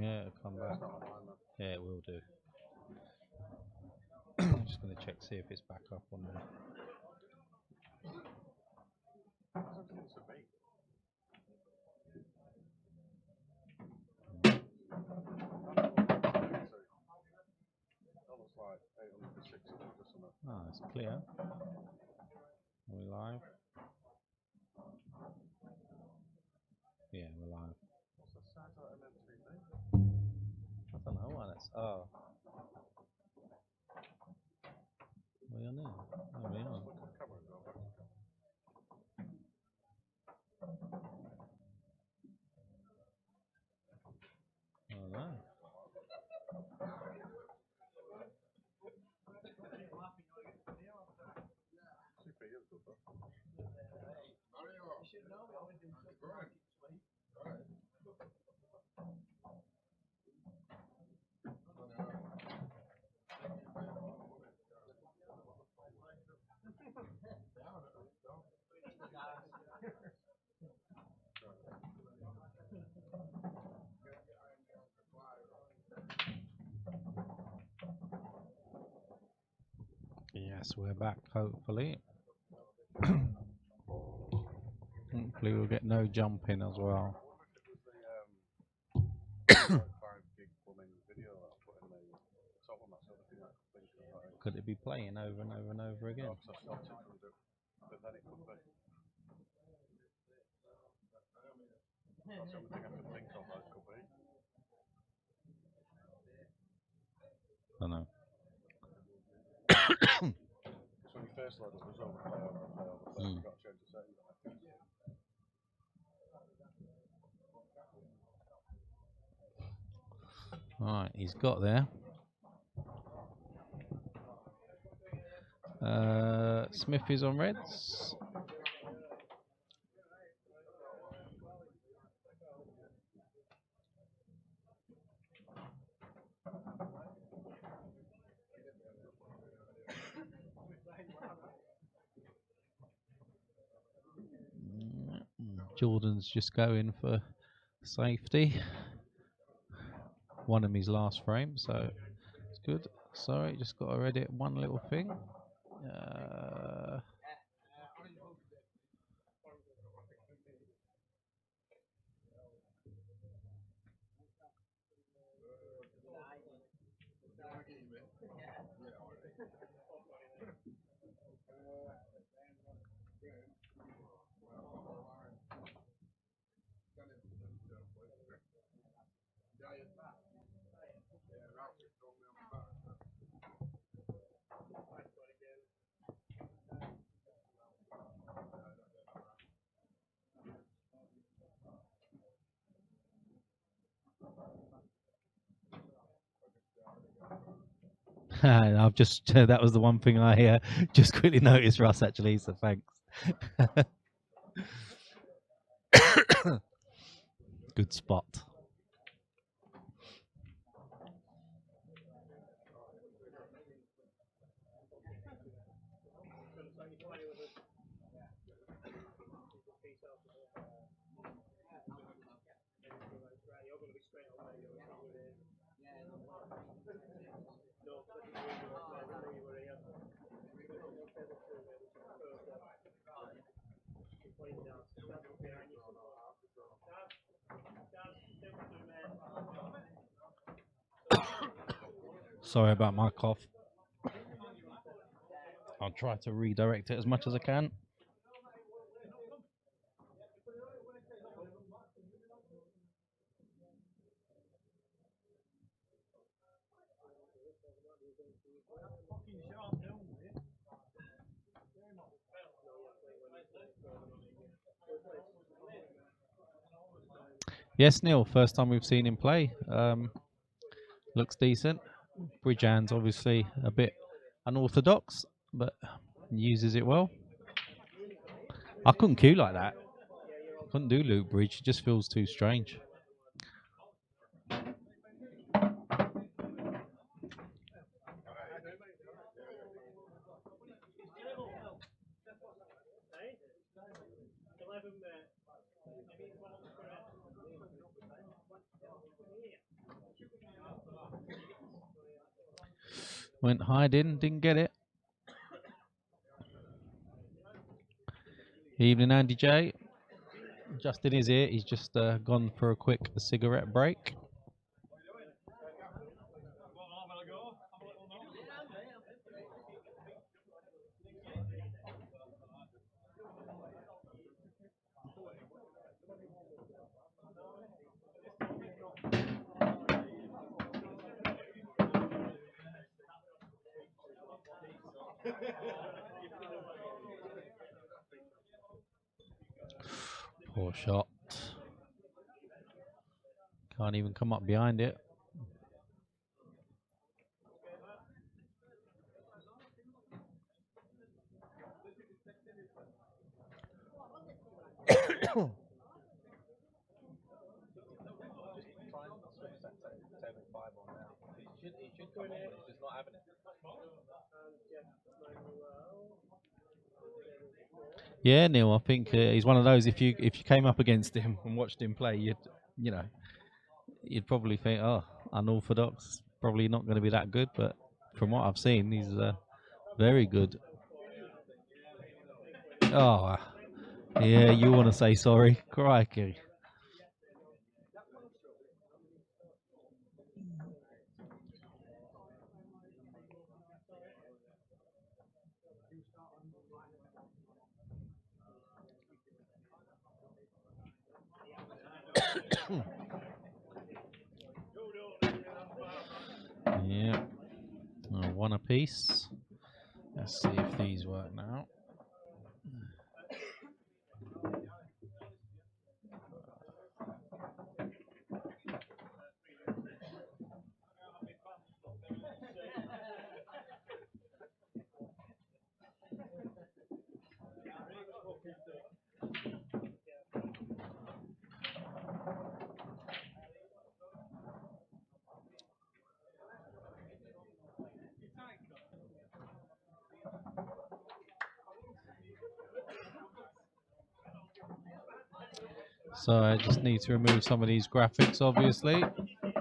Yeah, it'll come back. Yeah, it will do. I'm just going to check, see if it's back up on there. Oh, it's clear. Are we live? Yeah, we're live. I don't know why that's. Oh. We're on there. Oh, we are. Oh, no. Yes, we're back, hopefully. Hopefully we'll get no jumping as well. Could it be playing over and over and over again? I don't know. Right, he's got there. Smith is on reds. Jordan's just going for safety. Won him his last frame, so it's good. Sorry, just got to edit one little thing. I've just that was the one thing I just quickly noticed, Russ, actually, so thanks. Good spot. Sorry about my cough. I'll try to redirect it as much as I can. Yes, Neil, first time we've seen him play. Looks decent. Bridge hand's obviously a bit unorthodox, but uses it well. I couldn't cue like that. I couldn't do loop bridge. It just feels too strange. Went hiding, didn't get it. Evening, Andy J. Just in his ear, he's just gone for a quick cigarette break. Poor shot. Can't even come up behind it. Yeah, Neil. I think he's one of those. If you came up against him and watched him play, you'd probably think, oh, unorthodox. Probably not going to be that good. But from what I've seen, he's very good. Oh, yeah. You want to say sorry? Crikey. Yeah. One apiece. Let's see if these work now. So I just need to remove some of these graphics, obviously. Okay.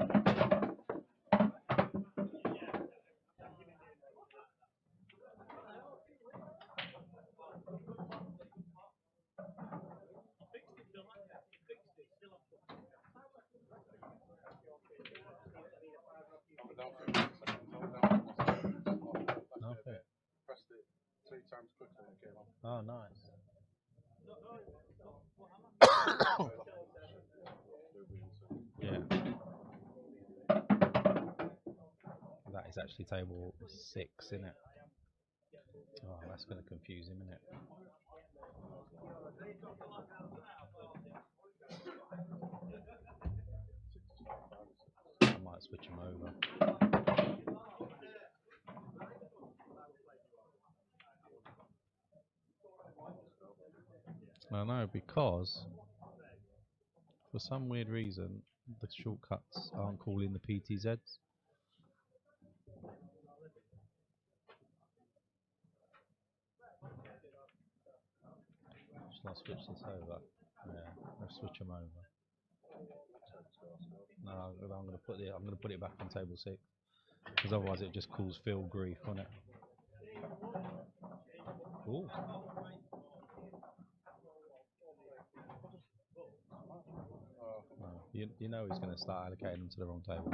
Pressed it 3 times quickly and it came on. Oh, nice. Yeah. That is actually table 6, isn't it? Oh, that's going to confuse him, isn't it? I might switch him over. I know, because for some weird reason, the shortcuts aren't calling the PTZs. Shall I switch this over? Yeah, I'll switch them over. No, I'm going to put it back on table 6, because otherwise it just causes Phil grief, won't it? Ooh. No, you know he's going to start allocating them to the wrong table.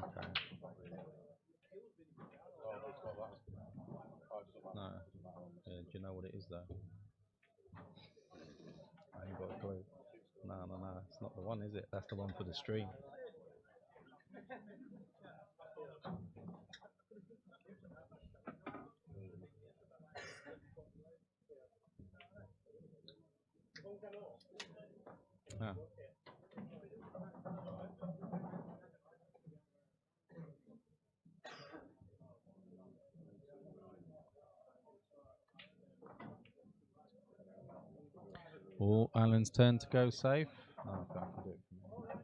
Okay. No. Yeah, do you know what it is though? I ain't got a clue. No, it's not the one, is it? That's the one for the stream. Ah. Oh, Alan's turn to go safe. Oh, okay, I can do it from here.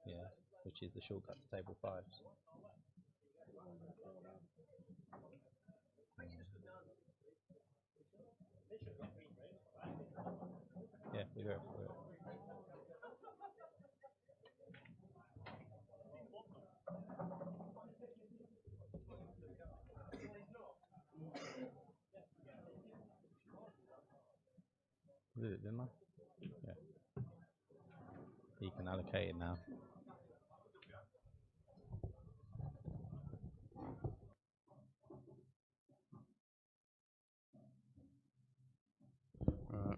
Yeah, which is the shortcut to table 5s. Yeah, we go for it. Did it, didn't I? Yeah. You can allocate it now.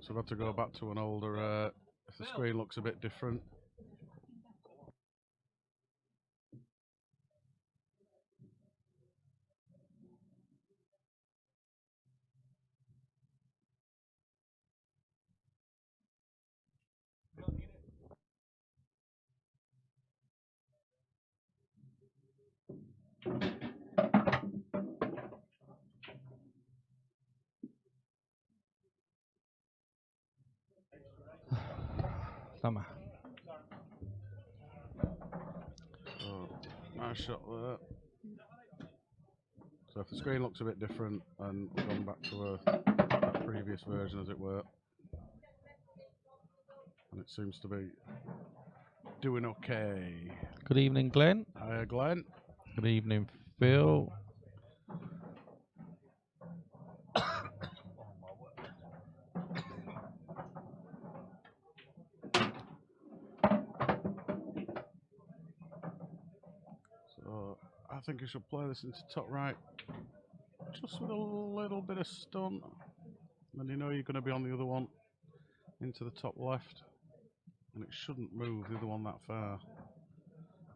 So we've got to go back to an older, if the screen looks a bit different. Come on. So, nice shot there. So if the screen looks a bit different, and we've gone back to a previous version, as it were, and it seems to be doing okay. Good evening, Glenn. Hiya, Glenn. Good evening, Phil. So I think I should play this into top right, just with a little bit of stunt. And you know you're going to be on the other one, into the top left, and it shouldn't move the other one that far.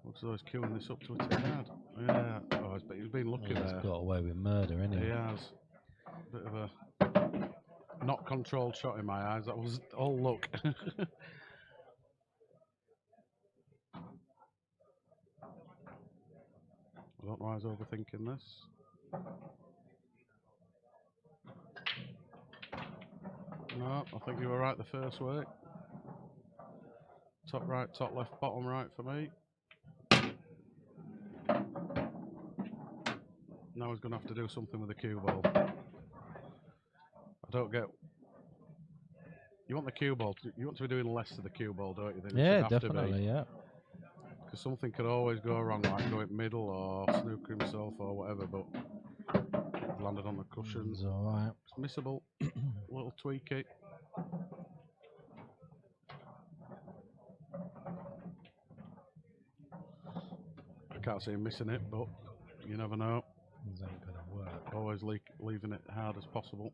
Looks as though he's queuing this up to a 10 yard. Yeah, oh, he's been lucky there. He's got away with murder, hasn't he? He has. Bit of a not controlled shot in my eyes. That was all luck. I don't know why I was overthinking this. No, I think you were right the first way. Top right, top left, bottom right for me. Now he's going to have to do something with the cue ball. I don't get... You want the cue ball, you want to be doing less to the cue ball, don't you? Than Yeah, it should have definitely, to be. yeah. Because something could always go wrong, like go it middle or snooker himself or whatever, but landed on the cushions. It's all right. It's missable. A little tweaky. I can't see him missing it, but you never know. This ain't gonna work. Always leaving it hard as possible.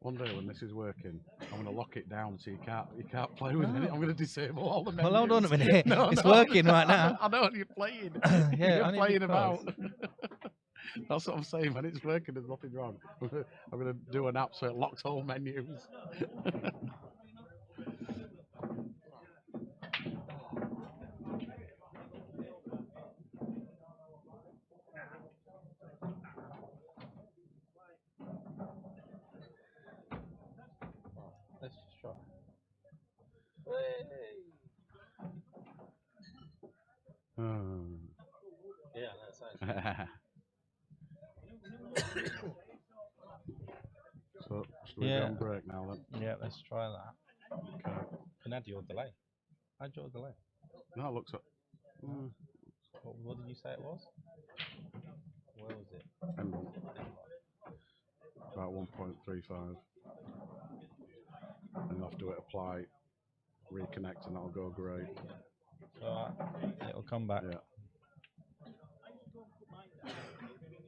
One day when this is working, I'm going to lock it down so you can't play with it. I'm going to disable all the menus. Well, hold on a minute. No, it's no. working right now. I know you're playing. Yeah, you're only playing because. about. That's what I'm saying. When it's working, there's nothing wrong. I'm going to do an app so it locks all menus. Let's just try. Yeah, that's So, should we be on break now then? Yeah, let's try that. Okay. And add your delay. Add your delay. No, it looks like... What did you say it was? Where was it? M1. About 1.35. And you'll have to apply, reconnect, and that'll go great. Alright, it'll come back. Yeah.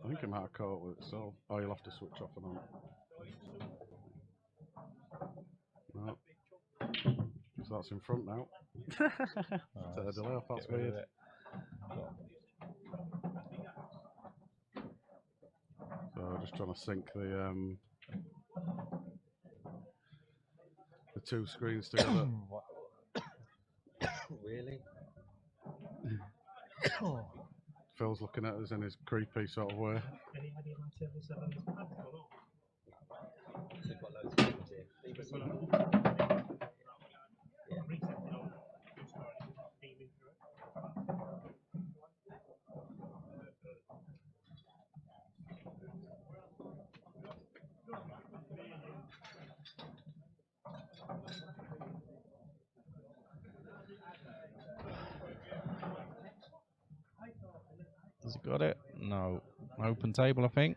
I think it might have caught with itself. Oh, you'll have to switch off and on. No. So that's in front now. Take the delay off, that's weird. So just trying to sync the two screens together. Phil's looking at us in his creepy sort of way. Any idea when table 7 is back or not? They've got loads of games here. Even Reset it on. Just started beaming through it. Has he got it? No. Open table, I think.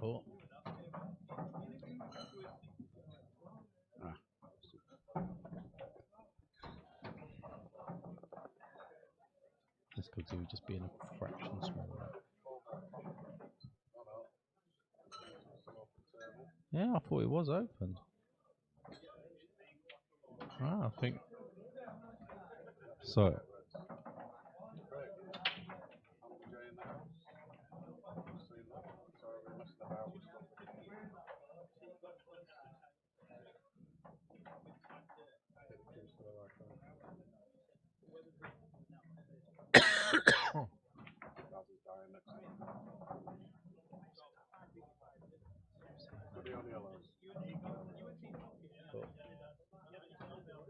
Oh. This could do just being a fraction smaller. Yeah, I thought it was open. Ah, I think so.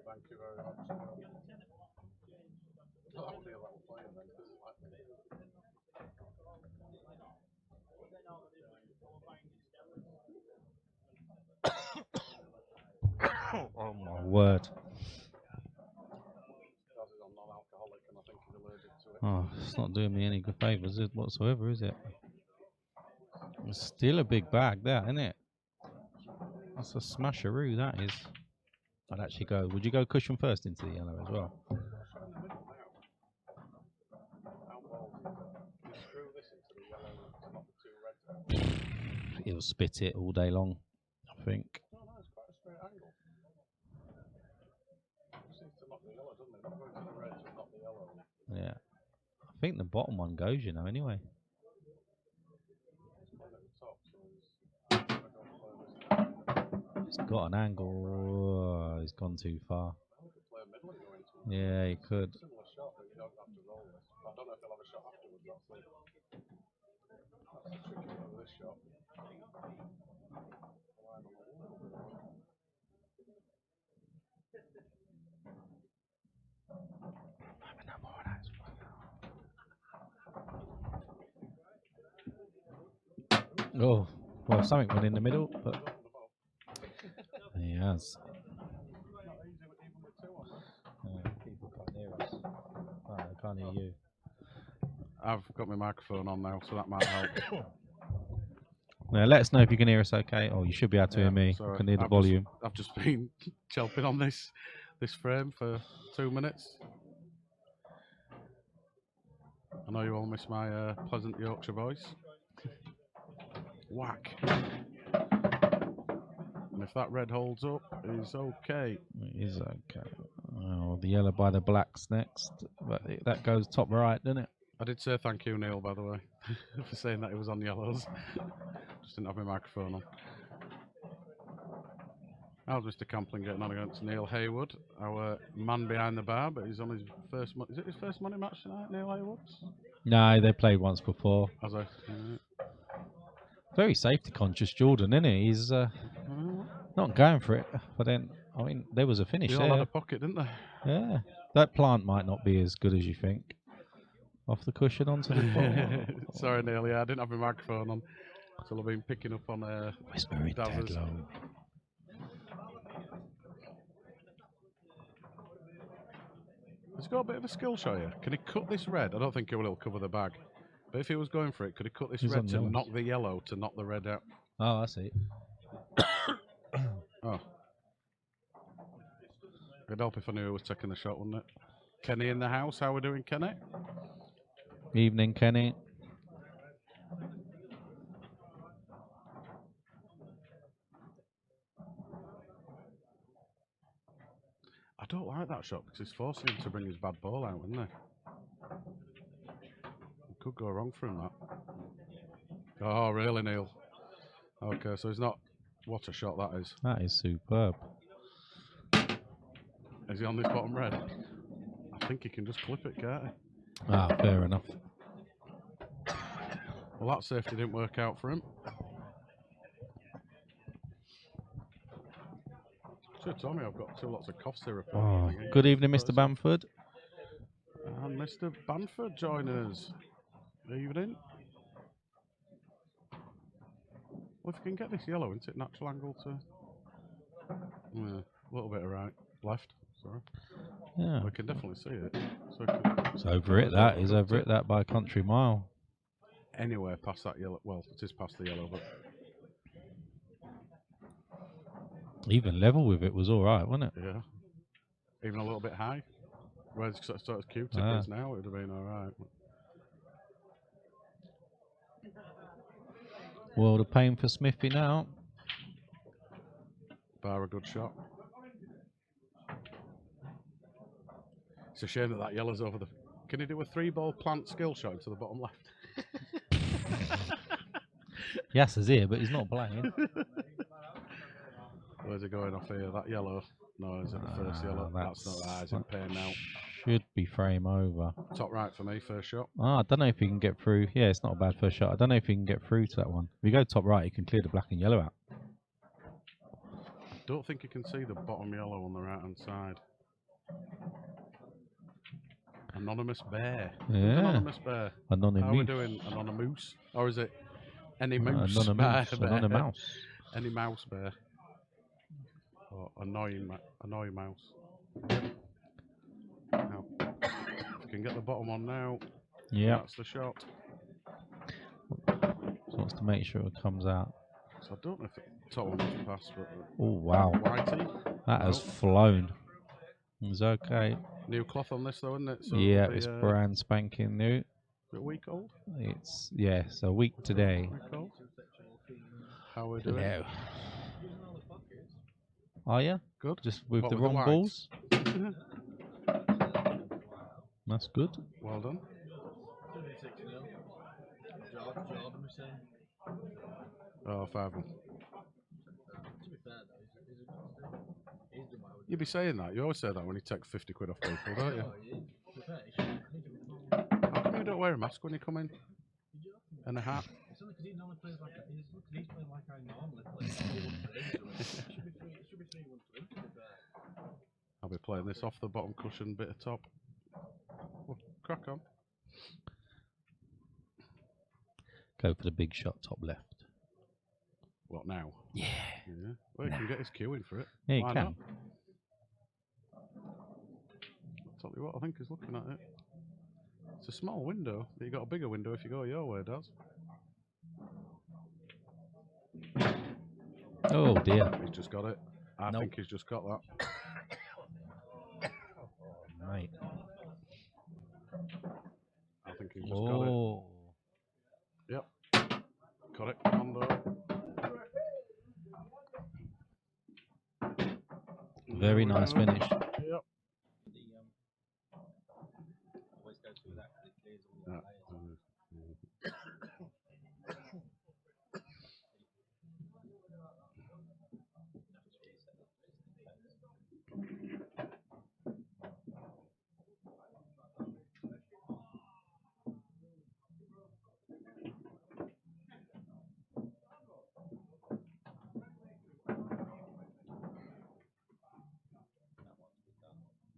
Thank you very much. Oh my word. Oh, it's not doing me any good favours whatsoever, is it? It's still a big bag, that, isn't it? That's a smasheroo, that is. I'd actually go. Would you go cushion first into the yellow as well? He'll spit it all day long, I think. Yeah. I think the bottom one goes, you know, anyway. He's got an angle. Oh, he's gone too far. Yeah, he could. Oh, well, something went in the middle, but he has. People can't hear us. Oh, they can't hear you. I've got my microphone on now, so that might help. Now, let us know if you can hear us okay. Oh, you should be able to hear me. Sorry. I can hear the volume. I've just been chelping on this frame for 2 minutes. I know you all miss my pleasant Yorkshire voice. Whack. And if that red holds up, it's okay. It is okay. Oh, the yellow by the black's next. But that goes top right, doesn't it? I did say thank you, Neil, by the way, for saying that it was on yellows. Just didn't have my microphone on. How's Mr. Campling getting on against Neil Haywood, our man behind the bar, but he's on his first... Is it his first money match tonight, Neil Haywood's? No, they played once before. As I... Very safety conscious, Jordan, isn't he? He's not going for it. But then, I mean, there was a finish They there. all had a pocket, didn't they? Yeah. That plant might not be as good as you think. Off the cushion onto the ball. Sorry, Neil, yeah, I didn't have my microphone on. So I've been picking up on Whispering dead low. He's got a bit of a skill show here. Can he cut this red? I don't think he will. He'll cover the bag. But if he was going for it, could he cut this He's red on to yellows. knock the yellow to knock the red out? Oh, I see. Oh. It'd help if I knew who was taking the shot, wouldn't it? Kenny in the house. How are we doing, Kenny? Evening, Kenny. I don't like that shot because he's forcing him to bring his bad ball out, isn't he? It could go wrong for him, that. Oh, really, Neil? Okay, so he's not... What a shot that is. That is superb. Is he on this bottom red? I think he can just clip it, can't he? Ah, fair enough. Well, that safety didn't work out for him. Should have told me I've got 2 lots of cough syrup. Oh, good evening, Mr. Bamford. And Mr. Bamford joining us. Evening. Well, if you can get this yellow, isn't it natural angle to... Yeah, a little bit of right. Left, sorry. Yeah. We can definitely see it. So It's over it, that is over it, that by a country mile. Anywhere past that yellow. Well, it is past the yellow, but... Even level with it was alright, wasn't it? Yeah. Even a little bit high. Whereas it's sort of Q-tip Ah. is now, it would have been alright. World of pain for Smithy now. Bar a good shot. It's a shame that yellow's over the... Can he do a 3-ball plant skill shot into the bottom left? Yes, is here, but he's not playing. Where's he going off here? That yellow? No, is it the first yellow? That's not that. He's in pain now. Should be frame over. Top right for me, first shot. I don't know if he can get through. Yeah, it's not a bad first shot. I don't know if he can get through to that one. If you go top right, you can clear the black and yellow out. Don't think you can see the bottom yellow on the right hand side. Anonymous bear. Yeah. Who's Anonymous bear? Anonymous. How are we doing? Anonymous? Or is it any mouse? Anonymous. Bear? Anonymous. Any mouse bear? Or annoying mouse? Now, if you can get the bottom on now, Yeah. that's the shot. So wants to make sure it comes out. So I don't know if the top one was passed, but Oh, wow. Whitey. That has flown. It's okay. New cloth on this though, isn't it? So Yeah, it'll be, it's brand spanking new. a week old? It's, yes, a week today. Week old? How are we doing? Hello. Are you? Good. Just with What, the with the wrong whites? balls? That's good. Well done. Oh, 5-1. You'd be saying that. You always say that when you take 50 quid off people, don't you? How come you don't wear a mask when you come in? And a hat? It's only because he normally plays like he's playing like I normally play. Should be 3-1 to him, to be fair. I'll be playing this off the bottom cushion, bit of top. Well, crack on. Go for the big shot top left. What now? Yeah. Yeah. Well, you can get his cue in for it. Yeah, you Why can. not? Tell you what, I think he's looking at it. It's a small window, but you got a bigger window if you go your way, Daz. Oh dear. He's just got it. I Nope. think he's just got that. Mate. I think he's just got it. Oh. Yep. Got it. On though. Very nice finish. Yep. Yeah.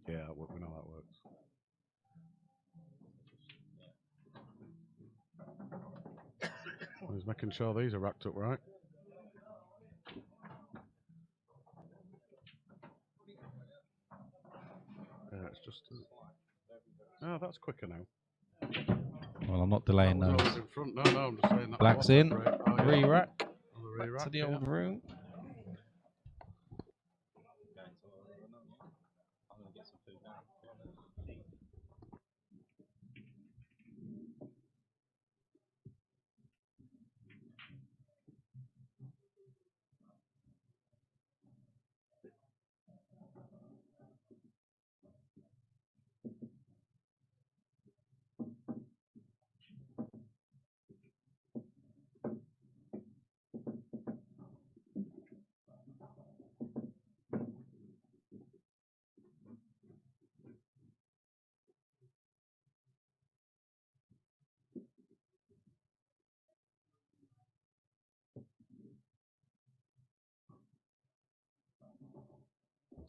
Yeah, we know that works. He's making sure these are racked up right. Yeah, it's just... Oh, that's quicker now. Well, I'm not delaying That was those. always in front. No, I'm just saying that. Black's was in. great. Oh, yeah. Re-rack. On the Back re-rack, to the yeah. old room.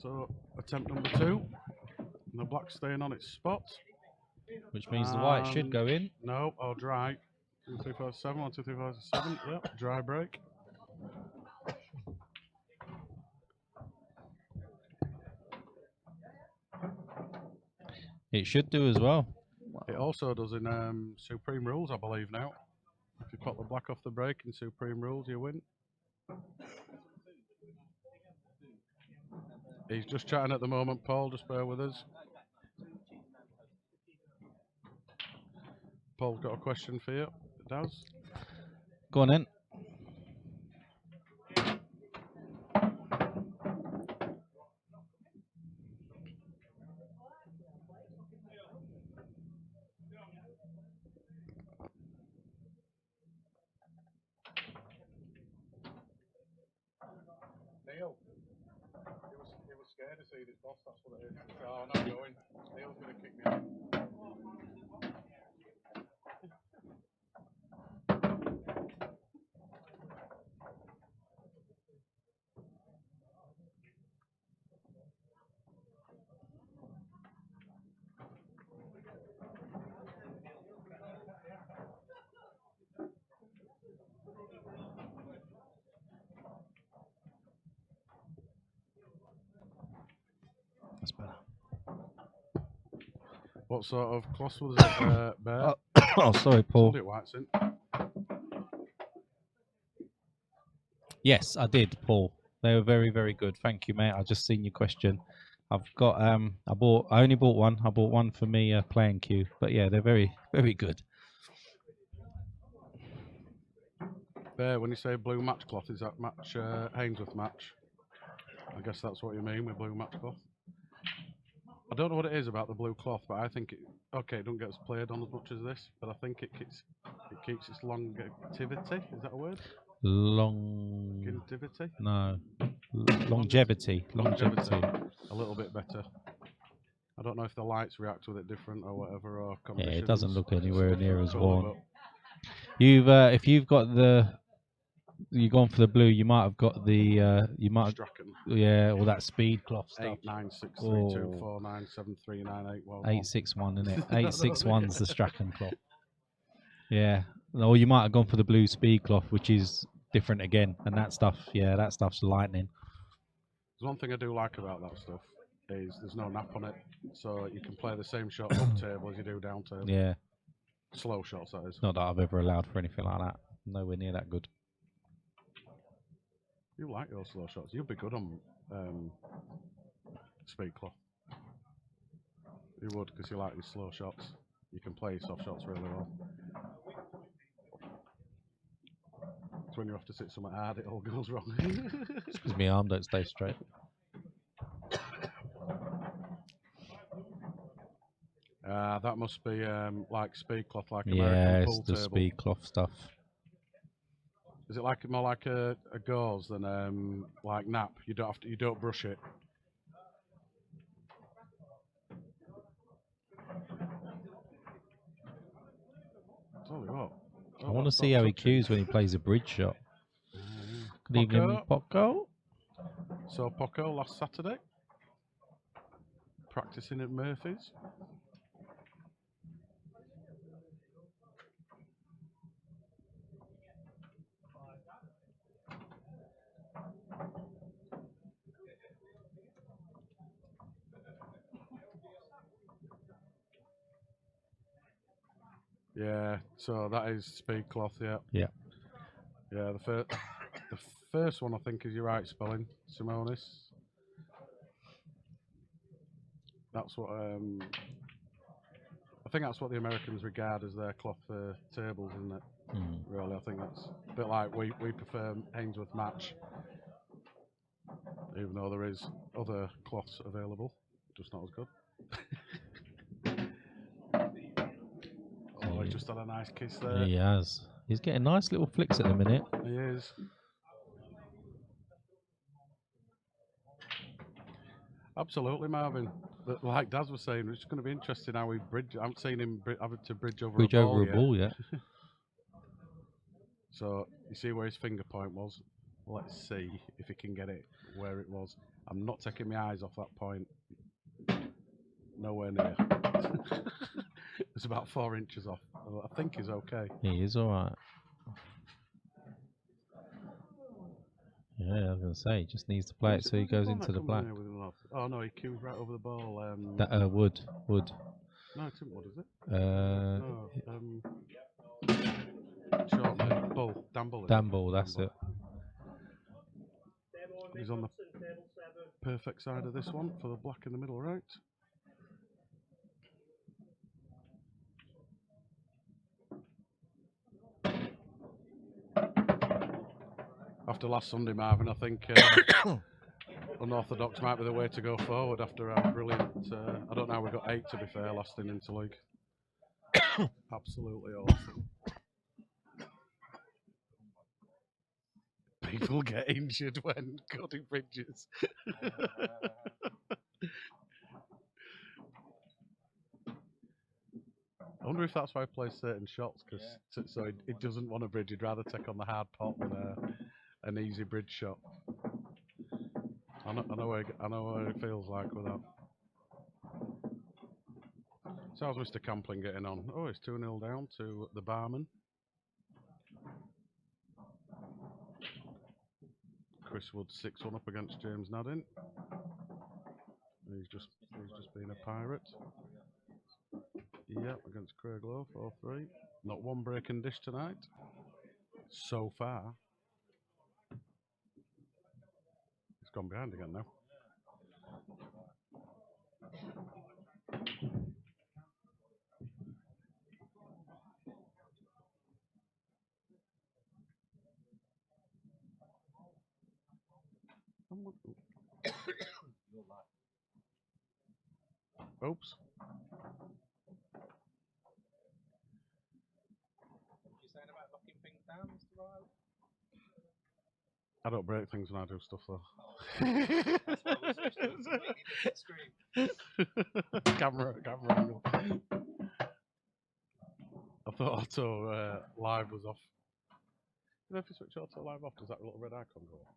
So attempt number 2. And the black staying on its spot. Which means the white should go in. No, or dry. 2, 3, 4, 7. 1, 2, 3, 4, 7. Yep, dry break. It should do as well. It also does in Supreme Rules, I believe now. If you pop the black off the break in Supreme Rules, you win. He's just chatting at the moment, Paul. Just bear with us. Paul's got a question for you. It does. Go on in. Neil, he was scared to see this boss, that's what it is. Oh, I'm not going. Neil's going to kick me out. That's better. What sort of cloth was it, Bear? Oh, sorry, Paul. Told it whites in. Yes, I did, Paul. They were very, very good. Thank you, mate. I just seen your question. I've got I only bought one. I bought one for me playing queue. But yeah, they're very, very good. Bear, when you say blue match cloth, is that match Hainsworth match? I guess that's what you mean with blue match cloth. I don't know what it is about the blue cloth, but I think it don't get us played on as much as this, but I think it keeps its longevity. Is that a word? Longevity? No. Longevity. Longevity. A little bit better. I don't know if the lights react with it different or whatever, or Yeah, combinations. it doesn't look anywhere near as colour, worn. You've if you've got you've gone for the blue, you might have got the Strachan. yeah, all that speed cloth stuff. 89632497398. Well, 861, isn't it? 861's the Strachan cloth. Yeah. Or you might have gone for the blue speed cloth, which is different again. And that stuff, yeah, that stuff's lightning. There's one thing I do like about that stuff is there's no nap on it, so you can play the same shot up table as you do down table. Yeah. Slow shots, that is. Not that I've ever allowed for anything like that. Nowhere near that good. You like your slow shots. You'll be good on speed cloth. You would, because you like your slow shots. You can play your soft shots really well. It's when you have to sit somewhere hard, it all goes wrong. It's because my arm don't stay straight. That must be like speed cloth, like Yeah, American it's pool the table. speed cloth stuff. Is it like more like a gauze than like nap? You don't brush it. Tell you what. I want to see how he cues when he plays a bridge shot. Good evening, Poco. So Poco last Saturday, practicing at Murphy's. Yeah, so that is speed cloth, yeah. Yeah. Yeah, the first one I think is your right spelling, Simonis. That's what I think that's what the Americans regard as their cloth for tables, isn't it? Mm. Really, I think that's a bit like we prefer Hainsworth match, even though there is other cloths available, just not as good. Oh, he just had a nice kiss there. He has. He's getting nice little flicks at the minute. He is. Absolutely, Marvin. But like Daz was saying, it's going to be interesting how we bridge. I haven't seen him having to bridge over a ball Ball, yeah. So you see where his finger point was. Let's see if he can get it where it was. I'm not taking my eyes off that point. Nowhere near. It's about 4 inches off. I think he's okay. He is all right. Yeah, I was going to say, just needs to play it so he goes into the black. Oh no, he cues right over the ball. Wood. No, it's not wood, is it? No, Short man, Bull. Dan Bull. Dan Ball, that's it. He's on the perfect side of this one for the black in the middle right. After last Sunday, Marvin, I think unorthodox might be the way to go forward after our brilliant. I don't know how we got 8 to be fair last in Interleague. Absolutely awesome. People get injured when cutting bridges. I wonder if that's why he plays certain shots, because so he doesn't want a bridge. He'd rather take on the hard pot than an easy bridge shot. I know what it feels like with that. So how's Mr. Campling getting on? Oh, he's 2-0 down to the barman. Chris Wood 6-1 up against James Naddin. He's just been a pirate. Yep, against Craig Lowe, 4-3. Not one break and dish tonight. So far. He's gone behind again now. Oops. I don't break things when I do stuff though. Camera angle. I thought auto live was off. You know, if you switch auto live off, does that little red icon go off?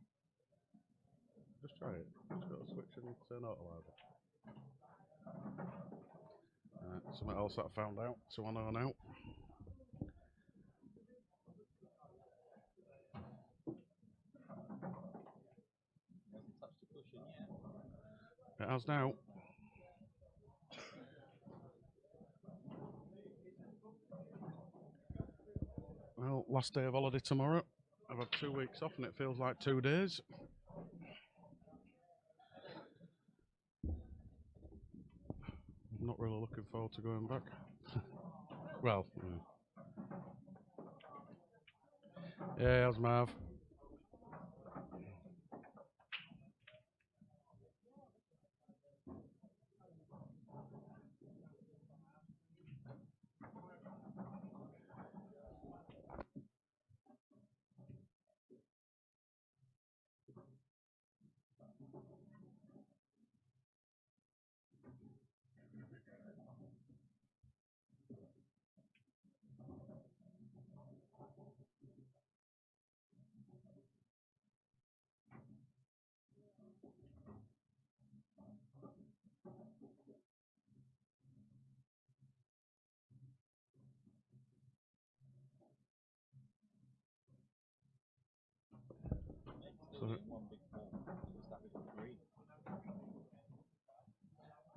Just try it. Just go to switch and turn auto live off. Something else that I found out, so I know now. It has now. Well, last day of holiday tomorrow. I've had 2 weeks off and it feels like 2 days. I'm not really looking forward to going back. Well, yeah, how's Marv?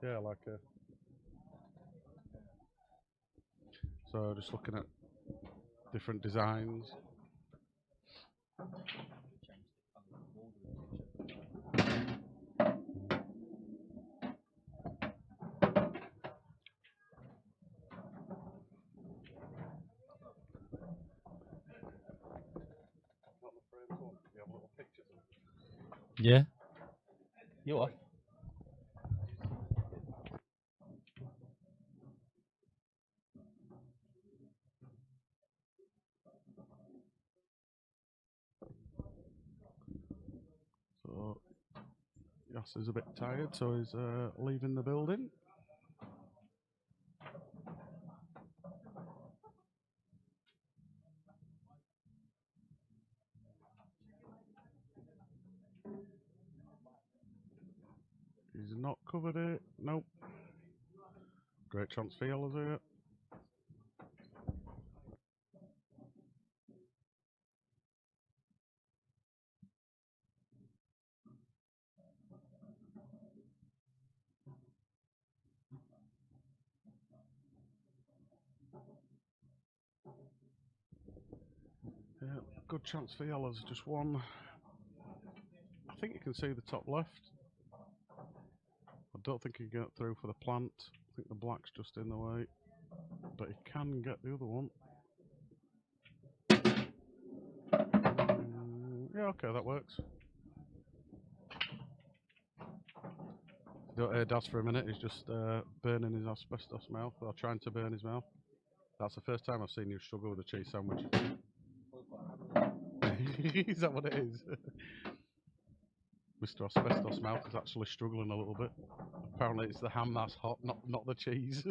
Yeah, like so just looking at different designs. Yeah. You are. So Yas is a bit tired, so he's leaving the building. not covered it. Nope. Great chance for yellows here. Yeah, good chance for yellows. Just one. I think you can see the top left. I don't think he can get through for the plant. I think the black's just in the way. But he can get the other one. Yeah, okay, that works. Don't hear Daz for a minute, he's just burning his asbestos mouth, or trying to burn his mouth. That's the first time I've seen you struggle with a cheese sandwich. Is that what it is? Mr. Asbestos Mouth is actually struggling a little bit. Apparently it's the ham that's hot, not the cheese.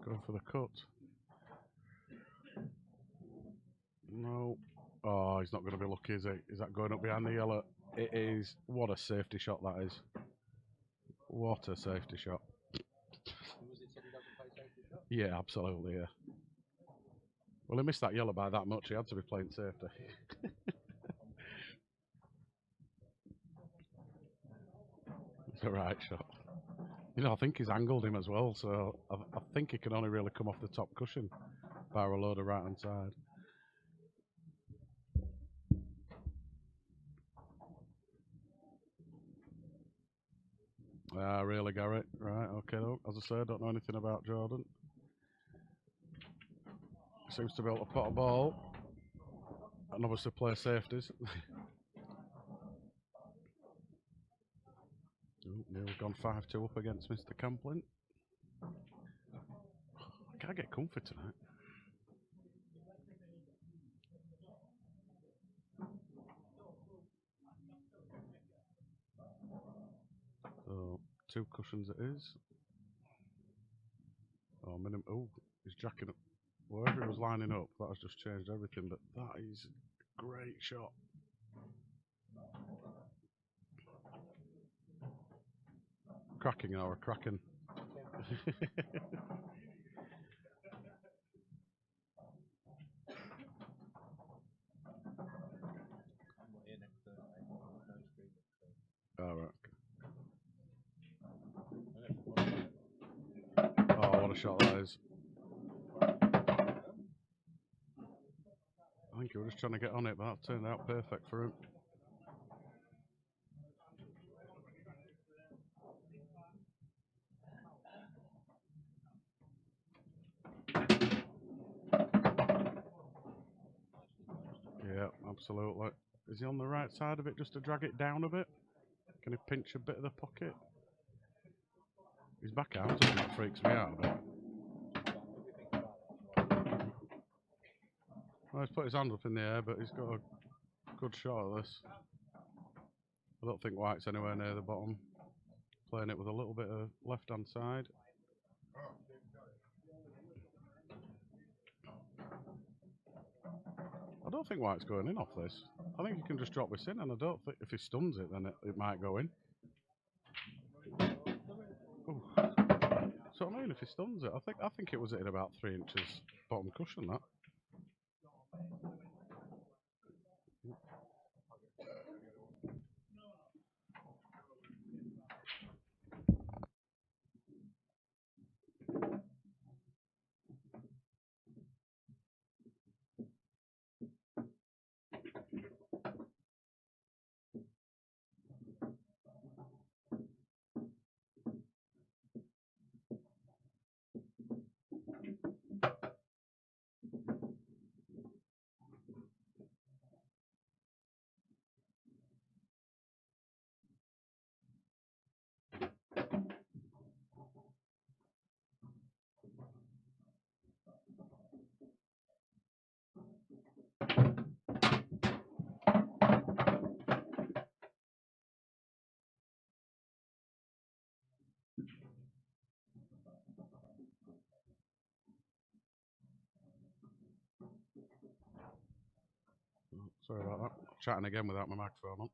Going for the cut. No. Oh, he's not going to be lucky, is he? Is that going up behind the yellow? It is. What a safety shot that is. What a safety shot. Yeah, absolutely, yeah. Well, he missed that yellow by that much. He had to be playing safety. It's a right shot. You know, I think he's angled him as well, so I think he can only really come off the top cushion. Barrel loader right hand side. Ah, really, Garrett? Right, okay, though. As I say, I don't know anything about Jordan. Seems to be able to pot a ball. And obviously play safeties. Neil's gone 5-2 up against Mr. Camplin. I can't get comfy tonight. So, 2 cushions it is. Oh, minimum. Oh, he's jacking up. Wherever he was lining up, that has just changed everything, but that is a great shot. Cracking or a cracking. Alright. Oh, what a shot that is. I think he was just trying to get on it, but that turned out perfect for him. Yeah, absolutely. Is he on the right side of it just to drag it down a bit? Can he pinch a bit of the pocket? His backhand, that freaks me out a bit. Well, he's put his hand up in the air, but he's got a good shot at this. I don't think White's anywhere near the bottom. Playing it with a little bit of left-hand side. I don't think White's going in off this. I think he can just drop this in, and I don't think if he stuns it, then it might go in. Ooh. So I mean, if he stuns it, I think it was in about 3 inches bottom cushion. That. Sorry about that. Chatting again without my microphone on.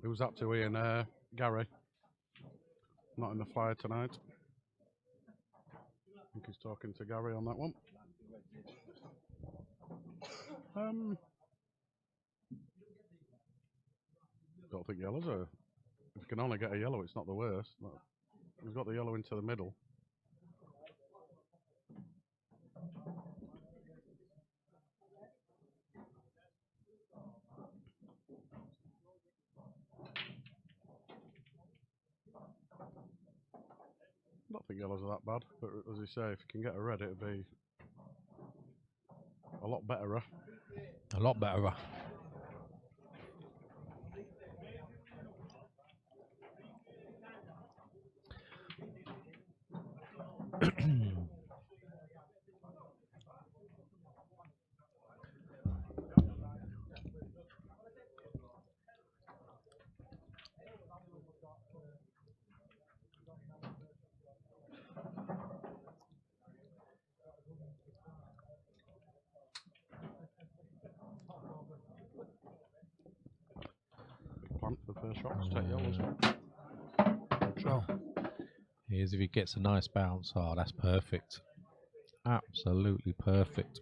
Who's that to Ian? Gary. Not in the flyer tonight. I think he's talking to Gary on that one. Don't think yellows are. If you can only get a yellow, it's not the worst. No. He's got the yellow into the middle. I don't think yellows are that bad, but as you say, if you can get a red, it'd be a lot better. A lot better. Plant for the first shot. Let's take yellows. Good shot. Here's if he gets a nice bounce. Oh, that's perfect. Absolutely perfect.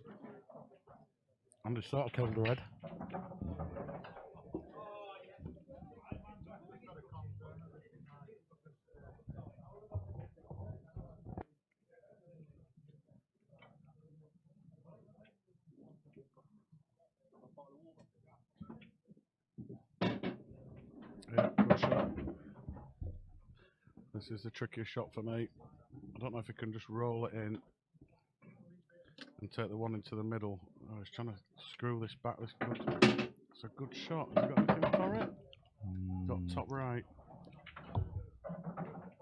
And he sort of killed the red. Yeah, good shot. This is the trickiest shot for me. I don't know if he can just roll it in and take the one into the middle. Oh, he's trying to screw this back. This good. It's a good shot. Has he got anything for it? Got top right.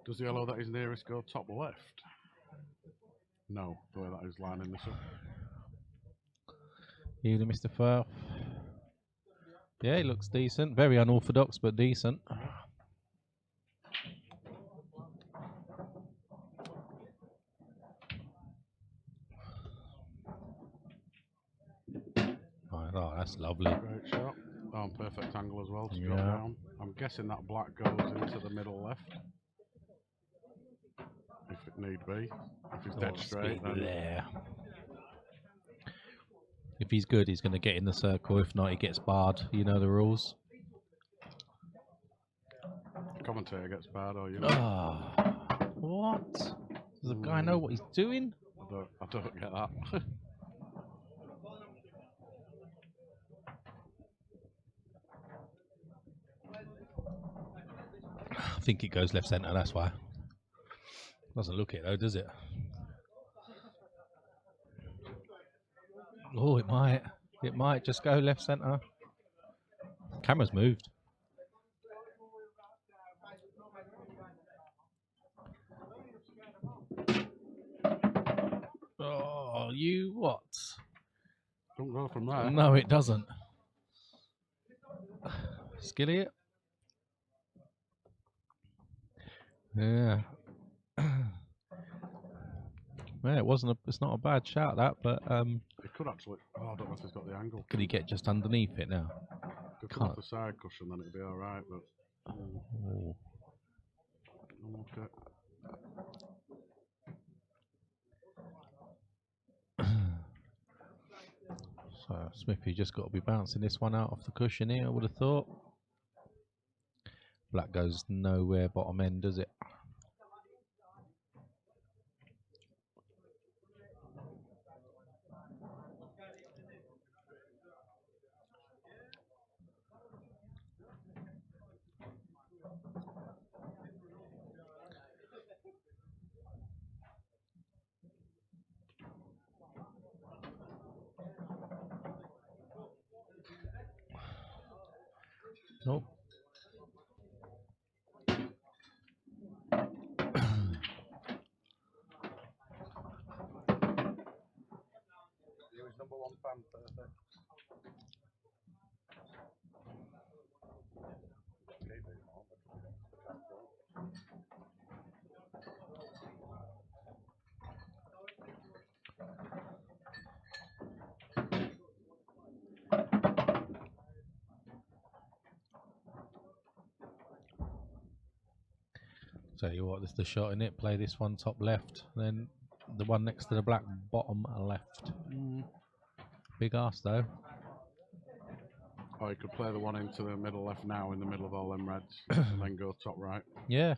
Does the yellow that is nearest go top left? No, the way that is lining this up. Easy, Mr. Firth. Yeah, he looks decent. Very unorthodox, but decent. Oh, that's lovely. Great shot. Oh, perfect angle as well to drop Yeah. down. I'm guessing that black goes into the middle left. If it need be. If it's dead Oh, straight, then there. If he's good, he's going to get in the circle. If not, he gets barred. You know the rules. commentator gets barred, or you know. Ah, what? Does the guy know what he's doing? I don't get that. I think it goes left centre, that's why. Doesn't look it though, does it? Oh, it might. It might just go left centre. Camera's moved. Oh, you what? Don't go from there. No, it doesn't. Skilliot? Yeah. Yeah, it's not a bad shout that, but It could actually. Oh, I don't know if he's got the angle. could he get just underneath it now? If he come off the side cushion, then it'd be all right. But Oh. okay. So Smithy just got to be bouncing this one out off the cushion here, I would have thought. Black goes nowhere bottom end, does it? Nope. He was #1 fan, perfect. Tell you what, this is the shot in it. Play this one top left, then the one next to the black bottom left. Big ass though. Or you could play the one into the middle left now in the middle of all them reds and then go top right. Yeah.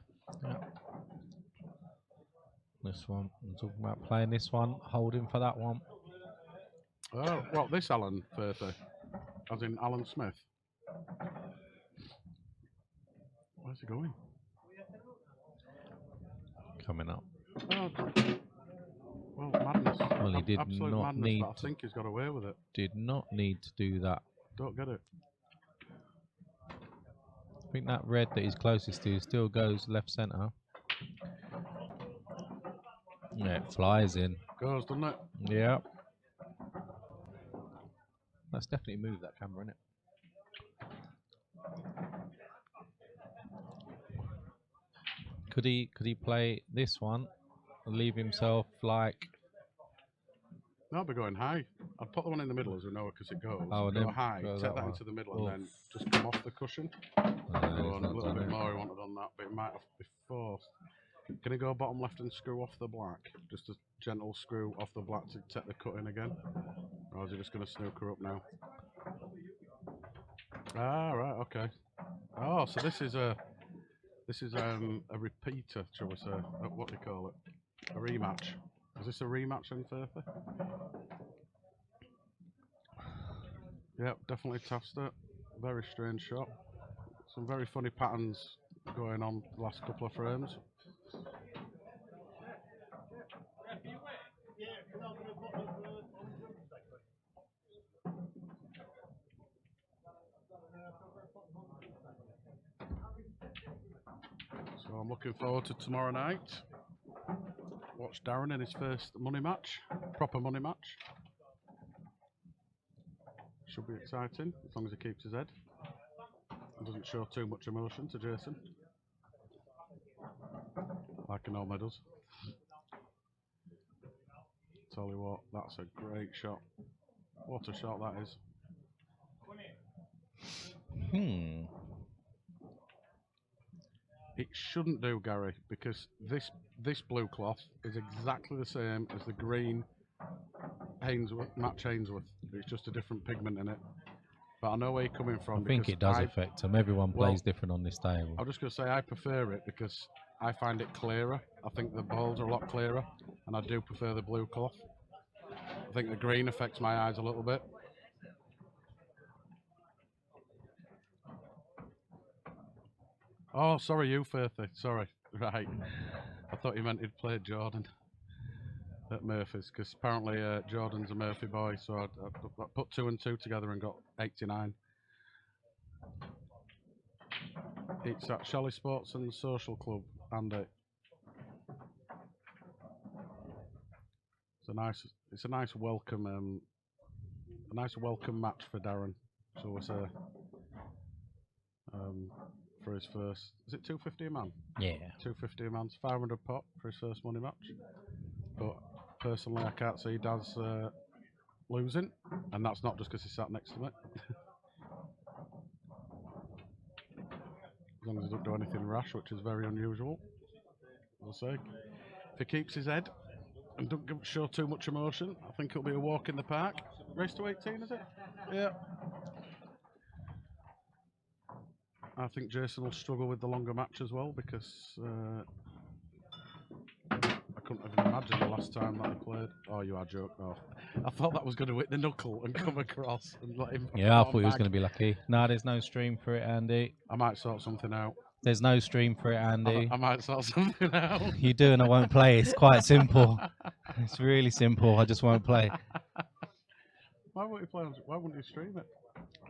This one. I'm talking about playing this one, holding for that one. Oh, what, this Alan Firthy? As in Alan Smith? Where's he going? Coming up. Oh, well, madness. Well, he did Absolute not madness, need but I think he's got away with it. Did not need to do that. Don't get it. I think that red that he's closest to still goes left centre. Yeah, it flies in. Goes, doesn't it? Yeah. Let's definitely move that camera, innit? Could he play this one and leave himself like? No, I'd be going high. I'd put the one in the middle as we know because it goes. Oh, and go then high, go take that that one. into the middle, Oof. and then just come off the cushion. He's Go on, a not little done bit it. more. He wanted on that, but it might have before. Can he go bottom left and screw off the black? Just a gentle screw off the black to take the cut in again, or is he just going to snooker up now? Ah, right, okay. Oh, so this is a repeater, shall we say? What do you call it? A rematch. Is this a rematch in Firthy? Yep, definitely tasked it. Very strange shot. Some very funny patterns going on the last couple of frames. So I'm looking forward to tomorrow night. Watch Darren in his first money match, proper money match. Should be exciting, as long as he keeps his head and doesn't show too much emotion to Jason, like he normally does. Tell you what, that's a great shot. What a shot that is. It shouldn't do, Gary, because this blue cloth is exactly the same as the green match Ainsworth. It's just a different pigment in it. But I know where you're coming from. I think it does affect them. Everyone plays different on this table. I'm just going to say I prefer it because I find it clearer. I think the balls are a lot clearer, and I do prefer the blue cloth. I think the green affects my eyes a little bit. Oh, sorry, you, Firthy. Sorry. Right. I thought you meant he'd played Jordan at Murphy's, because apparently Jordan's a Murphy boy, so I put 2 and 2 together and got 89. It's at Shelley Sports and Social Club, and it's a nice welcome match for Darren, shall we say. For his first, is it 250 a man? Yeah. 250 a man's 500 pop for his first money match. But personally, I can't see Daz losing, and that's not just because he sat next to me. As long as he doesn't do anything rash, which is very unusual. We'll see. If he keeps his head and doesn't show too much emotion, I think it'll be a walk in the park. Race to 18, is it? Yeah. I think Jason will struggle with the longer match as well, because I couldn't even imagine the last time that he played. Oh, you are joking. Oh. I thought that was going to hit the knuckle and come across and let him. Yeah, I thought he was going to be lucky. No, there's no stream for it, Andy. I might sort something out. There's no stream for it, Andy. I might sort something out. You do and I won't play. It's quite simple. It's really simple. I just won't play. Why won't you play? Why wouldn't you stream it?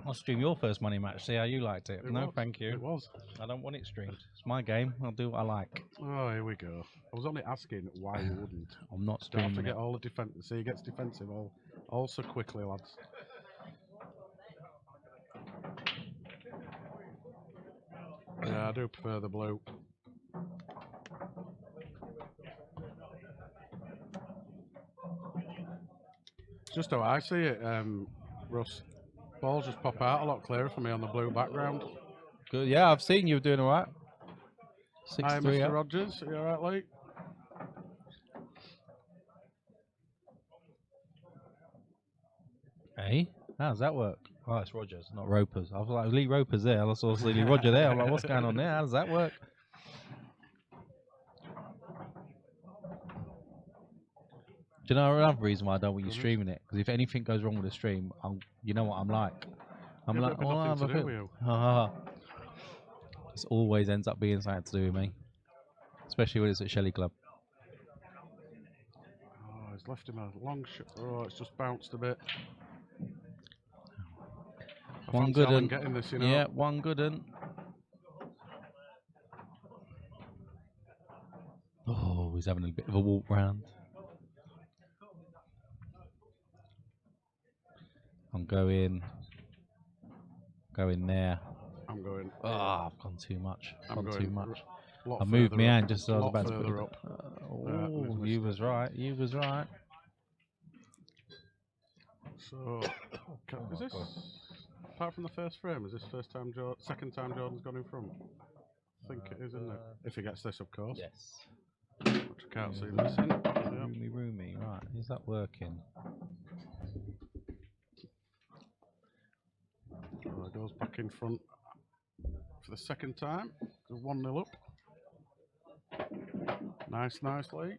I'll stream your first money match. See how you liked it. No, was. thank you. It was. I don't want it streamed. It's my game. I'll do what I like. Oh, here we go. I was only asking why you wouldn't. I'm not Don't have streaming to get it. all the defense. See, he gets defensive all so quickly, lads. Yeah, I do prefer the blue. Just how I see it, Russ. Balls just pop out a lot clearer for me on the blue background. Good. Yeah, I've seen you doing all right. Hi, 6-3 Mr. up. Rogers. Are you alright, Lee? Hey, how does that work? Oh, it's Rogers, not Ropers. I was like, Lee Roper's there. I saw Lee Roger there. I'm like, what's going on there? How does that work? Do you know another reason why I don't want you streaming it? Because if anything goes wrong with the stream, you know what I'm like. I'm Yeah, like, but oh, nothing to do with you. This always ends up being something to do with me, especially when it's at Shelley Club. Oh, he's left him a long shot. Oh, it's just bounced a bit. One good Alan and getting this, you know. yeah, one good and. Oh, he's having a bit of a walk round. I'm going there. I'm going. Ah, I've gone too much. I'm Gone going too much. lot I moved my further up, hand just as I was lot about to put further it up. Oh, you was right. You was right. So, is this apart from the first frame? Is this second time Jordan's gone in front? I think it is, isn't it? If he gets this, of course. Yes. Which I can't see missing. Yep. Roomy. Right. Is that working? So it goes back in front for the second time. 1-0 up. Nicely.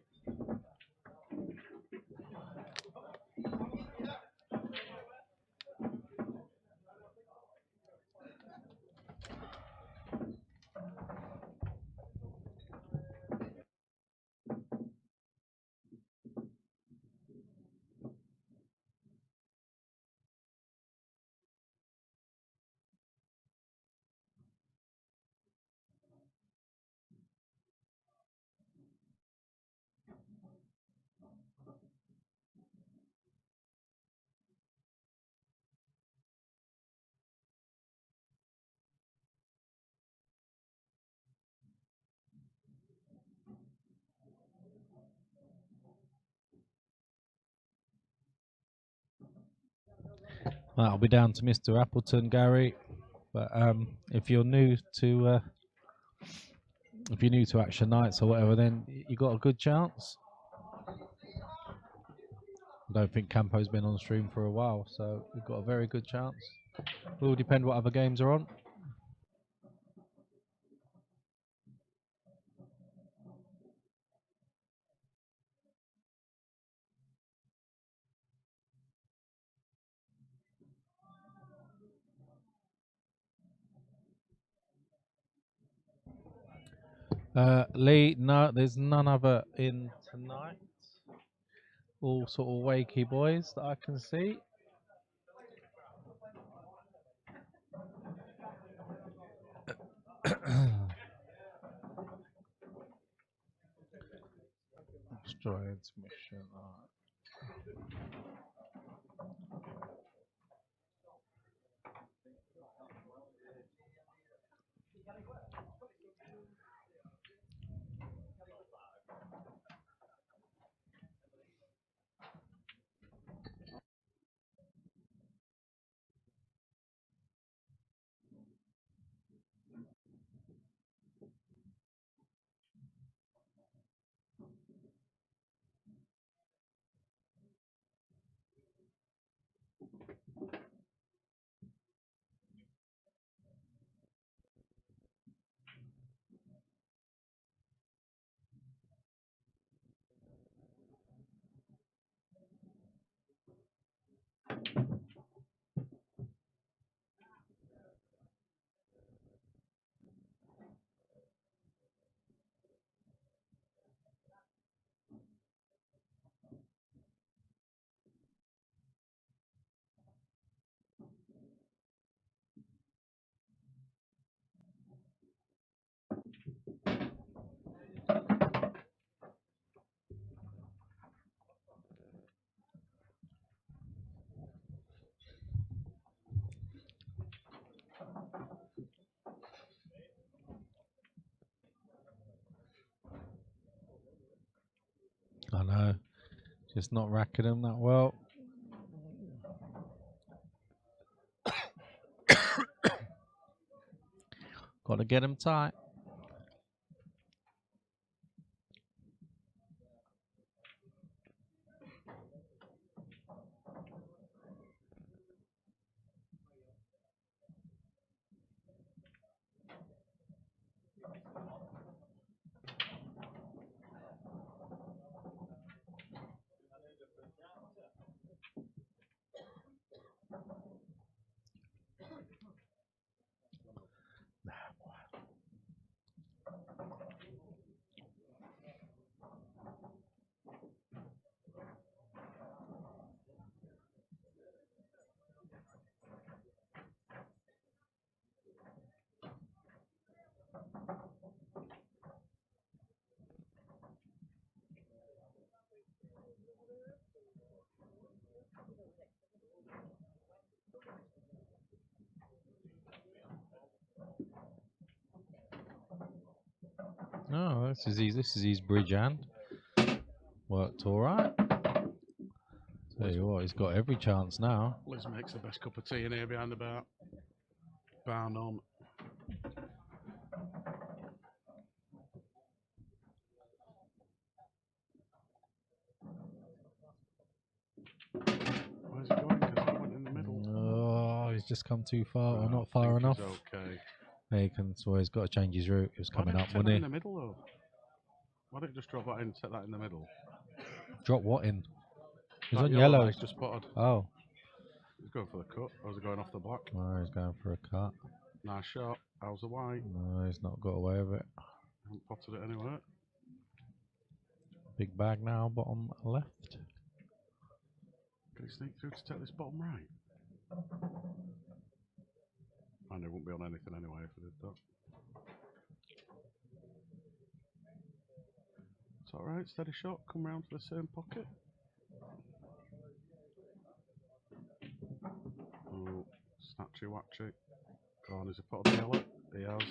That'll be down to Mr. Appleton, Gary. But if you're new to Action Nights or whatever, then you got a good chance. I don't think Campo's been on stream for a while, so we've got a very good chance. It will depend what other games are on. Lee, no, there's none other in tonight. All sort of wakey boys that I can see. Destroy transmission. I know. Just not racking them that well. Got to get them tight. Oh, this is his bridge hand. Worked all right. Tell you what, he's got every chance now. Liz makes the best cup of tea in here behind the bar. Bar none. Where's he going? Because he went in the middle. Oh, he's just come too far, or I not far think enough. he's okay. There he can, so he's got to change his route. He was coming up, Why wasn't did he take that he? in the middle though? Why didn't he just drop that in, set that in the middle? Drop what in? He's That on yellow. He's just spotted. Oh. He's going for the cut. Or was he going off the black? Oh, he's going for a cut. Nice shot. How's the white? No, he's not got away with it. Haven't potted it anywhere. Big bag now, bottom left. Can he sneak through to take this bottom right? And it wouldn't be on anything anyway if he did that. It's alright, steady shot, come round to the same pocket. Oh, snatchy watchy. Go on, is he put on the yellow? He has.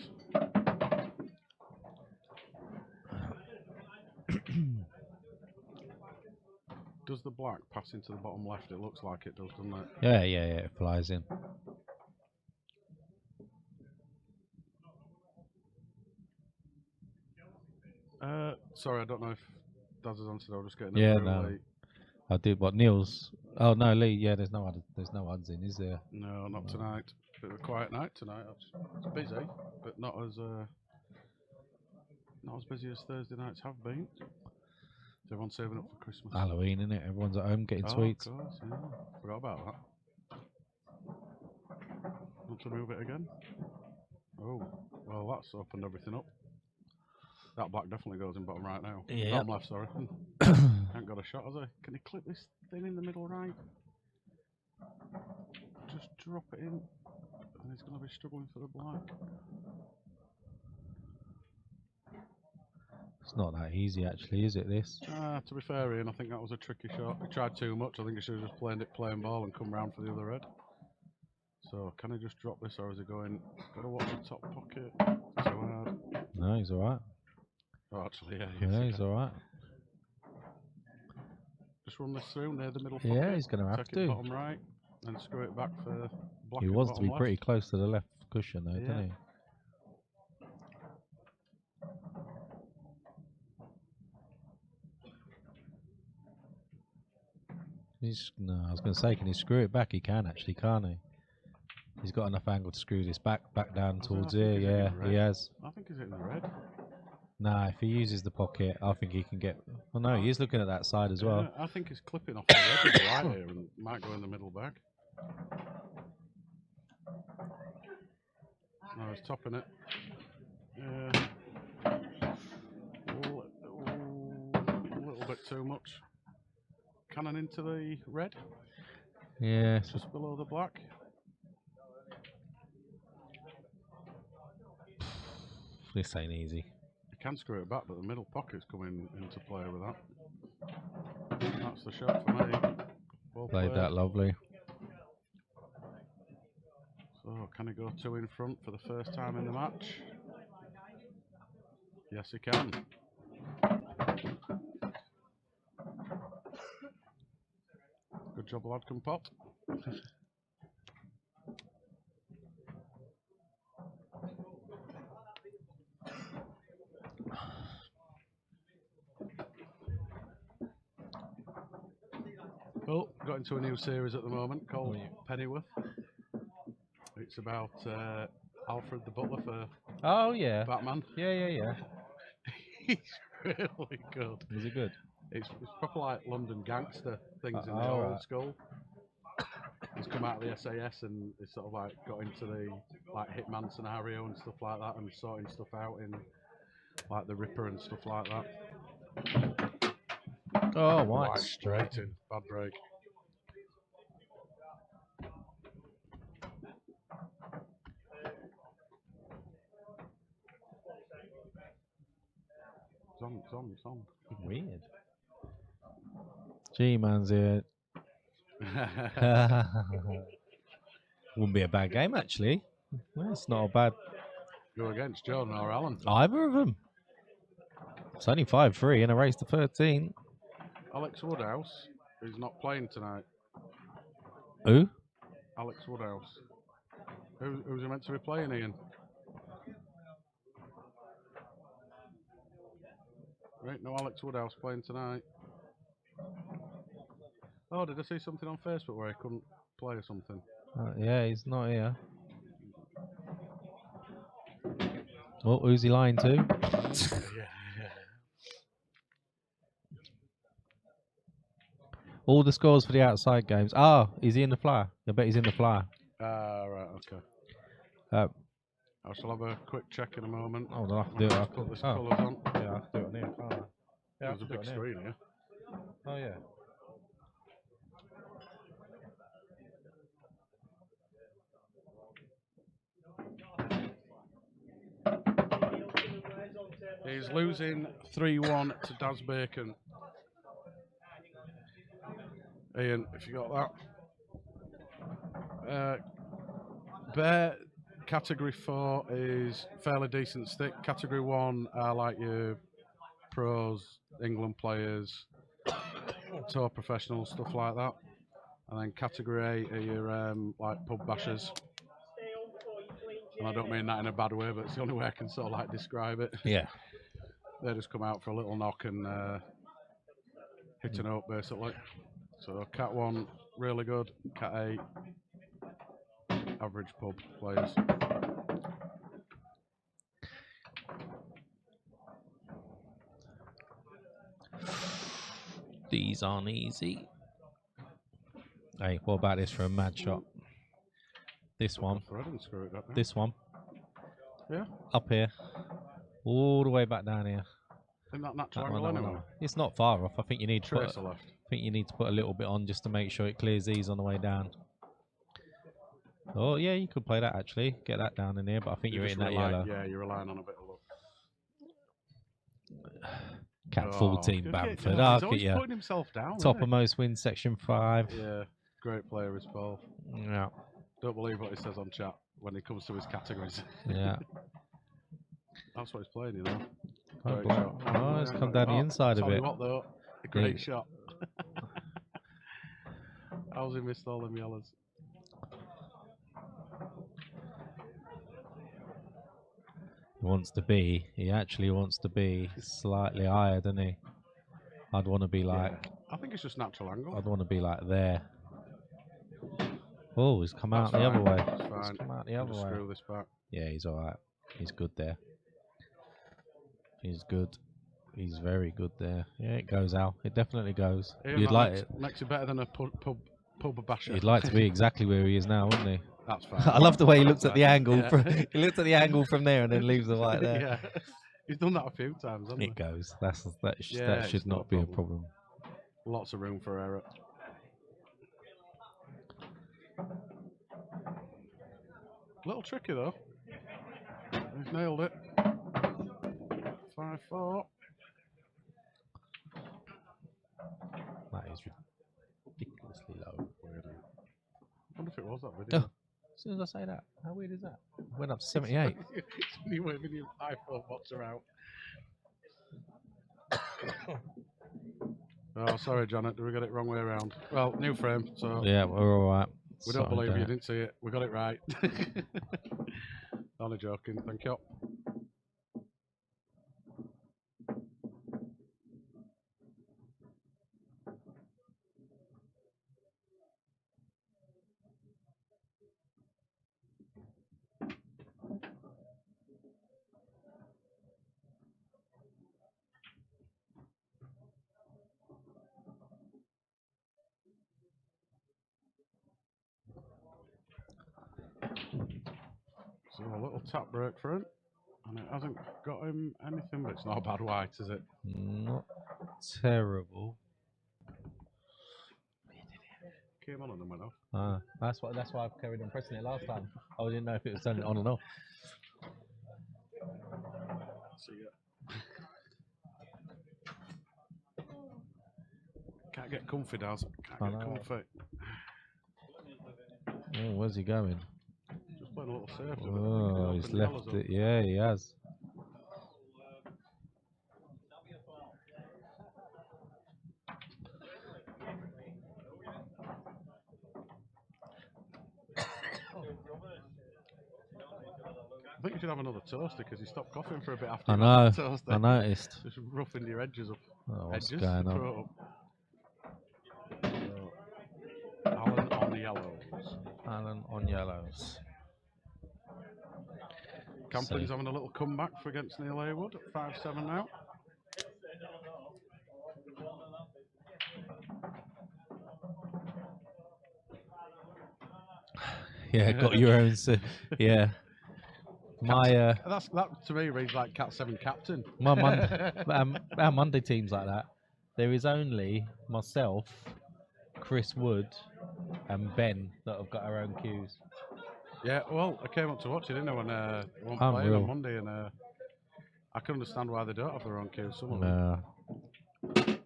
Does the black pass into the bottom left? It looks like it does, doesn't it? Yeah, it flies in. Sorry, I don't know if Daz is answered. I was just getting late. I did what Neil's. Oh no, Lee. Yeah, there's no odds in, is there? No, not tonight. Bit of a quiet night tonight. It's busy, but not as busy as Thursday nights have been. Is everyone saving up for Christmas? Halloween, innit? Everyone's at home getting sweets. Of course, yeah. Forgot about that. Want to move it again? Oh, well, that's opened everything up. That black definitely goes in bottom right now. Yeah. Bottom left, sorry. Ain't got a shot, has he? Can he clip this thing in the middle right? Just drop it in. And he's going to be struggling for the black. It's not that easy, actually, is it? This. To be fair, Ian, I think that was a tricky shot. He tried too much. I think he should have just played it plain ball and come round for the other red. So, can he just drop this, or is he going? Got to watch the top pocket. Too hard. No, he's all right. Oh, actually, yeah. Yeah, he's all right. Just run this through near the middle pocket. Yeah, he's going to have Take it to. bottom right, and screw it back for black. He at wants to bottom be left. pretty close to the left cushion, though, doesn't he? No, I was going to say, can he screw it back? He can actually, can't he? He's got enough angle to screw this back down towards here. Yeah, he has. I think he's hitting the red. Nah, if he uses the pocket, I think he can get. Oh no, he is looking at that side as well. I think he's clipping off the red with the white here and might go in the middle bag. No, he's topping it. Yeah. A little bit too much. Cannon into the red. Yeah. Just below the black. This ain't easy. You can screw it back, but the middle pocket's coming into play with that. That's the shot for me. Well Played that lovely. So, can he go two in front for the first time in the match? Yes, he can. job lad can pot. Oh, got into a new series at the moment called Pennyworth. It's about Alfred the Butler for Oh yeah. Batman. Yeah. He's really good. Was it good? It's proper like London gangster things in the all old right. school. He's come out of the SAS and he's sort of like got into the like hitman scenario and stuff like that, and sorting stuff out in like the Ripper and stuff like that. Oh, White white. straight in, bad break. Zom. Weird. G-Man's here. Wouldn't be a bad game, actually. Well, it's not a bad... Go against Jordan or Alan. Either of them. It's only 5-3 in a race to 13. Alex Woodhouse, who's not playing tonight. Who? Alex Woodhouse. Who's he meant to be playing, Ian? Right, no Alex Woodhouse playing tonight. Oh, did I see something on Facebook where he couldn't play or something? Yeah, he's not here. Oh, who's he lying to? Yeah. All the scores for the outside games. Ah, is he in the flyer? I bet he's in the flyer. Right, okay. I shall have a quick check in a moment. Oh, no, I can do it. Just put this colours on. Yeah, I can do it on here. Oh, yeah, There's a big screen here. Oh, yeah. He's losing 3-1 to Daz Bacon. Ian, if you got that. Bear category 4 is fairly decent stick. Category 1 are like your pros, England players, tour professionals, stuff like that. And then category 8 are your like pub bashers. And I don't mean that in a bad way, but it's the only way I can sort of like describe it. Yeah. They just come out for a little knock and hit a note basically. So Cat 1, really good. Cat 8, average pub players. These aren't easy. Hey, what about this for a mad shot? This one. This one. Yeah. Up here. All the way back down here. In that natural angle anyway. It's not far off. I think you need to Tracer left. I think you need to put a little bit on just to make sure it clears these on the way down. Oh yeah, you could play that actually. Get that down in here, but I think you're hitting that yellow. Yeah, you're relying on a bit of luck. Cat 14 Bamford. He's always putting himself down. Top of most wins, section 5. Yeah, great player is Paul. Yeah. Don't believe what he says on chat when it comes to his categories. Yeah. That's what he's playing, you know. Oh, Great shot. it's come down the inside a tell bit. you what though, a great shot. How's he missed all them yellows? He actually wants to be slightly higher, doesn't he? I'd want to be like... Yeah. I think it's just natural angle. I'd want to be like there. Oh, he's come out the other way. That's fine. He's come out the other way. Screw this back. Yeah, he's alright. He's good there. He's good. He's very good there. Yeah, it goes, Al. It definitely goes. Yeah, You'd like makes, it. Makes it better than a pub basher. You'd like to be exactly where he is now, wouldn't he? That's fine. I love the way he looks at the angle. Yeah. He looks at the angle from there and then leaves the white there. Yeah, he's done that a few times, hasn't he? It goes. That Yeah, should not be a problem. Lots of room for error. Little tricky though. He's nailed it. 5-4. That is ridiculously low. Weird. I wonder if it was that video. Oh, as soon as I say that, how weird is that? Went up to 78. It's when you're waving your iPhone watcher out. Oh, sorry, Janet. We got it wrong way around. Well, new frame, so Yeah, we're all right. we don't believe you didn't see it. We got it right. Only joking. Thank you. So a little tap break for him, and it hasn't got him anything, but it's not a bad white, is it? Not terrible. Came on and then went off. Ah, that's why I carried on pressing it last time. I didn't know if it was turning on and off. See ya. Can't get comfy, Daz. Can't get comfy. Oh, where's he going? Just playing a little safe. Oh, he's left it. Yeah, he has. I think you should have another toaster because you stopped coughing for a bit after I you know. had the toaster. I noticed. Just roughing your edges up. Oh, what's Edges? going on? Throat up. So, Alan on the yellows. Alan on yellows. Camplin's having a little comeback for against Neil Haywood at 5-7 now. Yeah, got your own. Yeah. My that to me reads like Cat 7 captain. my our Monday teams like that. There is only myself, Chris Wood, and Ben that have got our own cues. Yeah, well, I came up to watch it, didn't I, when one playing Unreal. on Monday, and I can understand why they don't have their own cues. Some of them. No.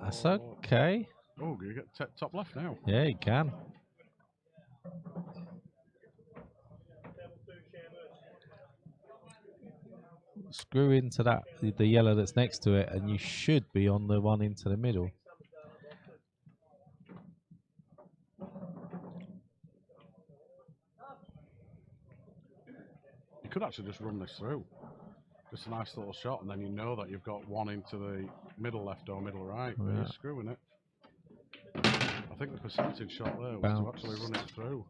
That's okay. Oh, you get top left now. Yeah, you can. Screw into that the yellow that's next to it, and you should be on the one into the middle. You could actually just run this through. Just a nice little shot, and then you know that you've got one into the middle left or middle right, but you're screwing it. I think the percentage shot there was to actually run it through.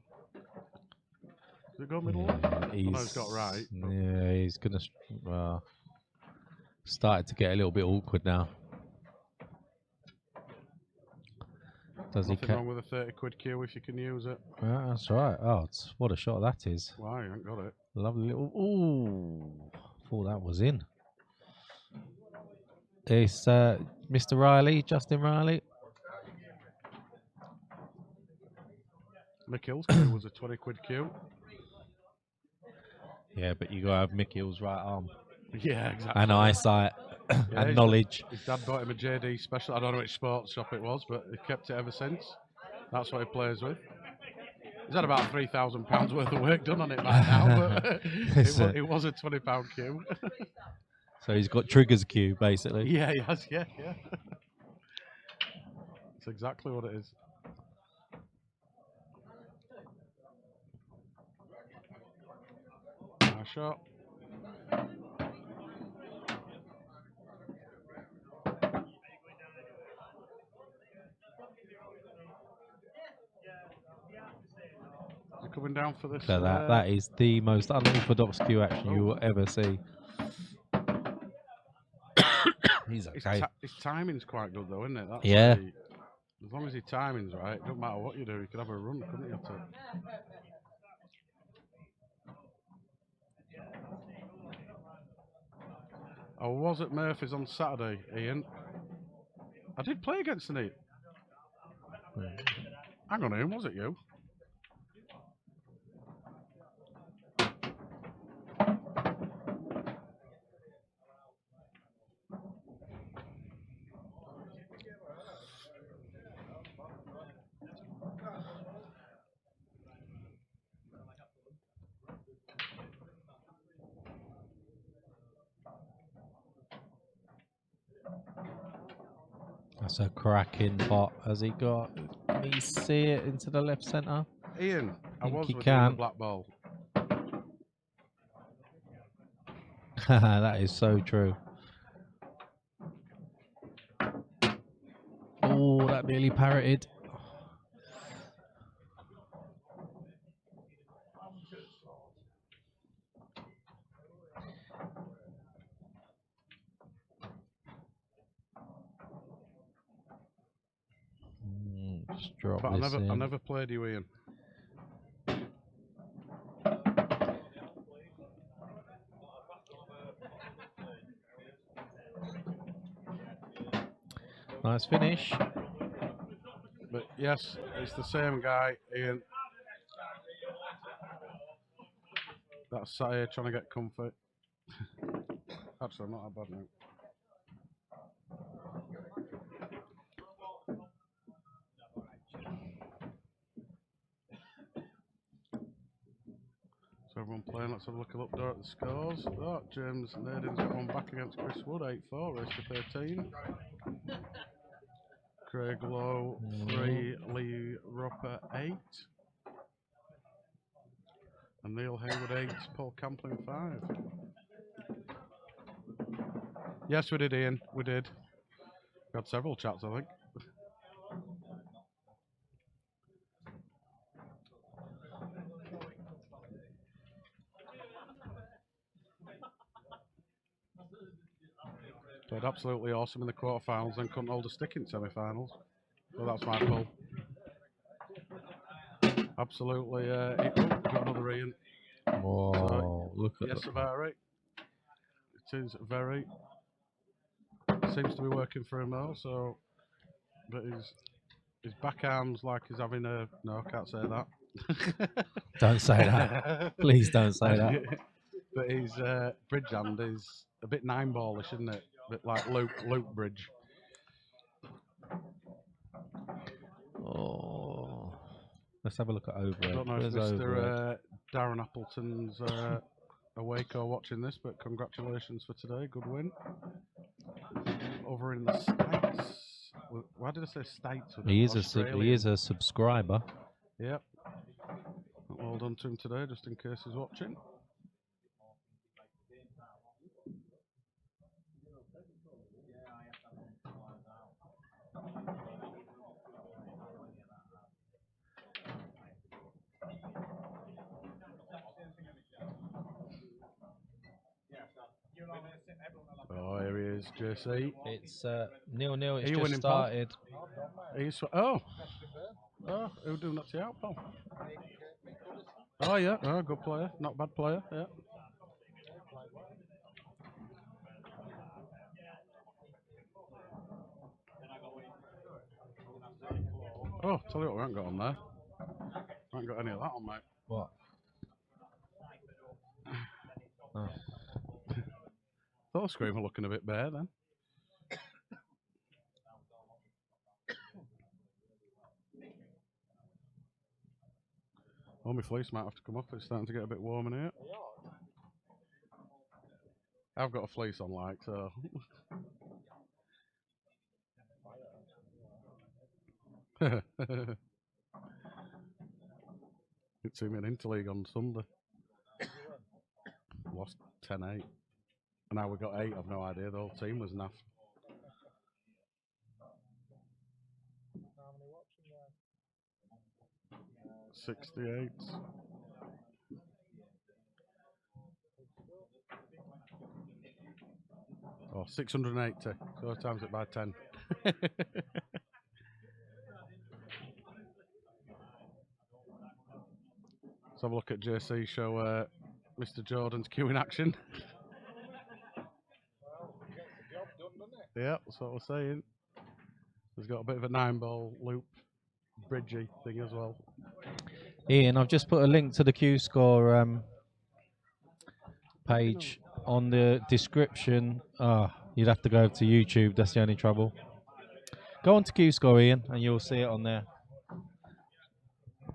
Did it go middle left? He's got right. Yeah, he's going to... started to get a little bit awkward now. Does Nothing wrong with a 30 quid cue if you can use it. Yeah, that's right. Oh, what a shot that is. Why? I ain't got it. Lovely little... Ooh, thought that was in. It's Mr. Riley, Justin Riley. Mick Hill's cue was a 20 quid cue. Yeah, but you got to have Mick Hill's right arm. Yeah, exactly. And eyesight. And knowledge. His dad bought him a JD special. I don't know which sports shop it was, but he kept it ever since. That's what he plays with. He's had about £3,000 worth of work done on it by now, but it was a £20 cue. So he's got triggers cue, basically. Yeah, he has, yeah. That's exactly what it is. Nice shot. Coming down for this. So that is the most unorthodox cue action you will ever see. He's okay. His timing's quite good though, isn't it? That's yeah. As long as his timing's right, it doesn't matter what you do. You could have a run, couldn't you? I was at Murphy's on Saturday, Ian. I did play against the Neat. Hang on, Ian, was it you? That's a cracking pot. Has he got? Can he see it into the left centre? Ian, I Think was he with you on the can. black ball. That is so true. Oh, that nearly parroted. Just drop But this I in. never played you, Ian. Nice finish. But yes, it's the same guy, Ian. That's sat here trying to get comfort. Actually, I'm not that bad now. So everyone playing, let's have a look at the scores. Oh, James Naden's got one back against Chris Wood, 8-4, race to 13. Craig Lowe, 3, Lee Roper, 8. And Neil Hayward, 8, Paul Camplin, 5. Yes, we did, Ian, we did. We had several chats, I think. Played absolutely awesome in the quarterfinals, then couldn't hold a stick in semi-finals. So that's my pull. Absolutely. Got another Ian. Whoa, look at Yes, that. very. It is very. Seems to be working for him though. So, but his backarm's like he's having a. No, I can't say that. Don't say that. Please don't say that. But his bridge hand is a bit 9-ballish, isn't it? A bit like Luke Bridge. Oh, let's have a look at over. I don't know if Where's Mr. Overhead? Darren Appleton's awake or watching this, but congratulations for today. Good win. Over in the States. Why did I say States? He is a subscriber. Yep. Well done to him today, just in case he's watching. Oh, here he is, JC. It's 0-0. It's you just winning, started. Who doing that to you out, pal? Oh, yeah. Oh, good player. Not bad player, yeah. Oh, tell you what, we haven't got on there. We haven't got any of that on, mate. What? Oh. Thought the screen were looking a bit bare then. Oh, my fleece might have to come off. It's starting to get a bit warm in here. I've got a fleece on, like, so. It's him in Interleague on Sunday. Lost 10-8. And now we got 8. I've no idea. The whole team was naff. How many watching there? 68. Oh, 680. So I times it by 10. Let's have a look at JC show Mr. Jordan's queue in action. Well, it gets the job done, doesn't it? Yeah, that's what we're saying. He's got a bit of a 9-ball loop, bridgey thing as well. Ian, I've just put a link to the Q Score page on the description. You'd have to go over to YouTube. That's the only trouble. Go on to Q Score, Ian, and you'll see it on there. I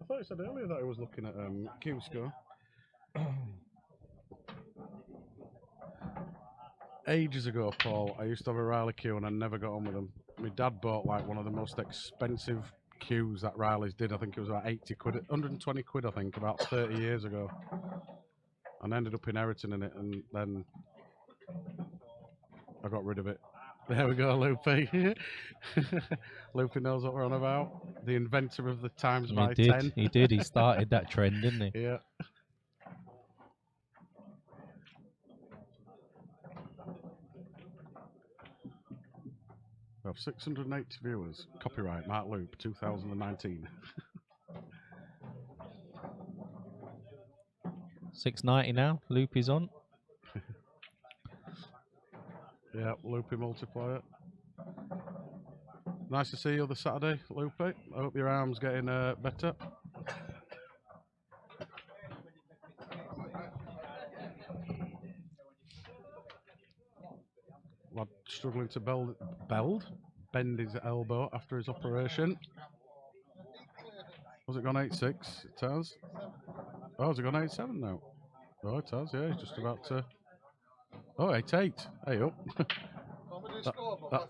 thought you said earlier that I was looking at Q Score. ages ago, Paul, I used to have a Riley queue and I never got on with them. My dad bought like one of the most expensive queues that Riley's did. I think it was about 80 quid, 120 quid, I think, about 30 years ago. And I ended up inheriting in it, and then I got rid of it. There we go, Loopy. Loopy knows what we're on about. The inventor of the times by 10. He did. He started that trend, didn't he? Yeah. We have 680 viewers. Copyright Mark Loop 2019. 690 now. Loopy's on. Yeah, Loopy multiplier. Nice to see you this Saturday, Loopy. I hope your arm's getting better. Lad struggling to bend his elbow after his operation. Was it gone 8-6? It has. Oh, has it gone 8-7 now? Oh, it has, yeah, he's just about to... Oh, 8-8. Hey up.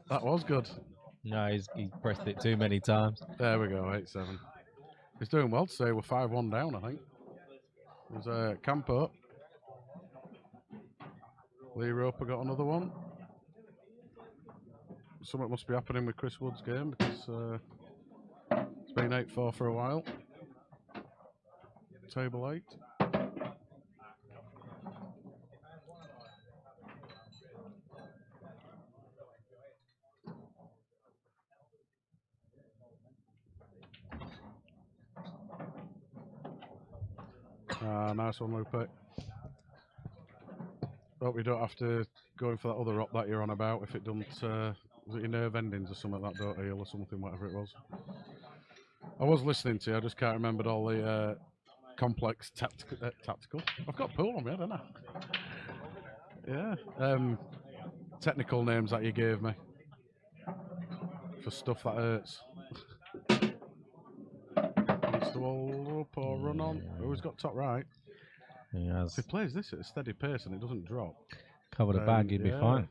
that was good. No, he pressed it too many times. There we go, 8-7. He's doing well today. We're 5-1 down, I think. There's Campo. Lee Roper got another one. Something must be happening with Chris Wood's game because it's been 8-4 for a while. Table 8. Nice one, Lupe. Hope you don't have to go in for that other op that you're on about if it doesn't. Was it your nerve endings or something that don't heal or something, whatever it was? I was listening to you, I just can't remember all the complex tactical. I've got pool on me, haven't I? Yeah. Technical names that you gave me for stuff that hurts. Needs to all up or run on. Who's got top right? He has. If he plays this at a steady pace and it doesn't drop, Cover the bag, he'd be fine.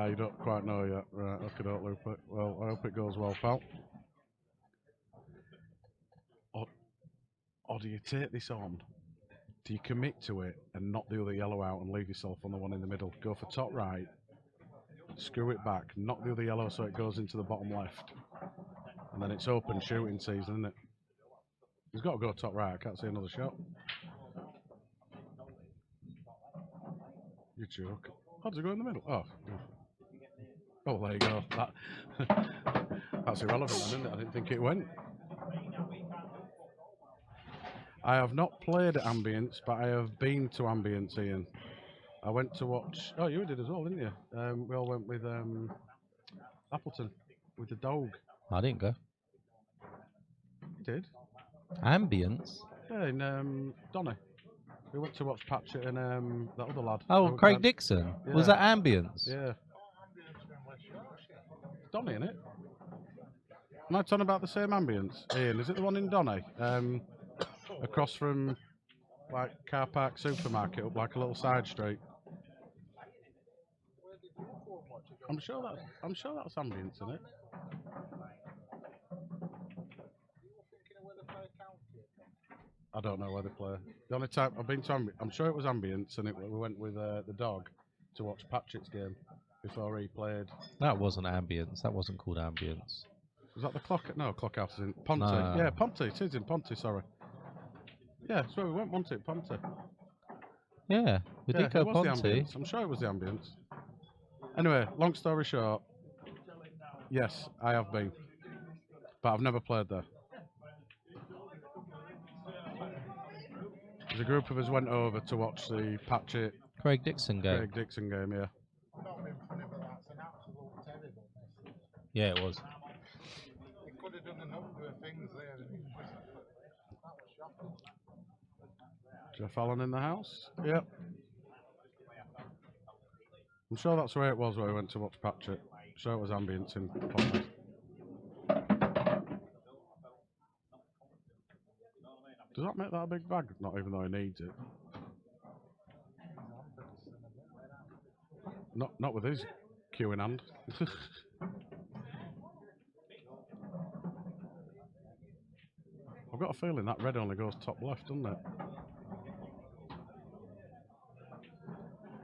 You don't quite know yet. Right, okay, don't loop it. Well, I hope it goes well, pal. Or do you take this on? Do you commit to it and knock the other yellow out and leave yourself on the one in the middle? Go for top right, screw it back, knock the other yellow so it goes into the bottom left. And then it's open shooting season, isn't it? He's got to go top right, I can't see another shot. You joke. How does it go in the middle? Oh. Oh, there you go. That's irrelevant then, isn't it? I didn't think it went. I have not played at Ambience, but I have been to Ambience, Ian. I went to watch... Oh, you did as well, didn't you? We all went with Appleton, with the dog. I didn't go. You did? Ambience? Yeah, in Donny. We went to watch Patchett and that other lad. Oh, Craig Dixon? Yeah. Was that Ambience? Yeah. Donny, innit? Am I talking about the same Ambience? Ian, is it the one in Donny? Across from like car park supermarket up like a little side street. I'm sure that's Ambience, isn't it? I don't know where they play. The only time I've been to Ambience, I'm sure it was Ambience, and we went with the dog to watch Patchett's game before he played. That wasn't Ambience. That wasn't called Ambience. Was that the clock? No, clock house is in Ponte. No. Yeah, Ponte. It is in Ponte. Sorry. Yeah, so we went Ponte. Yeah, we did go it was the Ponte. Ambience. I'm sure it was the Ambience. Anyway, long story short, yes, I have been, but I've never played there. There's a group of us went over to watch the Patchett Craig Dixon game. Craig Dixon game, yeah. Yeah, it was. He could have done a number of things there. That was shocking. Jeff Allen in the house. Yep. I'm sure that's where it was where we went to watch Patrick. I'm sure it was ambience in Potter's. Does that make that a big bag? Not even though he needs it. Not with his cue in hand. I've got a feeling that red only goes top left, doesn't it?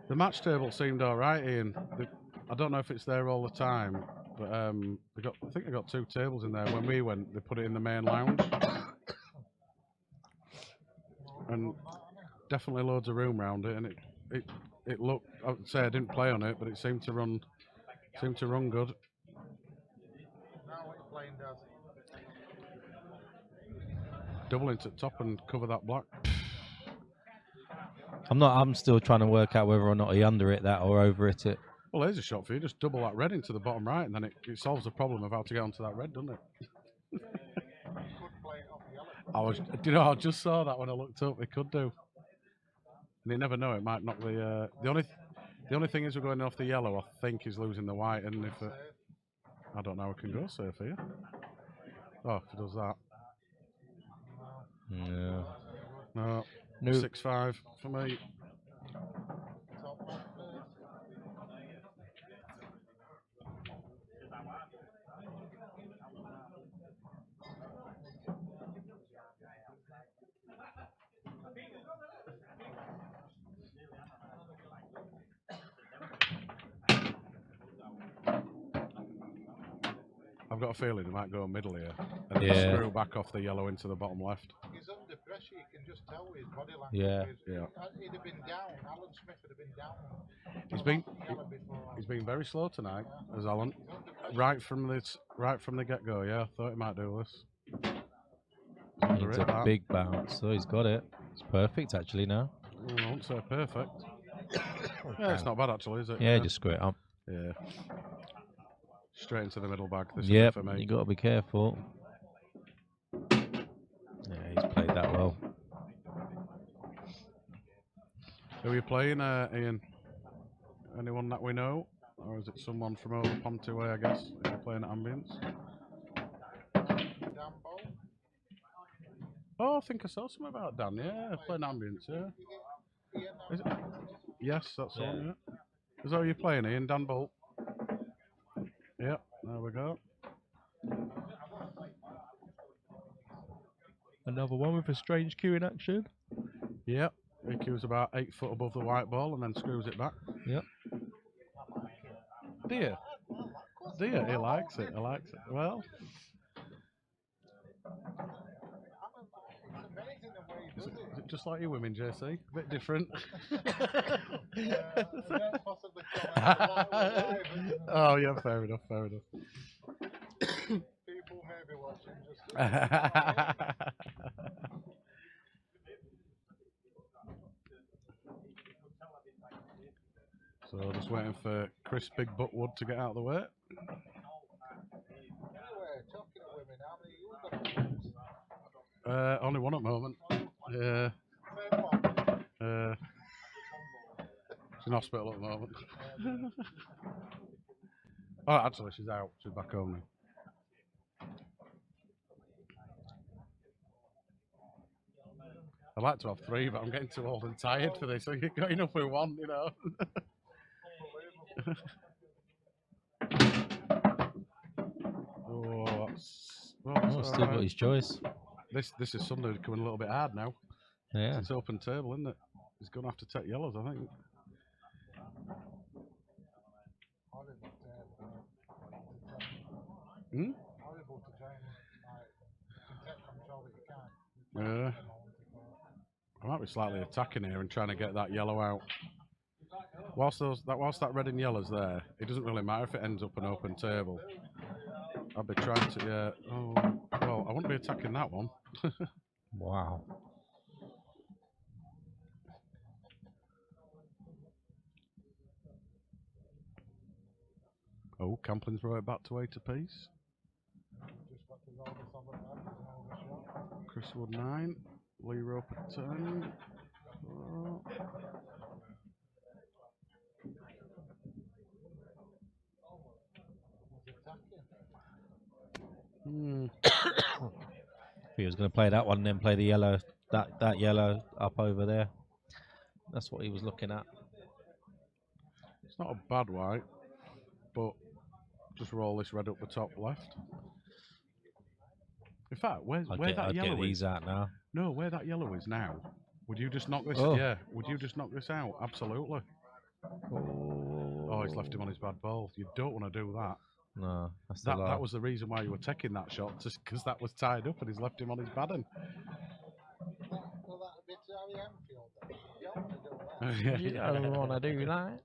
The match table seemed alright, Ian. I don't know if it's there all the time, but I think they got 2 tables in there. When we went, they put it in the main lounge. And definitely loads of room around it, and it looked. I would say I didn't play on it, but it seemed to run good. Now what you're playing does. Double into top and cover that black. I'm still trying to work out whether or not he under it that or over it. Well, there's a shot for you. Just double that red into the bottom right, and then it solves the problem of how to get onto that red, doesn't it? Could play it off the yellow. I just saw that when I looked up. It could do, and you never know. It might knock the only thing is we're going off the yellow. I think he's losing the white, and if I don't know how it can go safe here. Oh, if it does that. Yeah. No. No. 6-5 for me. Top left first. I've got a feeling he might go middle here and Yeah. screw back off the yellow into the bottom left. He's under pressure, you can just tell with his body language. Yeah. He'd have been down, Alan Smith would have been down. He's been very slow tonight, as Alan. Right from the get-go, yeah. I thought he might do this. Under Needs it, a that. big bounce. So he's got it. It's perfect actually now. I won't say perfect. Yeah, it's not bad actually, is it? Yeah, just screw it up. Yeah. Straight into the middle bag. This Yep, is it for me. you got to be careful. Yeah, he's played that well. Who are you playing, Ian? Anyone that we know? Or is it someone from over Ponty Way, I guess? If you're playing at Ambience? Bamford. Oh, I think I saw something about Dan, yeah. Playing Ambience, yeah. Is it? Yes, that's the one, yeah. Is that who you're playing, Ian? Dan Bolt? Yep, there we go. Another one with a strange queue in action. Yep, he cues about 8 foot above the white ball and then screws it back. Yep. Dear. Dear, he likes it, he likes it. Well, It's amazing the way he does it. is it just like you women, JC? A bit different. Don't possibly comment live, isn't it? Oh, yeah, fair enough, fair enough. People may be watching just. So just waiting for Chris Big Butt Wood to get out of the way. Anyway, talking to women, how many you got? Only one at the moment. Yeah. Same one. She's in hospital at the moment. Oh, actually, she's out. She's back home now. I'd like to have 3, but I'm getting too old and tired for this. So you've got enough with 1, you know. Oh, that's Still got his choice. This is Sunday becoming a little bit hard now. Yeah. It's open table, isn't it? He's going to have to take yellows, I think. Hmm? Horrible to try and take control that you can. Yeah. I might be slightly attacking here and trying to get that yellow out. Whilst that red and yellow's there, it doesn't really matter if it ends up an open table. I'll be trying to, yeah. Oh, well, I wouldn't be attacking that one. Wow. Oh, Camplin's brought it back to 8 apiece. Just got to roll this on the back, there's no other shot. Chris Wood 9. Lee Roper 10. Oh. Hmm. He was going to play that one and then play the yellow, that yellow up over there. That's what he was looking at. It's not a bad white, but just roll this red up the top left. In fact, where that I'd yellow get is? these out now. No, where that yellow is now. Would you just knock this? Oh. Yeah. Would you just knock this out? Absolutely. Oh, he's left him on his bad ball. You don't want to do that. No, that's the That was the reason why you were taking that shot, just because that was tied up and he's left him on his bad end. Will that be Harry Enfield then? You don't want to do that. You don't want to do that.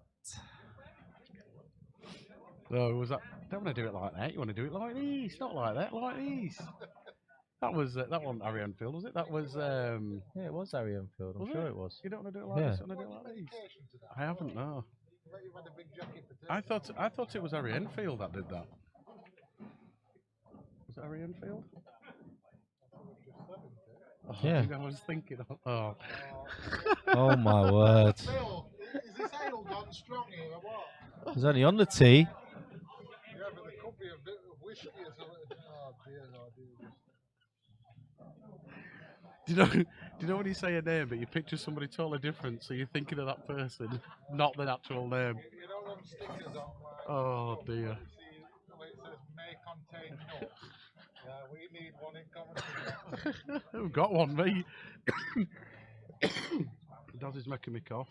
No, was that? Don't want to do it like that. You want to do it like this, not like that, like this. That was that wasn't Harry Enfield, was it? That was. Yeah, it was Harry Enfield. I'm Was sure it? it was. You don't want to do it like Yeah. this. You want to do it like this. Dedication to that. I haven't. No. I bet you've had a big jockey for I thought it was Harry Enfield that did that. Was it Harry Enfield? Oh, Yeah. I was thinking. Oh. Oh my word! Phil, is this ale gone strong here or what? He's only on the tee. Yeah, but there could be a bit of whiskey or something. Oh dear, oh dear. Do you know when you say a name, but you picture somebody totally different, so you're thinking of that person, not the actual name. You know them stickers on like, Oh dear. you see where it says may contain nuts? Yeah, we need one in Commentators. I've got one, me. Daz is making me cough.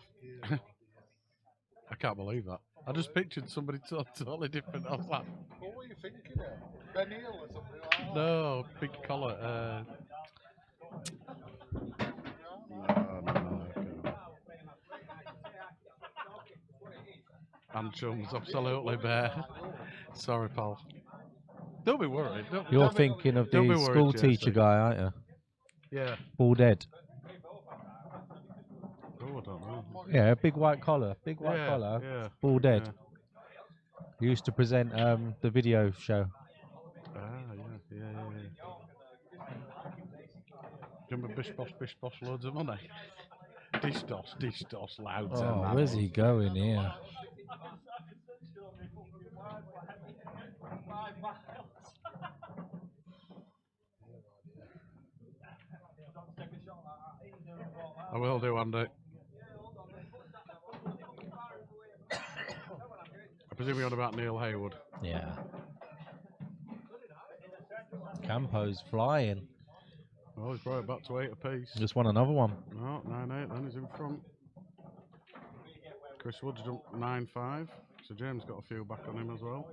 I can't believe that. I just pictured somebody totally different. I was like, What were you thinking of? Ben Hill or something like that? no, big collar. No. And chums, absolutely bare. Sorry, pal. Don't be worried. You're don't be- thinking of don't the be worried, school Jesse. teacher guy, aren't you? Yeah. Bald head. Oh, I don't know. Yeah, big white collar. Big white Yeah, collar. yeah, Bald head. yeah. He used to present the video show. Ah, yeah. Remember Bish Bosh, loads of money? Dish Dosh, loads of Oh, money. where's he going here? I will do, Andy. I presume you're on about Neil Haywood. Yeah. Campo's flying. Oh, he's brought it back to 8 apiece. Just won another one. No, 9-8, then he's in front. Chris Wood's jumped 9-5, so James got a few back on him as well.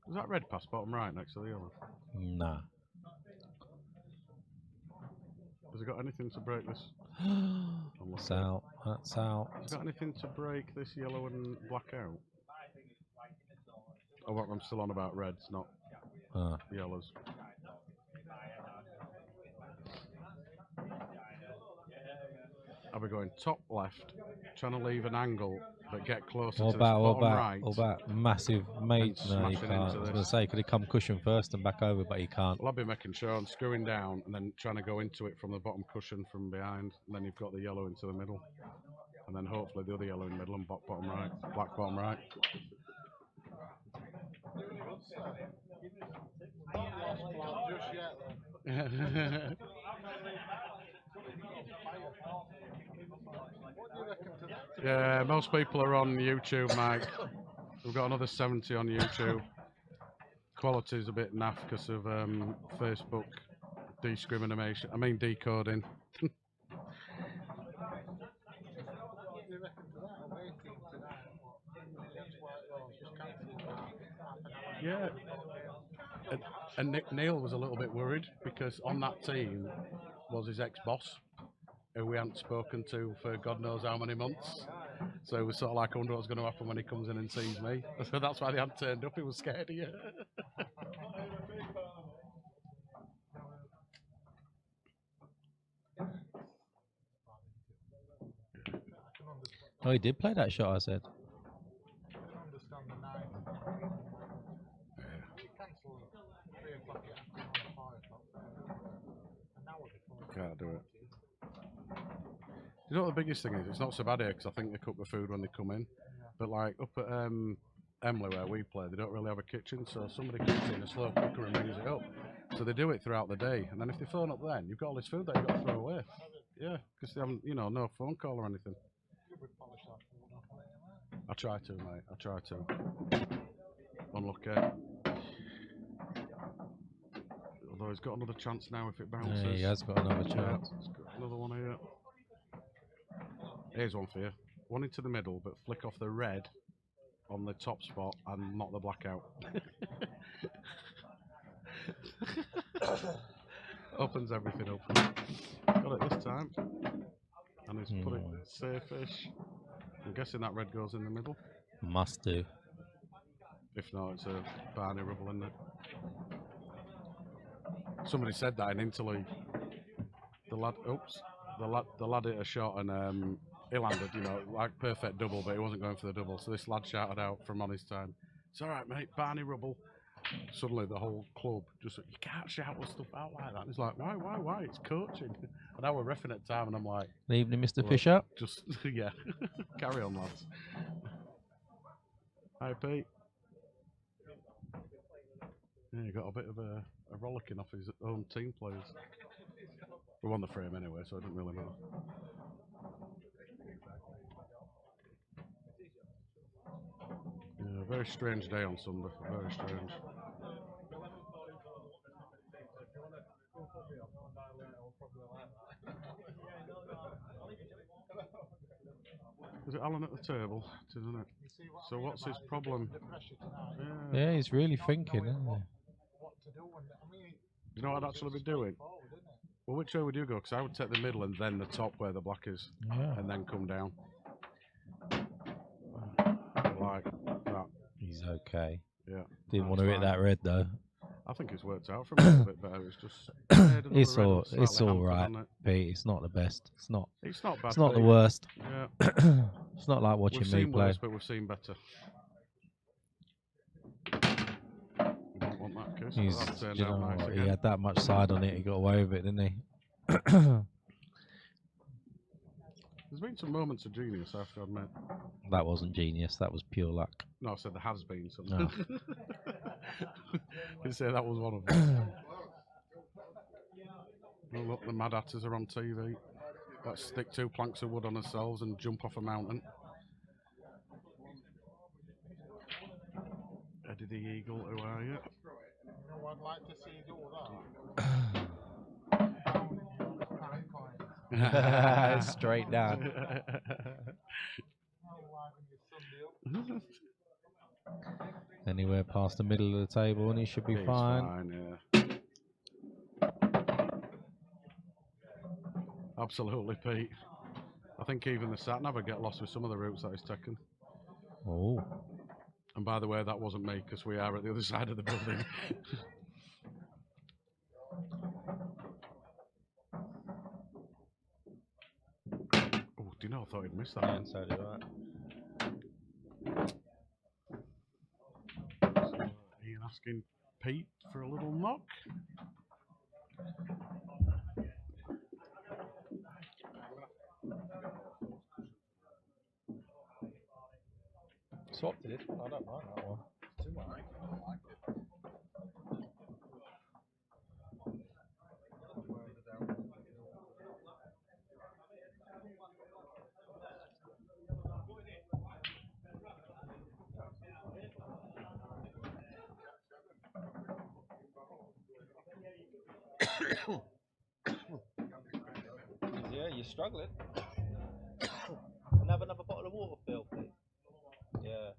Is that red pass bottom right next to the yellow? Nah. Has he got anything to break this? That's out. That's out. Has he got anything to break this yellow and black out? Oh, well, I'm still on about reds, not yellows. I'll be going top left, trying to leave an angle, but get closer to the bottom right. What about massive mate? And No, he smashing can't. I into was going to this. say, could he come cushion first and back over, but he can't. Well, I'll be making sure I'm screwing down and then trying to go into it from the bottom cushion from behind. And then you've got the yellow into the middle. And then hopefully the other yellow in the middle and bottom right, black bottom right. Not lost plan just yet then. What do you reckon to that? Yeah, most people are on YouTube, Mike. We've got another 70 on YouTube. Quality's a bit naff because of Facebook discrimination. I mean decoding. What do you reckon to that? I'm waiting tonight. Against White Rose, just cancelled half an hour. Yeah. And Neil was a little bit worried because on that team was his ex-boss, who we hadn't spoken to for God knows how many months. So it was sort of like, I wonder what's going to happen when he comes in and sees me. So that's why they hadn't turned up. He was scared of you. Oh, he did play that shot, I said. I can understand the 9. You cancel 3 o'clock, yeah, 5 o'clock. An hour before. Can't do it. You know what the biggest thing is? It's not so bad here because I think they cook the food when they come in. But like up at Emily, where we play, they don't really have a kitchen, so somebody comes in a slow cooker and brings it up. So they do it throughout the day, and then if they phone up then, you've got all this food that you've got to throw away. Yeah, because they haven't, you know, no phone call or anything. I try to, mate. I try to. Unlucky. Although he's got another chance now if it bounces. Yeah, he has got another chance. He's got another one here. Here's one for you. One into the middle, but flick off the red on the top spot and knock the black out. Opens everything up. Got it this time. And he's put it safe-ish. I'm guessing that red goes in the middle. Must do. If not, it's a Barney rubble, isn't it? Somebody said that in interleague. The lad hit a shot and he landed, you know, like perfect double, but he wasn't going for the double. So this lad shouted out from on his time, "It's all right, mate, Barney rubble." Suddenly the whole club just, "You can't shout stuff out like that." And he's like, why? It's coaching. And I were reffing at the time, and I'm like, Evening, Mr. Fisher. Just, yeah, carry on, lads. Hi, Pete. Yeah, he got a bit of a rollicking off his own team players. We won the frame anyway, so it didn't really matter. Yeah, very strange day on Sunday. Very strange. Is it Alan at the table? It is, isn't it? So what's his problem? Yeah, he's really thinking, isn't he? What to do when, I mean, You know what I'd actually be doing? Well, which way would you go? Because I would take the middle and then the top where the black is, Yeah. and then come down. Like that. He's okay. Yeah. Didn't want to That's hit fine. that red though. I think it's worked out for me a little bit better. It's just It's all slightly hampered, right, isn't it? Pete. It's not the best. It's not It's not bad. it's not the Pete. worst. Yeah. It's not like watching We've me seen play. worse, but we've seen better. We don't want that kiss. He's, That turned you know out nice what, he again. had that much side on it. He got away with it, didn't he? There's been some moments of genius, I have to admit. That wasn't genius. That was pure luck. No, I said there has been some. No. Didn't say that was one of them. Oh, look, the Mad Hatters are on TV. Let's stick 2 planks of wood on ourselves and jump off a mountain. Eddie the Eagle, who are you? You know what I'd like to see do that? Down in your time coins. Straight down. How live in your Sunday up? Anywhere past the middle of the table, and he should be He's fine. Yeah. Absolutely, Pete. I think even the sat nav would get lost with some of the routes that he's taken. Oh, And by the way, that wasn't me because we are at the other side of the building. Oh, do you know? I thought he'd missed that one. so do I. So, Ian asking Pete for a little knock. Swapped it. I don't like that one. Yeah, you're struggling. And have another bottle of water, Phil, please. Yeah.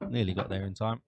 Nearly got there in time.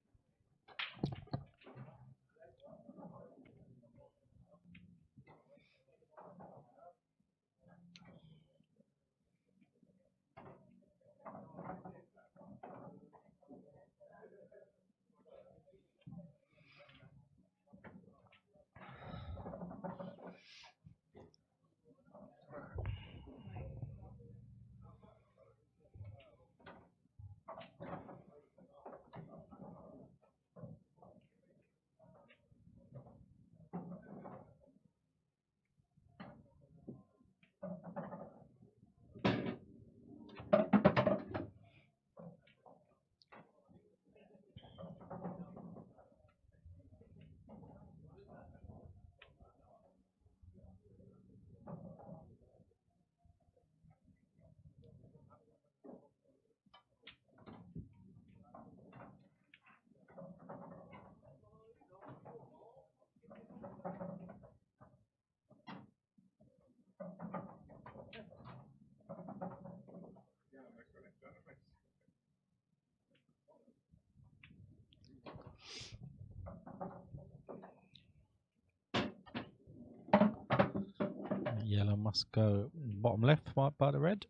yellow must go bottom left by the red.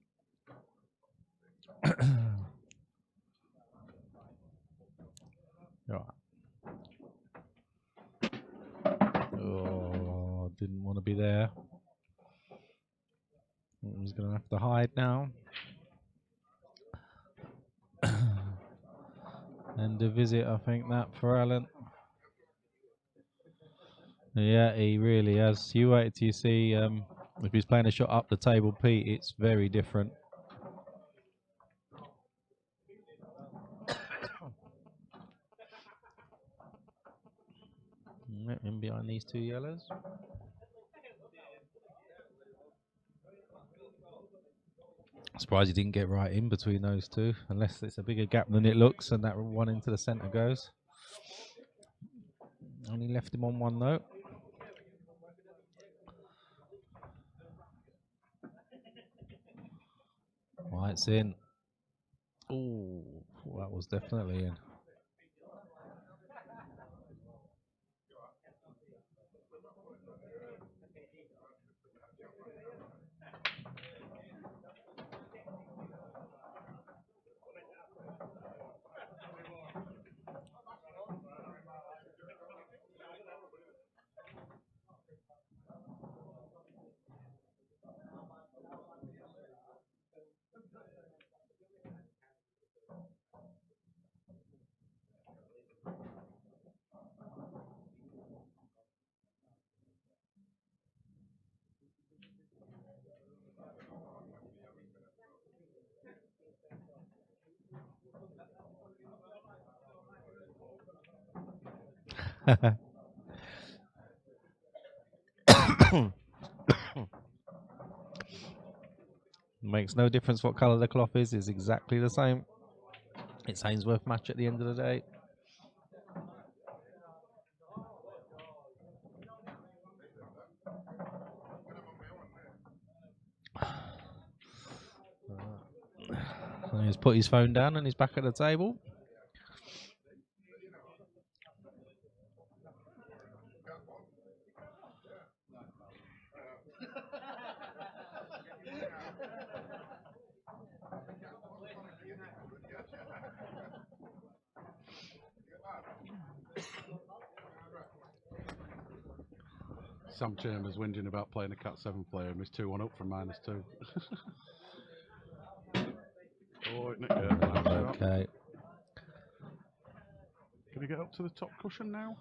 Right. Oh, didn't want to be there. He's going to have to hide now. And a visit, I think, that for Alan. Yeah, he really has. You wait till you see if he's playing a shot up the table, Pete, it's very different. In behind these two yellows. Surprised he didn't get right in between those two, unless it's a bigger gap than it looks, and that one into the centre goes. Only left him on one though. White's in. Oh, that was definitely in. Makes no difference what colour the cloth is, it's exactly the same. It's Hainsworth match at the end of the day. He's put his phone down and he's back at the table. Sam Chambers whinging about playing a Cat 7 player and he's 2-1 up from -2. Oh, isn't it good? Okay. Can we get up to the top cushion now?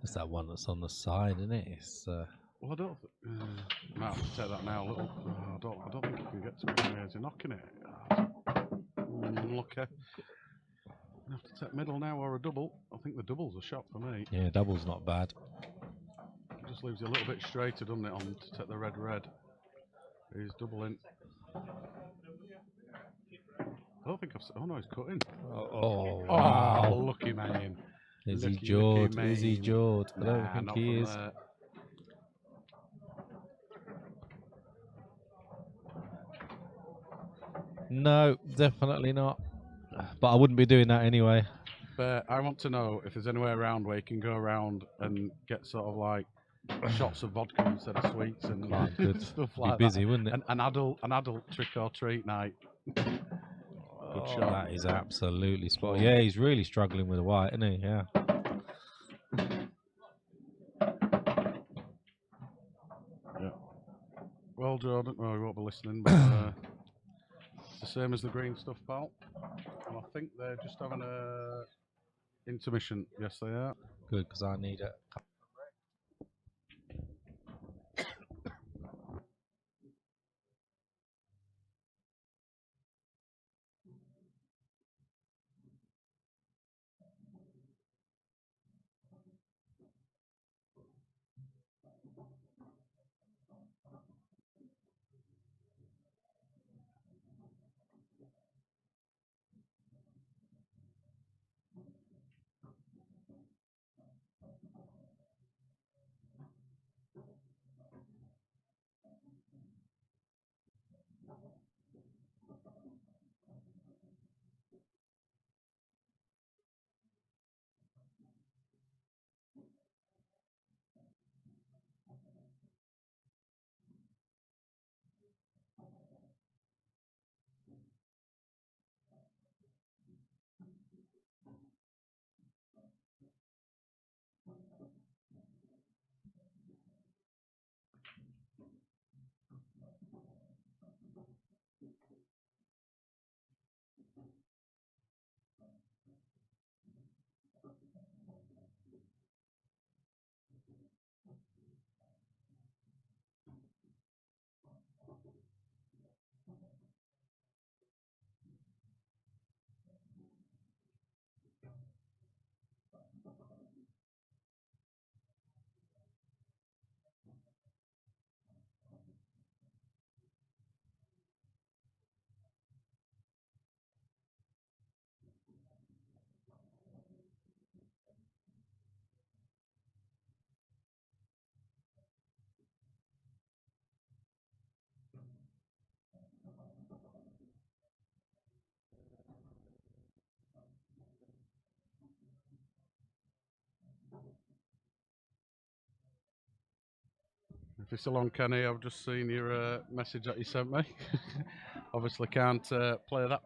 It's that one that's on the side, isn't it? It's, Well, I don't. Might have to take that now a little. Oh, I don't think you can get to it. Is he knocking it? Unlucky. I have to take middle now or a double. I think the double's a shot for me. yeah, double's not bad. It just leaves you a little bit straighter, doesn't it, on to take the red. He's doubling. I don't think I've. Oh no, he's cutting. Oh, Oh, wow. lucky man. Is he Lucky jawed? man. Is he jawed? I don't Nah, think not he from is. there. No, definitely not. But I wouldn't be doing that anyway. But I want to know if there's anywhere around where you can go around and get sort of like shots of vodka instead of sweets and Oh, good. stuff Be like busy, that. wouldn't it? An adult trick or treat night. Good shot. That is absolutely spot. Well, Yeah, he's really struggling with the white, isn't he? Yeah. Yeah. Well, Jordan, well, we won't be listening, but it's the same as the green stuff, pal. And I think they're just having a intermission. Yes, they are. Good, because I need it. If you're still on, Kenny, I've just seen your message that you sent me. Obviously can't play that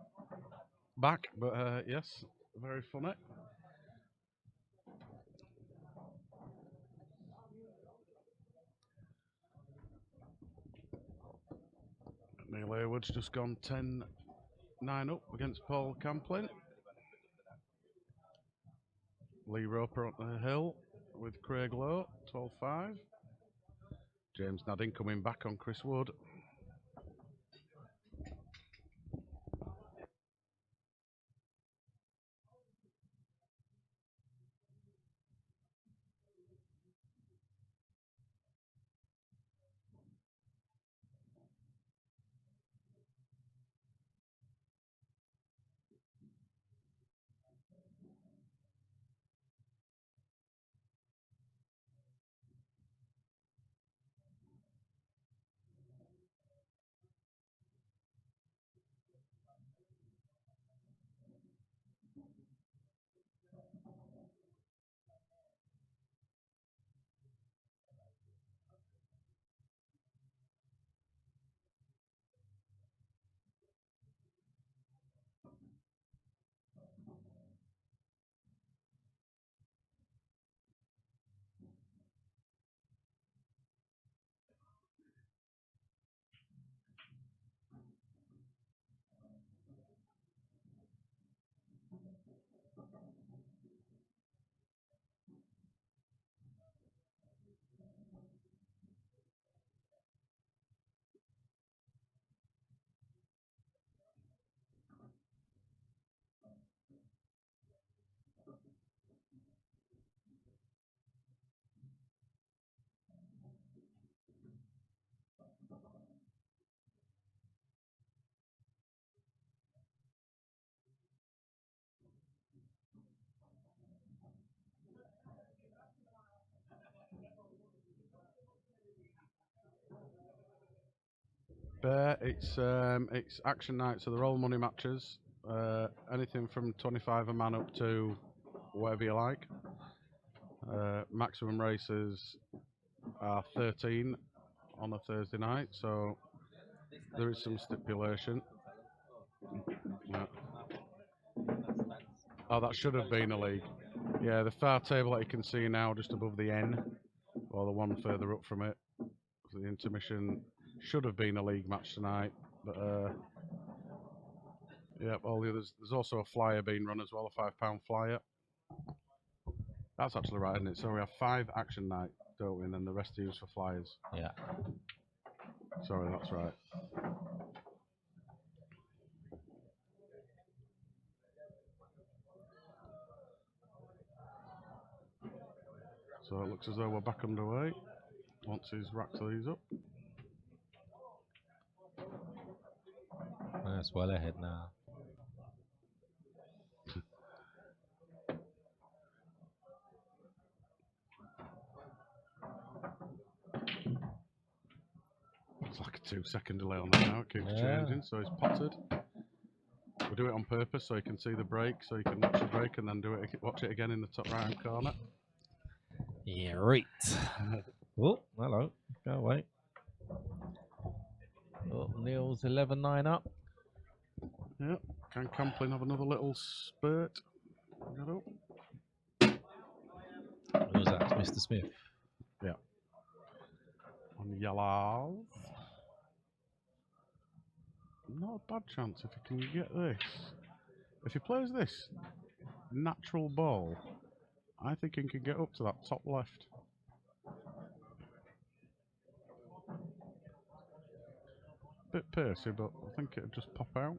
back, but yes, very funny. Neil Haywood's just gone 10-9 up against Paul Camplin. Lee Roper on the hill with Craig Lowe, 12-5. James Nadding coming back on Chris Wood. Bear, it's action night, so they're all money matches. Anything from 25 a man up to whatever you like. Maximum races are 13 on a Thursday night, so there is some stipulation. Yeah. Oh, that should have been a league. Yeah, the far table that you can see now, just above the N, or the one further up from it, the intermission should have been a league match tonight, but yeah, all the others. There's also a flyer being run as well, a £5 flyer. That's actually right, isn't it? So we have 5 action night, don't we? And then the rest are used for flyers. Yeah. Sorry, that's right. So it looks as though we're back underway once he's racked these up. That's well ahead now. It's like a 2-second delay on that now. It keeps changing, so he's potted. We do it on purpose so you can see the break, so you can watch the break and then watch it again in the top right hand corner. Yeah, right. Oh, hello. Go away. Oh, Neil's 11-9 up. Yep. Can Camplin have another little spurt? Get up. Who's that? Mr. Smith. Yeah. On yellow. Not a bad chance if he can get this. If he plays this natural ball, I think he can get up to that top left. Bit pacey, but I think it'll just pop out.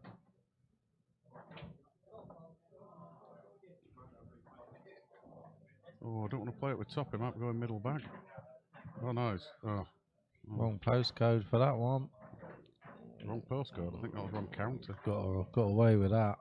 Oh, I don't want to play it with top. He might be going middle bag. Oh, nice. Oh. Wrong postcode for that one. Wrong postcode. I think that was wrong counter. Got away with that.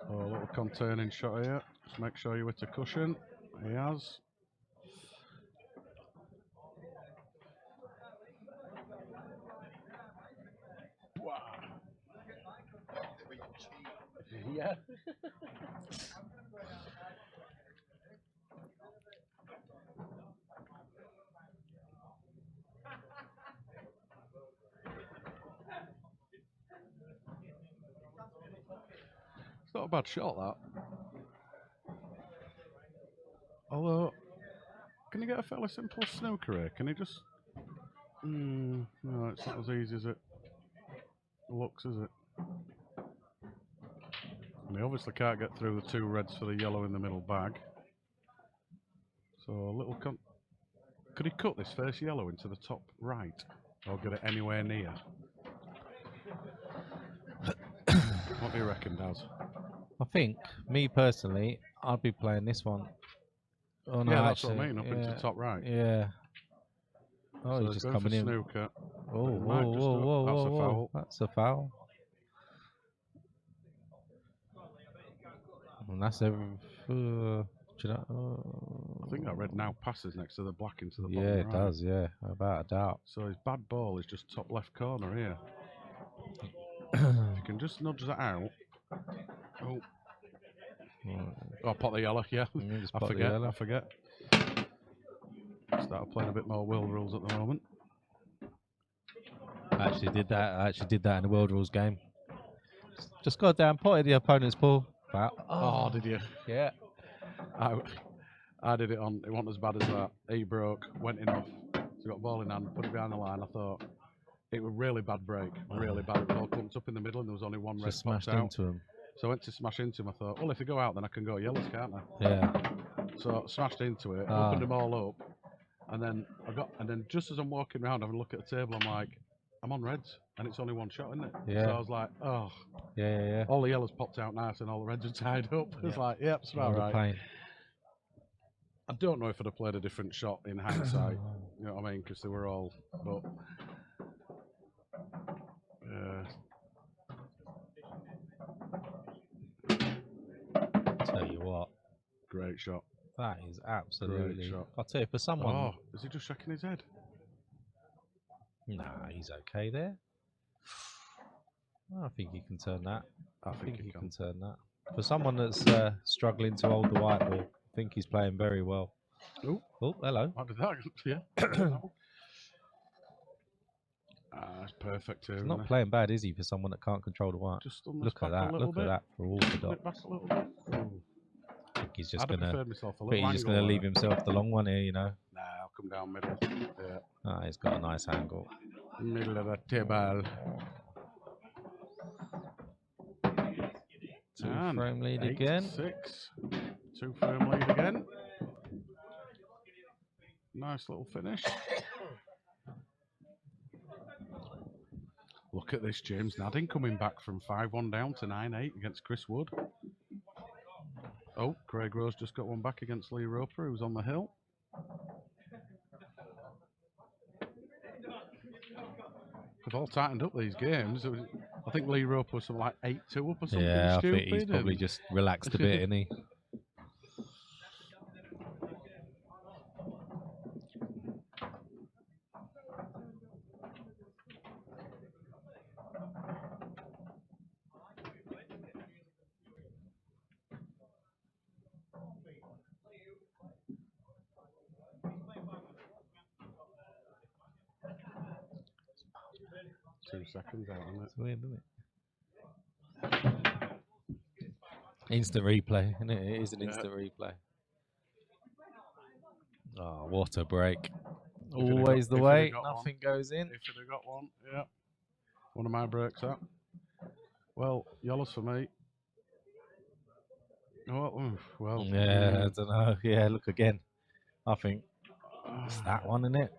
Oh, a little conturning shot here. Just make sure you hit a cushion. He has. Wow. Yeah. It's not a bad shot, that. Although, can you get a fairly simple snooker here? Can you just... no, it's not as easy as it looks, is it? And he obviously can't get through the 2 reds for the yellow in the middle bag. So a little... Could he cut this first yellow into the top right? Or get it anywhere near? What do you reckon, Daz? I think, me personally, I'd be playing this one. Oh, no, Yeah, that's actually, what I mean, up into top right. Yeah. Oh, So he's just go for coming in. snooker. Oh, It whoa, might just whoa, do- whoa, that's whoa, a whoa. foul. That's a foul. And that's every... do you know, I think that red now passes next to the black into the yeah, bottom it right. does, yeah, without a doubt. So his bad ball is just top left corner here. If you can just nudge that out. Oh, oh, pot the yellow, yeah. Yeah, just I pot the forget, yellow. I forget. Started playing a bit more world rules at the moment. I actually did that in the World Rules game. Just got down, potted the opponent's ball. Oh, did you? Yeah. I did it on, it wasn't as bad as that. He broke, went in off, so got ball in hand, put it behind the line. I thought it was really bad break, really bad. It was all clumped up in the middle and there was only one red Just smashed popped out. into him. So I went to smash into him. I thought, well, if they go out, then I can go yellows, can't I? Yeah. So smashed into it, opened them all up, and then just as I'm walking around having a look at the table, I'm like, I'm on reds, and it's only one shot, isn't it? Yeah. So I was like, oh. Yeah. All the yellows popped out nice, and all the reds are tied up. It's like, yep, it's about What a right. pain. I don't know if I'd have played a different shot in hindsight. You know what I mean? Because they were all, but. Tell you what, Great shot. that is absolutely. Great shot. I'll tell you, for someone. Oh, is he just shaking his head? Nah, he's okay there. I think he can turn that. I think he can turn that. For someone that's struggling to hold the white ball, I think he's playing very well. Oh, hello. How did that? Yeah. It's perfect here. He's not playing bad, is he, for someone that can't control the white? Just on this Look at back that. a little Look bit. at that for all Just the on it dots. back a little bit. Ooh. I think he's just I'd have gonna. preferred myself a I little think he's just angle gonna leave there. himself the long one here, you know. Nah, I'll come down middle. Yeah. Ah, he's got a nice angle. Middle of the table. Two-frame lead again. 6. 2-frame lead again. Nice little finish. Look at this, James Nadding coming back from 5-1 down to 9-8 against Chris Wood. Oh, Craig Rose just got one back against Lee Roper, who's on the hill. They've all tightened up these games. I think Lee Roper was something like 8-2 up or something. Yeah, I stupid. think he's probably just relaxed a bit, isn't he? Seconds out, isn't it? It's weird, isn't it? Instant replay, isn't it? It is an instant replay. Oh, what a break. Always the way. Nothing goes in. If you'd have got one, yeah. One of my breaks up. Well, yellows for me. Oh, well. Yeah, I don't know. Yeah, look again. I think it's that one, isn't it?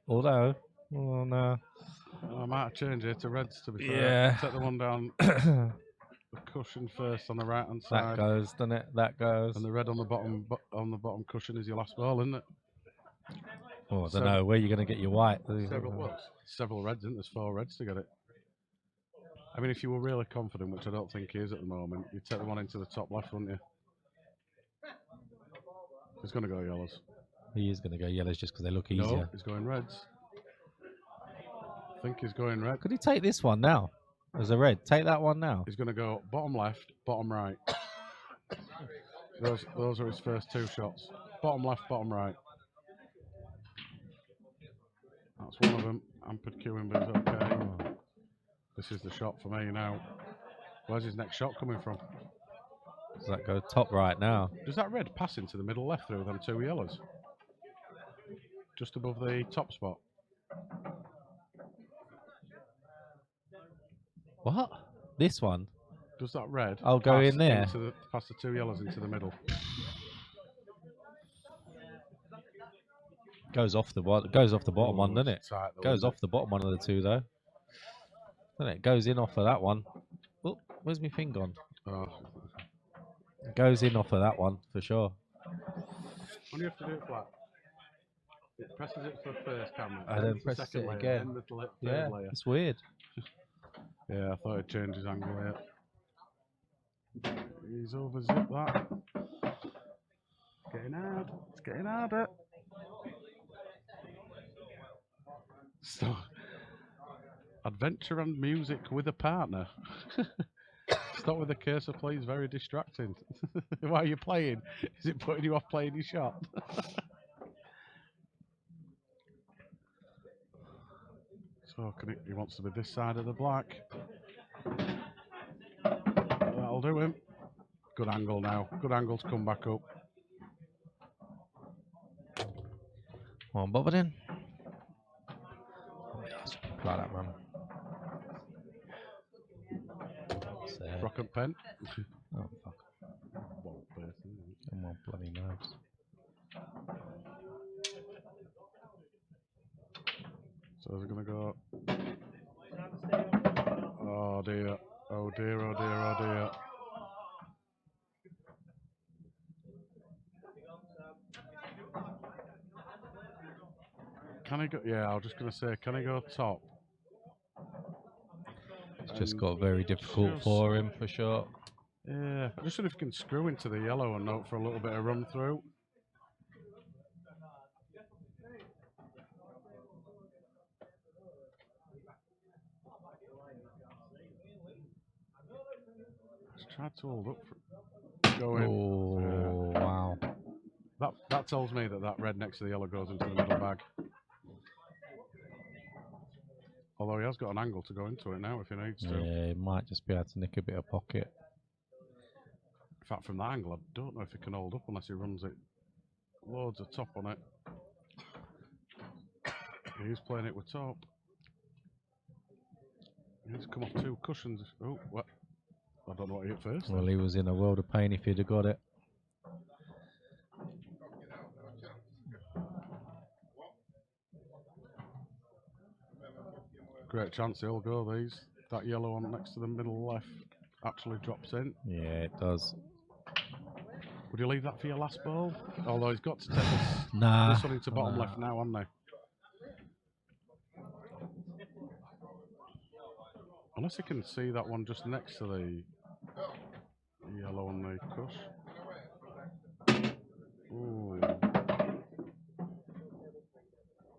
Although, oh no. I might have changed it to reds, to be fair. Yeah. Take the one down the cushion first on the right hand side. That goes, doesn't it? That goes. And the red on the bottom cushion is your last ball, isn't it? Oh, I don't know where you're going to get your white. Several reds, isn't there? There's 4 reds to get it. I mean, if you were really confident, which I don't think he is at the moment, you'd take the one into the top left, wouldn't you? He's going to go yellows. He is going to go yellows just because they look No, easier. he's going reds. I think he's going red. Could he take this one now as a red? Take that one now. He's going to go bottom left, bottom right. Those are his first 2 shots. Bottom left, bottom right. That's one of them. Ampered queuing, but he's okay. Oh. This is the shot for me now. Where's his next shot coming from? Does that go top right now? Does that red pass into the middle left through them 2 yellows? Just above the top spot. What? This one? Does that red I'll go pass in there. Pass the 2 yellows into the middle? Goes off the bottom one, doesn't it? Tight though, Goes isn't off the bottom one of the 2 though. Doesn't it? Goes in off of that one. Oh, where's my thing gone? it? Oh. Goes in off of that one for sure. When do you have to do it flat? It presses it for the first camera. And then the presses second it layer, again. Then the third Yeah, layer. it's weird. Yeah, I thought it changed his angle here. He's over zip that. It's getting hard. It's getting harder. So, adventure and music with a partner. Stop with the cursor, please. Very distracting. Why are you playing? Is it putting you off playing your shot? So he wants to be this side of the black. That'll do him. Good angle now. Good angle to come back up. Come on, Bobbin in. Like that, man. Rock and pen. Oh, fuck. Well, person, isn't it? Come on, bloody nerves. So is it going to go? Oh dear. Oh dear, oh dear, oh dear. Can he go? Yeah, I was just going to say, can he go top? It's just got very difficult for him, for sure. Yeah, I just wonder if he can screw into the yellow and note for a little bit of run through. Just tried to hold up for going. Oh, wow. That tells me that red next to the yellow goes into the middle bag. Although he has got an angle to go into it now if he needs to. Yeah, he might just be able to nick a bit of pocket. In fact, from that angle, I don't know if he can hold up unless he runs it loads of top on it. He's playing it with top. He's come off 2 cushions. Oh, what? I don't know what he hit first. Well, he was in a world of pain if he'd have got it. Great chance he'll go these. That yellow one next to the middle left actually drops in. Yeah, it does. Would you leave that for your last ball? Although he's got to take this, Nah. this one into bottom left now, hasn't he? Unless he can see that one just next to the yellow on the cush. Ooh.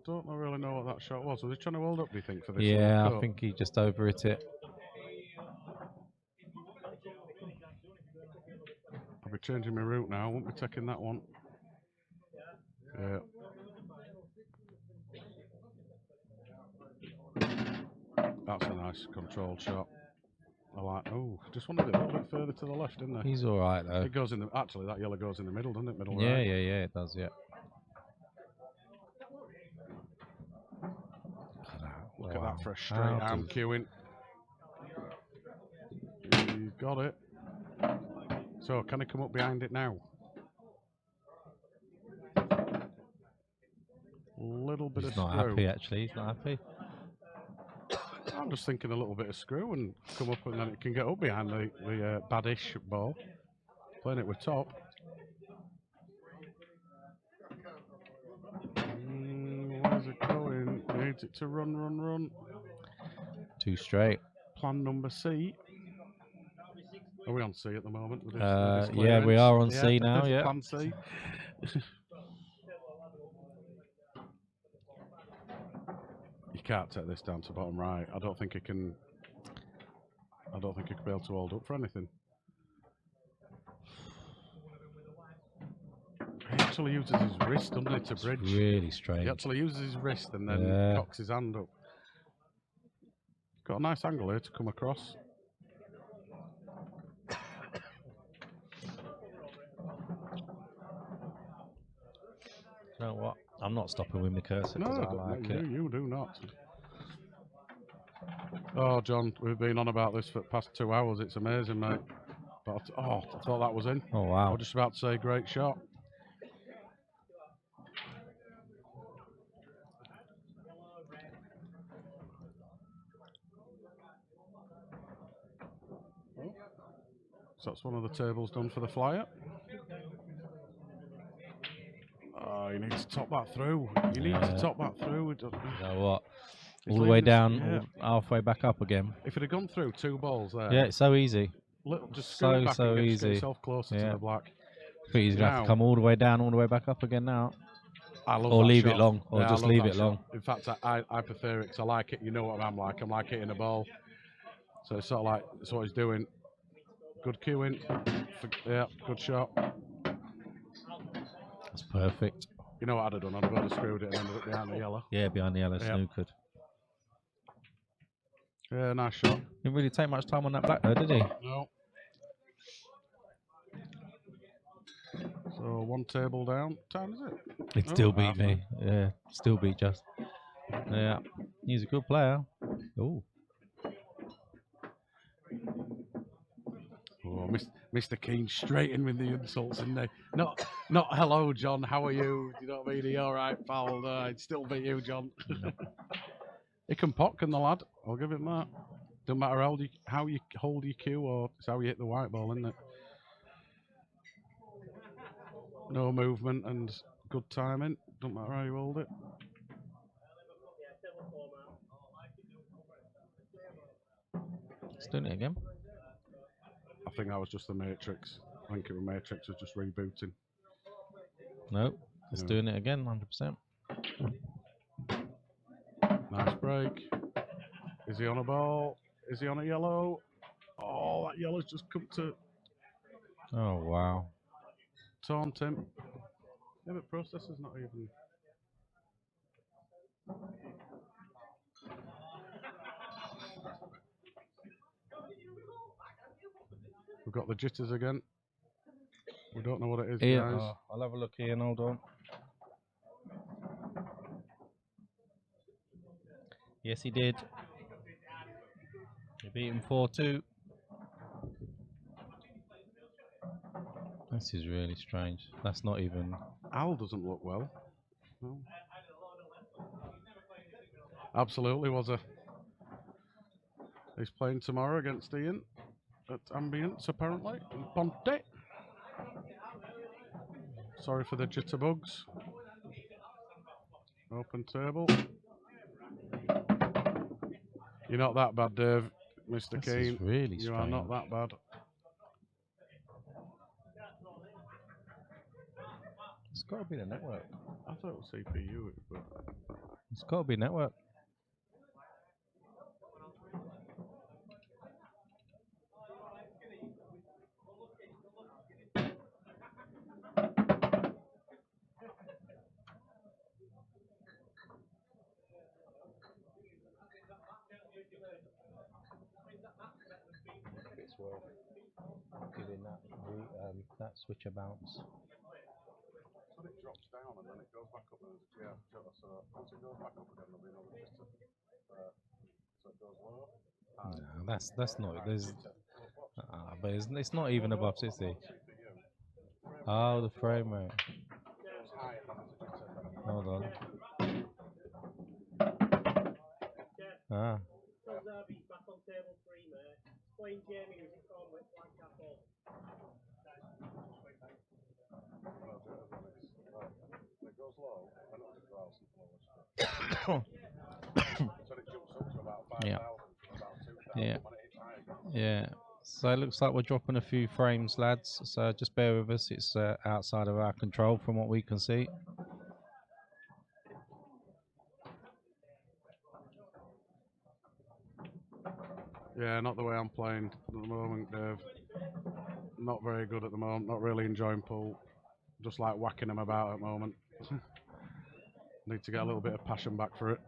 Don't really know what that shot was. Was he trying to hold up, do you think, for this? Yeah, I think he just overhit it. I'll be changing my route now. I won't be taking that one. Yeah. That's a nice controlled shot. I like. Oh, just wanted it a little bit further to the left, didn't I? He's all right though. It goes in the. Actually, that yellow goes in the middle, doesn't it? Middle Yeah, right. yeah, it does. Yeah. Look at that for a straight arm queuing. He's got it. So, can he come up behind it now? Little bit He's of not screw. happy actually. He's not happy. I'm just thinking a little bit of screw and come up and then it can get up behind the badish ball. Playing it with top. Where's it going? Needs it to run. 2 straight. Plan number C. Are we on C at the moment? With this, Yeah, we are on yeah, C now. Yeah. Plan C. You can't take this down to bottom right. I don't think he can. I don't think he could be able to hold up for anything. He actually uses his wrist, doesn't he, to bridge? Really strange. He actually uses his wrist and then Yeah. cocks his hand up. Got a nice angle here to come across. You know what? I'm not stopping with my cursor because I like it. You do not. Oh, John, we've been on about this for the past 2 hours. It's amazing, mate. But I thought that was in. Oh, I wow. was just about to say, great shot. So that's one of the tables done for the flyer. Oh, you need to top that through. You need to top that through. You know what? He's All the way leaving us- down, yeah. all halfway back up again. If it had gone through 2 balls there, Yeah, it's so easy. just scoot it back so and get easy. yourself closer to Yeah. the black. But he's going to have Now- to come all the way down, all the way back up again now. I love Or that leave shot. it long, or Yeah, I just love leave that it shot. long. In fact, I prefer it because I like it. You know what I'm like. I'm like hitting a ball. So it's sort of like, that's what he's doing. Good cueing. Yeah, good shot. That's perfect. You know what I'd have done? I'd have screwed it and ended up behind the yellow. Yeah, behind the yellow Yeah. snookered. Yeah, nice shot. Didn't really take much time on that black though, did he? No. So 1 table down. Time is it? He'd Oh, still beat half me. Yeah, still beat Just. Yeah, he's a good player. Oh, Oh, Mr. Keane straight in with the insults, and they not hello, John. How are you? Do you know what I mean? Are you all right, pal? No, I'd still beat you, John. He can pot, can the lad? I'll give him that. Doesn't matter how you hold your cue, or it's how you hit the white ball, isn't it? No movement and good timing. Doesn't matter how you hold it. he's doing it again. I think that was just the Matrix. I think it was Matrix was just rebooting. Nope, he's No. doing it again, 100%. Nice break. Is he on a ball? Is he on a yellow? Oh, that yellow's just come to Oh, wow. taunt him. Yeah, but processor's not even. We've got the jitters again. We don't know what it is, Ian, guys. oh, I'll have a look, Ian, hold on. Yes, he did. He beat him 4-2. This is really strange. That's not even... Al doesn't look well. No. Absolutely was a. He's playing tomorrow against Ian at Ambience, apparently, in Ponte. Sorry for the jitterbugs. Open table. You're not that bad, Dave, Mr. This Keane. is really You are not strange. that bad. It's got to be the network. I thought it was CPU, but It's got to be network. It's worth giving that switcher bounce. but it drops down and then it goes back up. Yeah, so once it goes back up again, there'll be another jitter. So it goes low. No, that's not. There's, but it's not even above 60. Oh, the frame rate. Hold on. Ah. Back on table 3, mate. Playing Jamie music on with Blackball. It goes low and it drops and so it jumps up to about 5,000 Yeah. from about 2,000 Yeah. when it hits high. Yeah. So it looks like we're dropping a few frames, lads. So just bear with us. It's outside of our control from what we can see. Yeah, not the way I'm playing at the moment, Dave. Not very good at the moment. Not really enjoying pool. Just like whacking them about at the moment. Need to get a little bit of passion back for it.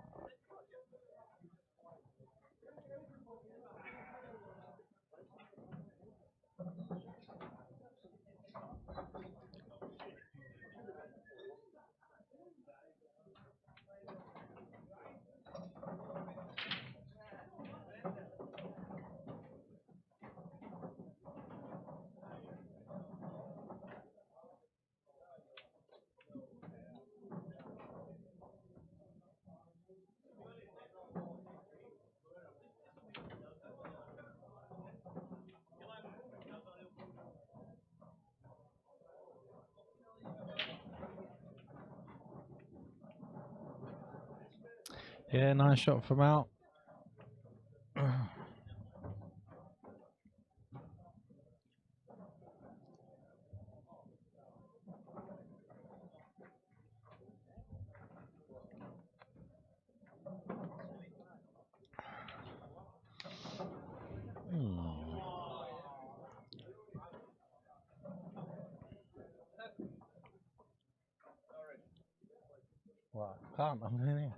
Yeah, nice shot from out. Well, I can't. I'm in here.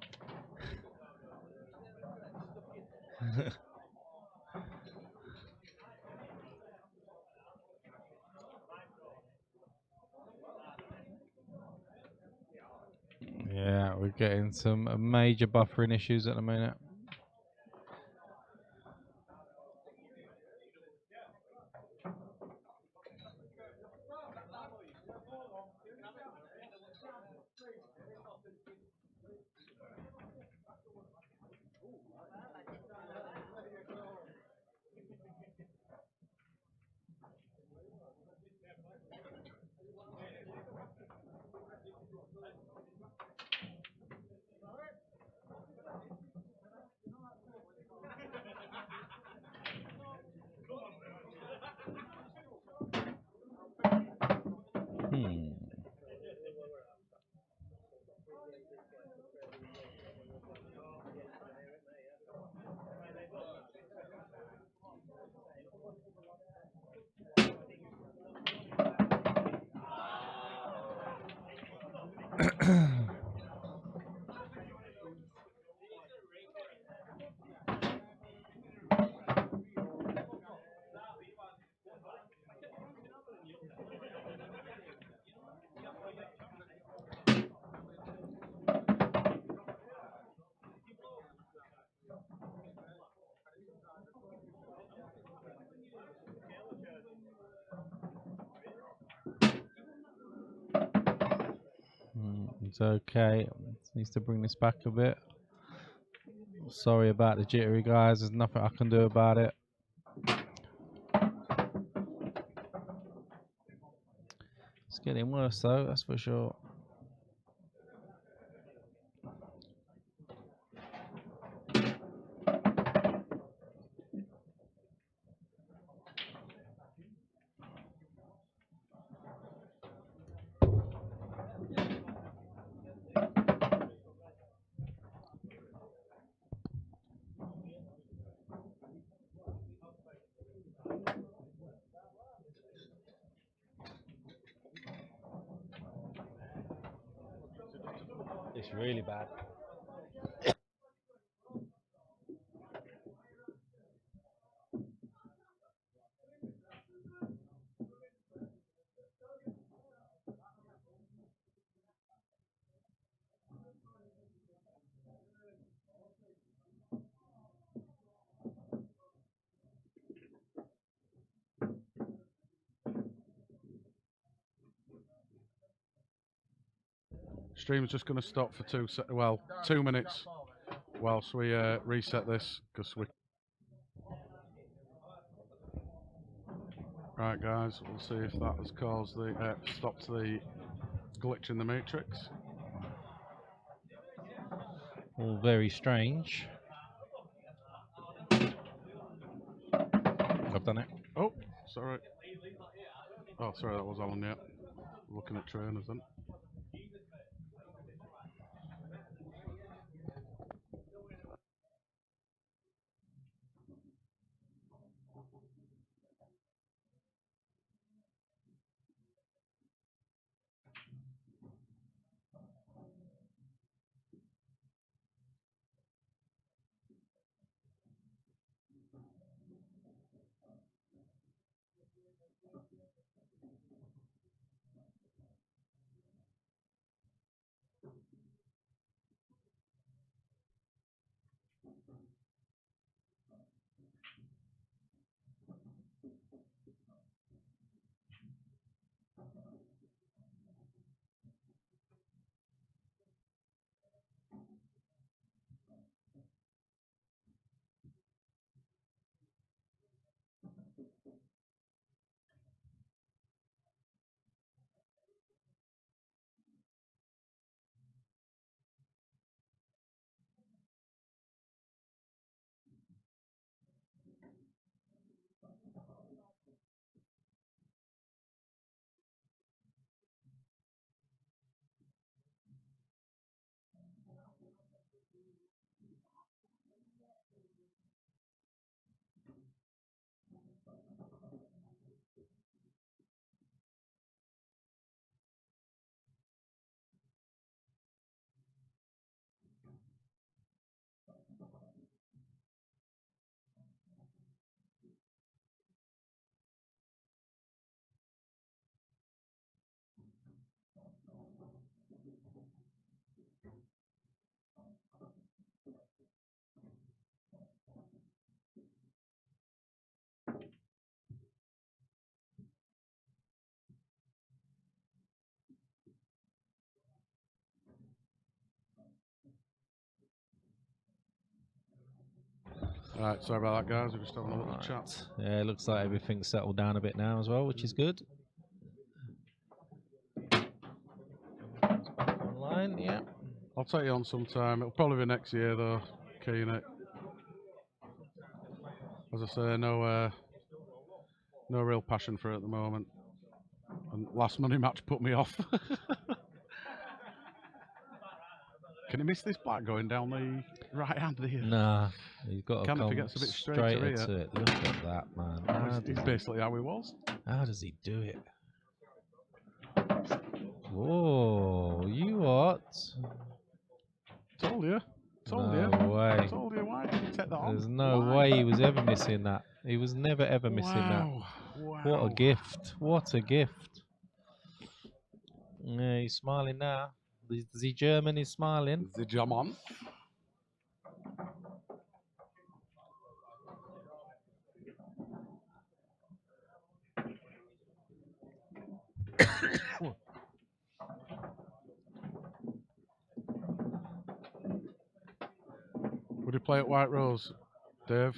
Yeah, we're getting some major buffering issues at the minute. It's okay. Needs to bring this back a bit. Sorry about the jittery, guys. There's nothing I can do about it. It's getting worse though, that's for sure. It's really bad. Stream's just going to stop for 2 minutes whilst we reset this because we. Right, guys, we'll see if that has caused the stopped the glitch in the matrix. All very strange. I've done it. alright. Oh, sorry, that was Alan, yeah. Looking at trainers then. Alright, sorry about that, guys. We're just having a little chat. Yeah, it looks like everything's settled down a bit now as well, which is good. Online, yeah. I'll take you on sometime. It'll probably be next year, though. Keen it. As I say, no real passion for it at the moment. And last Monday match put me off. Can you miss this black going down the right hand here? Nah, you've got to Can if come he gets a bit straight straighter to here. it. Look at that, man. It's basically how he was. How does he do it? Whoa, you what? Told you. Told No you. way. Told you. Why did you take that on? There's no Why? way he was ever missing that. He was never ever missing that. Wow. What a gift. What a gift. Yeah, he's smiling now. The German is smiling. The German. Would you play at White Rose, Dave?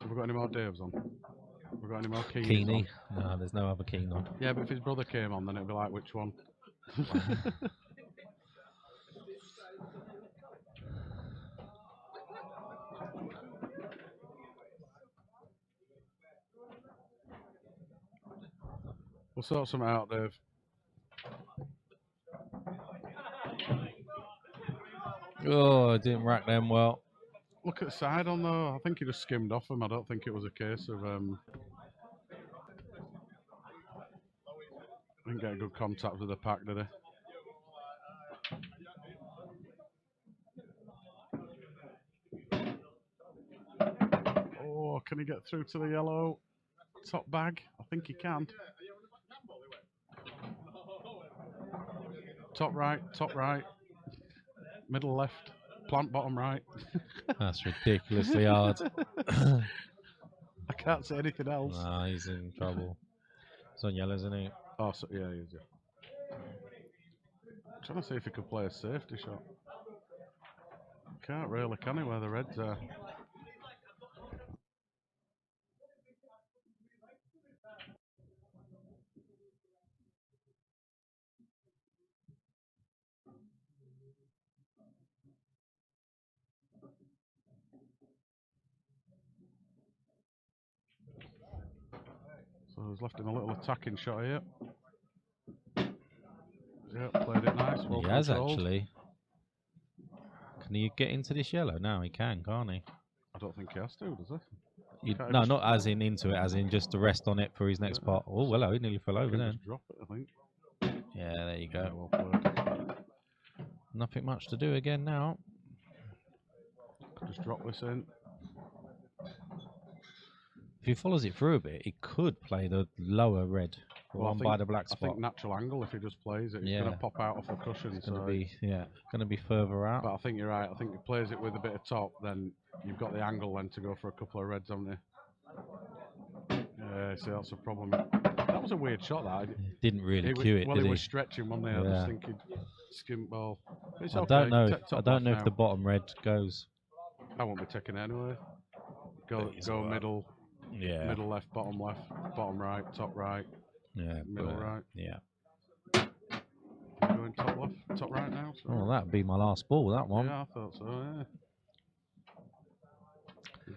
Have we got any more Daves on? Have we got any more Keenies Keeny. on? No, there's no other Keen on. Yeah, but if his brother came on, then it'd be like, which one? We'll sort something out, Dave. Oh, I didn't rack them well. Look at the side on though. I think he just skimmed off him. I don't think it was a case of didn't get a good contact with the pack, did he? Oh, can he get through to the yellow top bag? I think he can. Top right, middle left, plant bottom right. That's ridiculously hard. I can't say anything else. Nah, he's in trouble. It's on yellow, isn't he? Oh, so, yeah, he is, yeah. Trying to see if he could play a safety shot. Can't really, can he, where the reds are? he's left him a little attacking shot here. Yeah, played it nice. Well He has controlled. actually. Can he get into this yellow? Now he can, can't he? I don't think he has to, does he? Can't he No, just- not as in into it, as in just to rest on it for his next part. Oh, hello, he nearly fell over Can then. just drop it, I think. Yeah, there you Yeah, go. well played. Nothing much to do again now. Just drop this in. If he follows it through a bit, he could play the lower red, the Well, I one think- by the black I spot. think natural angle, if he just plays it, it's Yeah. going to pop out off the cushion. It's going So to be, going to be further out. but I think you're right. I think he plays it with a bit of top, then you've got the angle then to go for a couple of reds, haven't you? Yeah, see, that's a problem. That was a weird shot, that. Didn't really He cue was, it, well, did he he? was stretching, wasn't he? I Yeah. just think he'd skim ball. It's I okay. don't know. Take top I don't left know if now. the bottom red goes. I won't be taking it anyway. Go It's go all right. middle, Yeah. middle left, bottom right, top right, Yeah. middle but, right. Yeah. Going top left, top right now. So. Oh, that'd be my last ball. That one. Yeah, I thought so. Yeah.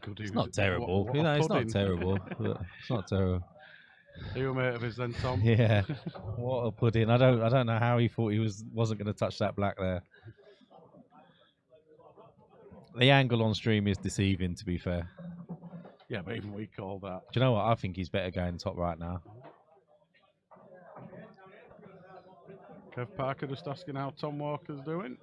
Could It's use not it. terrible. What You a know, it's not pudding. terrible. But it's not terrible. Are you a mate of his then, Tom? Yeah. What a pudding. I don't know how he thought he wasn't going to touch that black there. The angle on stream is deceiving, to be fair. Yeah, but even we call that. Do you know what? I think he's better going top right now. Kev Parker just asking how Tom Walker's doing.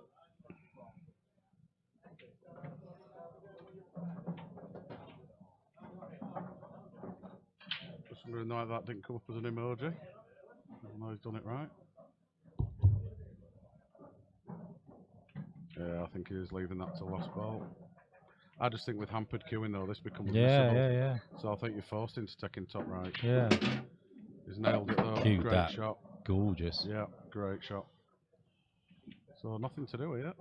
Just wondering why that didn't come up as an emoji. I know he's done it right. Yeah, I think he is leaving that to last ball. I just think with hampered queuing though, this becomes visible. Yeah. So I think you're forced into taking top right. Yeah. He's nailed it though. Cued Great that. shot. Gorgeous. Yeah, great shot. So nothing to do here.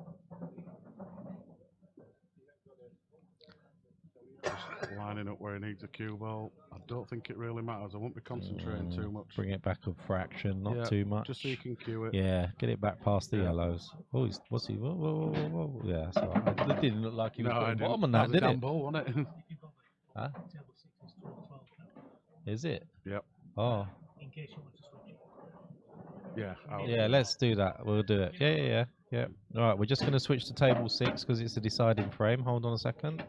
Just lining up where he needs a cue ball. I don't think it really matters. I won't be concentrating too much. Bring it back a fraction, not Yeah, too much. Just so you can cue it. Yeah, get it back past the Yeah. yellows. Oh, what's he? Whoa. Yeah, that's all right. It didn't look like he was No, I putting didn't. bottom on That that, was a did damn it? ball, wasn't it? Huh? Table 6 is 12 now. Is it? Yep. Oh, In case you want to switch it. Yeah. I'll yeah. do Let's do that. We'll do it. Yeah. All right, we're just going to switch to table 6 because it's a deciding frame. Hold on a second.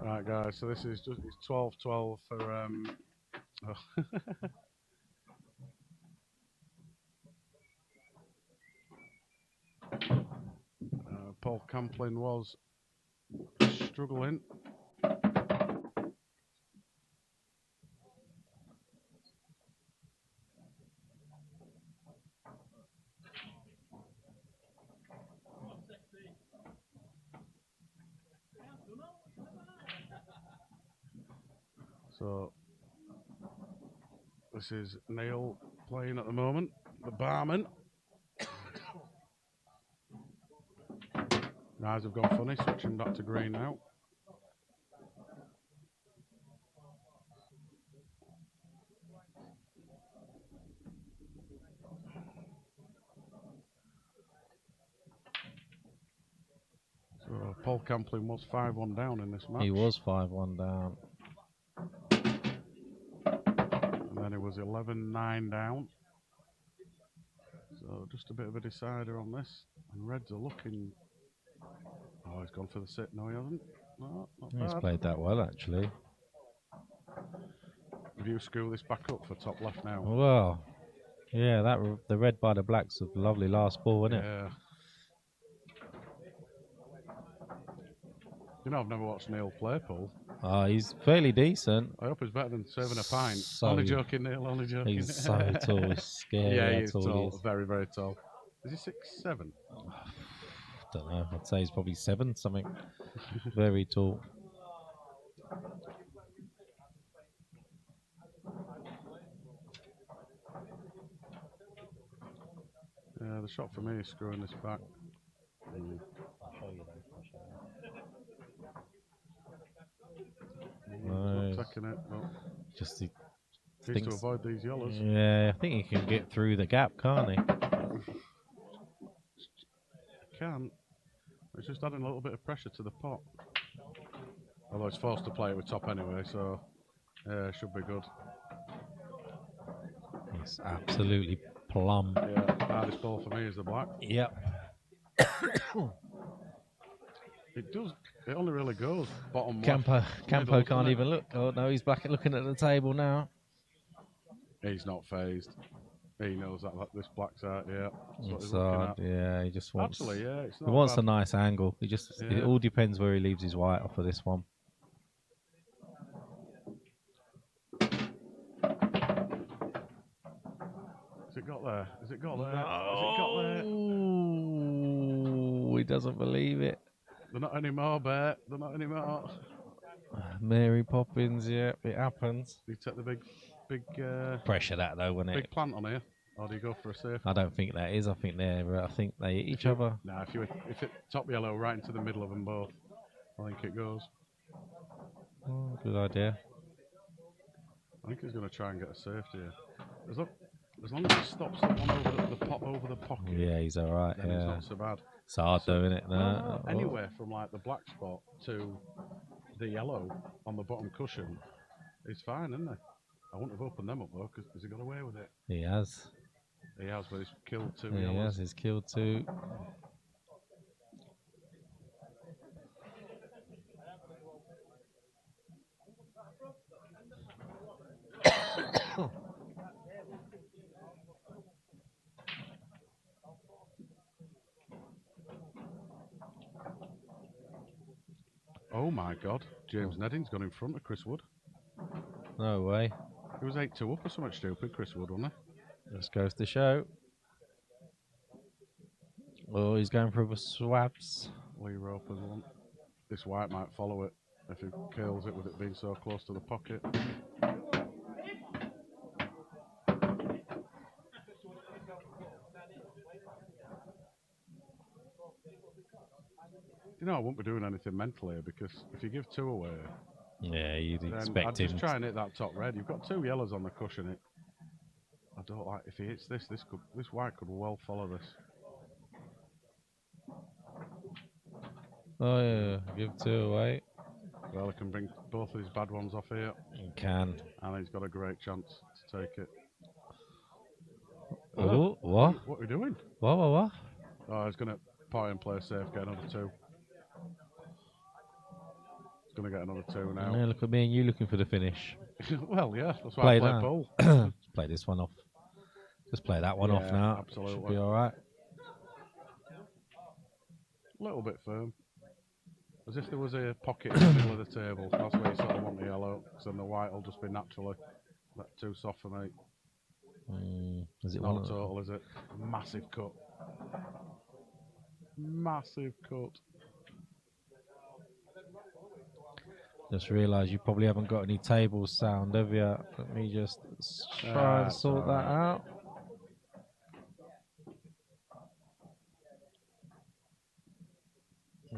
Right, guys. So this is just it's 12-12 for oh. Paul Camplin was struggling. So this is Neil playing at the moment, the barman. Eyes have gone funny, switching back to green now. So Paul Camplin was 5-1 down in this match. He was 5-1 down. And then it was 11-9 down. So just a bit of a decider on this. And Reds are looking... Oh, he's gone for the sit. No, he hasn't. No, not He's bad. played that well, actually. If you screw this back up for top left now. Well, yeah, the red by the black's a lovely last ball, isn't it? Yeah. You know, I've never watched Neil play, Paul. He's fairly decent. I hope he's better than serving a pint. So- Only joking, Neil, only joking. He's so tall, it's scary Yeah, he how is tall tall. he is. Very, very tall. Is he 6'7"? Don't know. I'd say he's probably 7, something. Very tall. Yeah, the shot for me is screwing this back. I'll show you then. I'll show you. He's not Nice. taking it. No. Just he Needs to thinks. avoid these yellows. Yeah, I think he can get through the gap, can't he? Can. It's just adding a little bit of pressure to the pot. Although it's forced to play it with top anyway, so yeah, should be good. It's absolutely plumb. Yeah, hardest ball for me is the black. Yep. It does. It only really goes bottom Campo left. middle, can't doesn't it? even look. Oh no, he's back looking at the table now. He's not phased. He knows that this black's out. Yeah, that's what he's It's looking hard. at. Yeah, he just wants. Actually, yeah, it's he not wants bad. a nice angle. He just. Yeah. It all depends where he leaves his white off of this one. Has it got there? Has it got there? Has it got there? Oh, he doesn't believe it. They're not anymore, Bear. They're not anymore. Mary Poppins. Yeah, it happens. You take the big Pressure that though, wouldn't it? big plant on here, or do you go for a safe? I don't think that is. I think they hit each other. Nah, if it top yellow right into the middle of them both, I think it goes. Oh, good idea. I think he's going to try and get a safe here. As long as he stops the one over the pot over the pocket, Yeah, he's all right. then it's Yeah, not so bad. it's hard though, isn't it? No. Anywhere from like the black spot to the yellow on the bottom cushion is fine, isn't it? I wouldn't have opened them up though, because he got away with it. He has. He has, but he's killed two He yellows. has. He's killed two. Oh my God, James Nedding's gone in front of Chris Wood. No way. He was 8-2 up or something stupid, Chris Wood, wasn't Just goes to show. Oh, he's going for the swabs. he? Lee Roper's one. This white might follow it if he kills it with it being so close to the pocket. You know, I won't be doing anything mentally because if you give two away, Yeah, you'd then I'd expect just him. try and hit that top red. You've got two yellows on the cushion. I don't like if he hits this. This white could well follow this. Oh yeah, give two away. Well, he can bring both of his bad ones off here, He can. and he's got a great chance to take it. Oh, what? What are we doing? What? Oh, he's going to pot and play safe, get another two. He's going to get another two now. Yeah, look at me and you looking for the finish. Well, yeah, that's why Play I play that. bull. Just play this one off. Just play that one off Yeah, now. absolutely. Should be all right. A little bit firm. As if there was a pocket in the middle of the table. That's where you sort of want the yellow, because then the white will just be naturally too soft for me. Is it one Not of at all, is it? Massive cut. Massive cut. Just realised you probably haven't got any table sound, have you? Let me just try and That's sort that alright. out.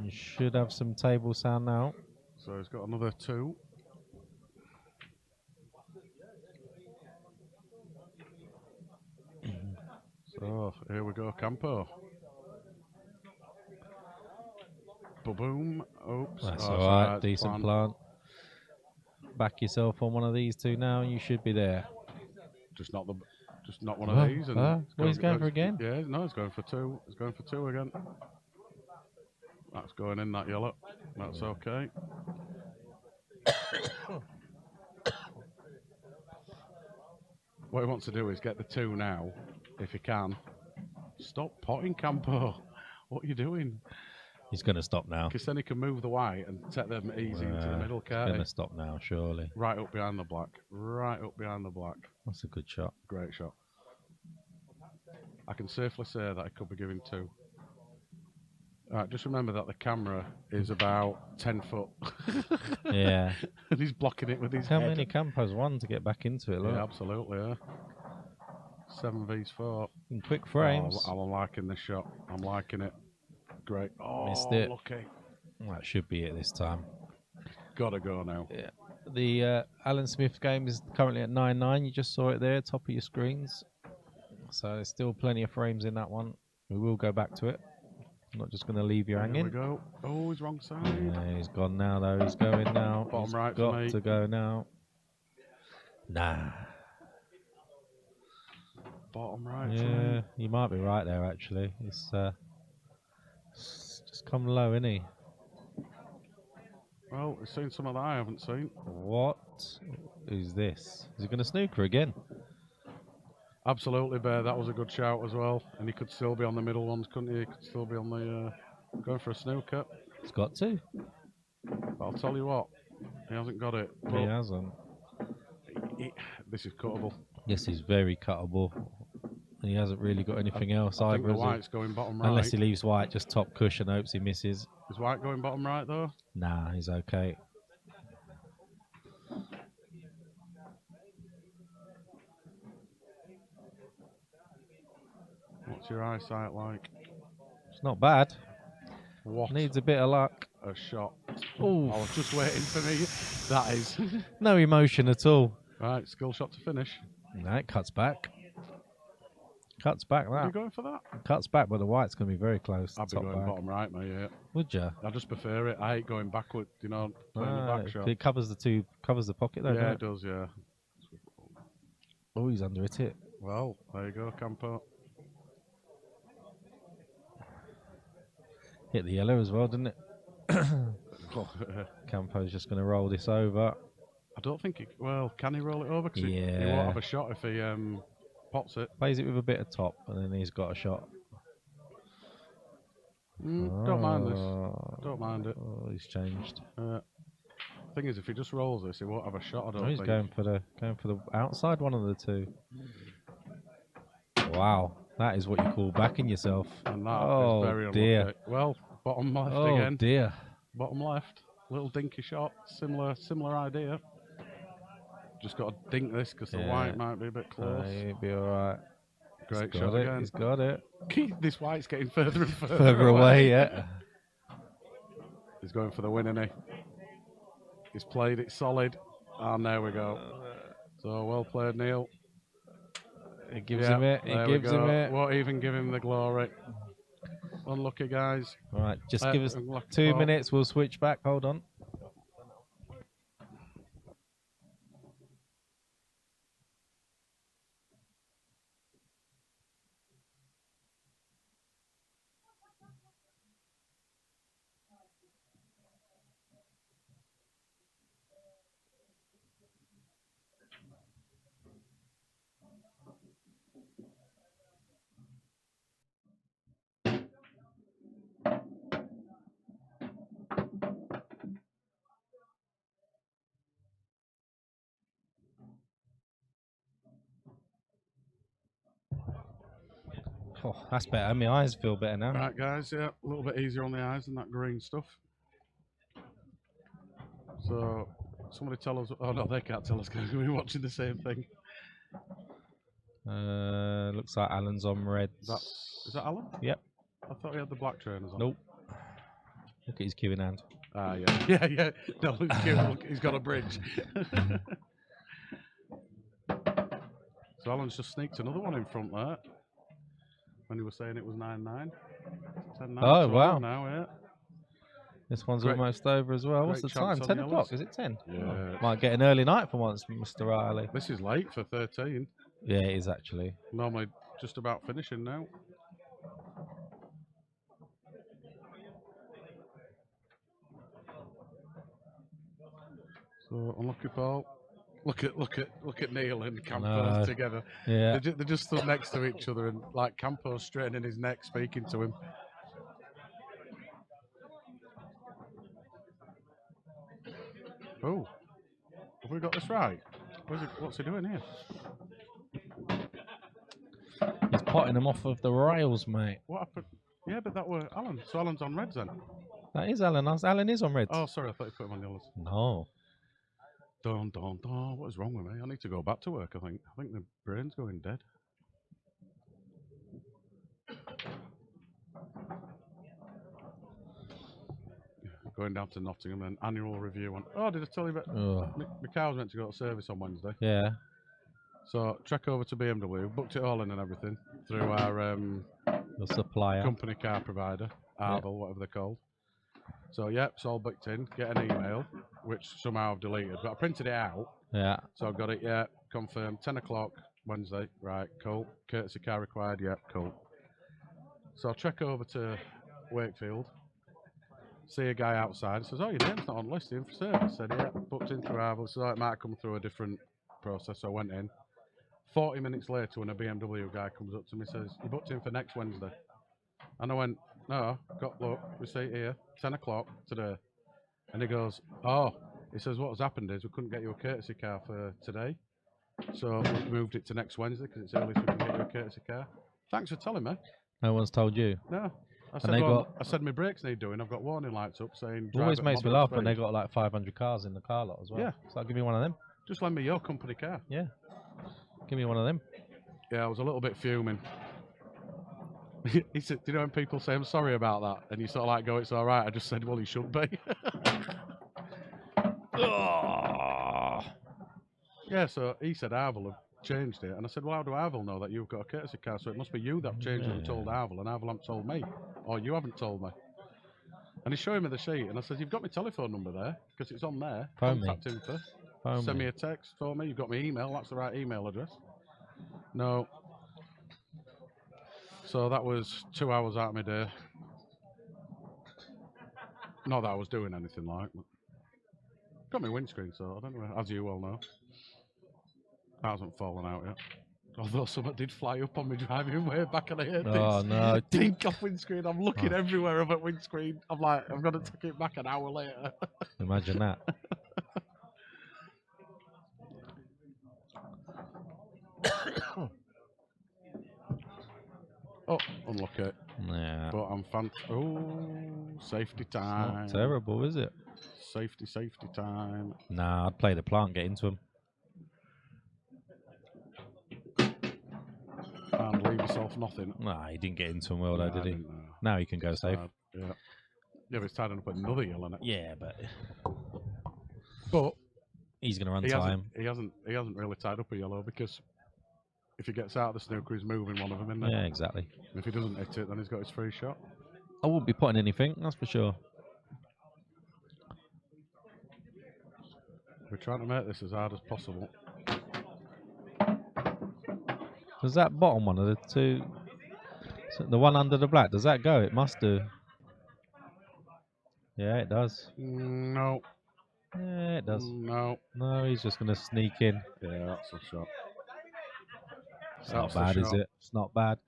You should have some table sound now. So he's got another two. So here we go, Campo. Ba-boom. Oops. That's Oh, all it's right. it's Decent planned. plant. Back yourself on one of these two now, and you should be there. Just not one of these. And Well, he's going for again. Yeah, no, he's going for two. He's going for two again. That's going in that yellow. That's okay. What he wants to do is get the two now, if he can. Stop potting, Campo. What are you doing? He's going to stop now. Because then he can move the white and take them easy into the middle, He's can't going he? to stop now, surely. Right up behind the black. Right up behind the black. That's a good shot. Great shot. I can safely say that I could be giving two. Alright, just remember that the camera is about 10 foot. Yeah. And he's blocking it with his How head. many Campos won to get back into it? Look. Yeah, absolutely, yeah. 7v4. In quick frames. Oh, I'm liking this shot. I'm liking it. Great. Oh, Missed it. lucky. That should be it this time. Gotta go now. Yeah. The Alan Smith game is currently at 9-9. You just saw it there, top of your screens. So there's still plenty of frames in that one. We will go back to it. I'm not just going to leave you There hanging. we go. Oh, he's wrong side. Yeah, he's gone now, though. He's going now. Bottom He's right for got me. to go now. Nah. Bottom right for Yeah, me. you might be right there, actually. It's just come low, isn't he? Well, he's seen some of that I haven't seen. What is this? Is he going to snooker again? Absolutely, Bear. That was a good shout as well. And he could still be on the middle ones, couldn't he? He could still be on the going for a snooker. He's got to. But I'll tell you what, he hasn't got it. He But hasn't. this is cuttable. Yes, he's very cuttable. He hasn't really got anything else I think either. the has he? white's going bottom right. Unless he leaves white just top cushion, hopes he misses. Is white going bottom right though? Nah, he's okay. What's your eyesight like? It's not bad. What Needs a bit of luck. a shot. Ooh, I was just waiting for me. That is. no emotion at all. Right, skill shot to finish. No, it cuts back. Cuts back Are you that. going for that? Cuts back, but the white's going to be very close. I'd be top going back. bottom right, mate. Yeah. Would you? I just prefer it. I hate going backward, playing the back shot. It covers the pocket though. Yeah, doesn't it does, yeah. Oh, he's under it. Well, there you go, Campo. Hit the yellow as well, didn't it? I Campo's just going to roll this over. don't think well, can he roll it over? 'Cause he Yeah. won't have a shot if he pots it. Plays it with a bit of top, and then he's got a shot. Don't mind this. Don't mind it. Oh, he's changed. Thing is, if he just rolls this, he won't have a shot. I don't Oh, he's think. going for the outside one of the two. Wow, that is what you call backing yourself. And that Oh, is very unlucky. dear. Well, bottom left Oh again. dear. Bottom left. Little dinky shot. Similar idea. Just got to dink this because the Yeah. white might be a bit close. He'll be all right. Great He's shot got it. again. He's got it. This white's getting further and further, Further away, yeah. He's going for the win, isn't he? He's played it solid. And there we go. So well played, Neil. He gives him it. He there we gives him go. it. Won't even give him the glory. Unlucky, guys. All right, just give us Unlucky 2 ball. minutes. We'll switch back. Hold on. Oh, that's better. My eyes feel better now. Right, guys, yeah, a little bit easier on the eyes than that green stuff. So, somebody tell us. Oh no, they can't tell us because we're watching the same thing. Looks like Alan's on red. Is that Alan? Yep. I thought he had the black trainers on. Nope. Look at his cue in hand. Ah, yeah, yeah. No, look, look, he's got a bridge. So Alan's just sneaked another one in front there. When you were saying it was 9-9. 10-9. Oh, 12 wow. Now, yeah. This one's Great- almost over as well. What's the great time? chance on 10 o'clock? yellows. Is it 10? Yeah. Might get an early night for once, Mr. Riley. This is late for 13. Yeah, it is actually. Normally just about finishing now. So unlucky Paul. Look at Neil and Campo No. together. Yeah. They're just stood next to each other and like Campo's straightening his neck, speaking to him. Oh, have we got this right? What's he doing here? He's potting them off of the rails, mate. What happened? Yeah, but that were Alan. So Alan's on reds then. That is Alan. Alan is on red. Oh, sorry, I thought you put him on yellows. No. Don. What is wrong with me? I need to go back to work. I think the brain's going dead. going down to Nottingham and annual review. And oh, did I tell you about Ugh. my car was meant to go to service on Wednesday? Yeah. So trek over to BMW, booked it all in and everything through our The supplier. company car provider, Arvel, whatever they're called. So yep, it's all booked in. Get an email, which somehow I've deleted, but I printed it out. Yeah. So I've got it. Yeah, confirmed. 10 o'clock Wednesday. Right, cool. Courtesy car required. Yep, cool. So I trek over to Wakefield. See a guy outside. Says, "Oh, your name's not on listing for service." I said, "Yeah, booked in through Arvel." So it might come through a different process. So I went in. 40 minutes later, when a BMW guy comes up to me, says, "You booked in for next Wednesday." And I went, "No, look, receipt here, 10 o'clock today." And he goes, "Oh," he says, "what has happened is we couldn't get you a courtesy car for today. So we moved it to next Wednesday because it's early so we can get you a courtesy car." Thanks for telling me. No one's told you. No. I said, they well, got- I said, my brakes need doing. I've got warning lights up saying It drive always at makes me moderate laugh when they speed. got like 500 cars in the car lot as well. Yeah. So I'll give me one of them. Just lend me your company car. Yeah. Give me one of them. Yeah, I was a little bit fuming. He said, "Do you know when people say I'm sorry about that?" And you sort of like go, "It's all right." I just said, "Well, he should be." Yeah, so he said Arvel have changed it. And I said, "Well, how do Arvel know that you've got a courtesy car? So it must be you that changed it and told Arvel, and Arvel haven't told me. Or you haven't told me." And he's showing me the sheet, and I said, "You've got my telephone number there, because it's on there. Phone me. Contact info. Phone Send me. me a text for me. You've got my email. That's the right email address." No. So that was 2 hours out of my day. Not that I was doing anything like, but got my windscreen sorted anyway, as you well know. That hasn't fallen out yet. Although something did fly up on me driving way back and I heard Oh this. no. Dink off windscreen. I'm looking Oh. everywhere of a windscreen. I'm like, I'm going to take it back an hour later. Imagine that. Oh, unlucky. Yeah. But I'm oh, safety It's time. not terrible, is it? Safety time. Nah, I'd play the plant, get into him. And leave yourself nothing. Nah, he didn't get into him well though, Nah, did he? I didn't know. Now he can go safe. Yeah. Yeah, but it's tied up with another hill on it. Yeah, but But he's going to run he time. hasn't really tied up a yellow because if he gets out of the snooker, he's moving one of them, isn't it? Yeah, exactly. And if he doesn't hit it, then he's got his free shot. I wouldn't be putting anything, that's for sure. We're trying to make this as hard as possible. Does that bottom one of the two, so the one under the black, does that go? It must do. Yeah, it does. No. Yeah, it does. No. No, he's just going to sneak in. Yeah, that's a shot. It's not That's the bad, is shot. it? It's not bad.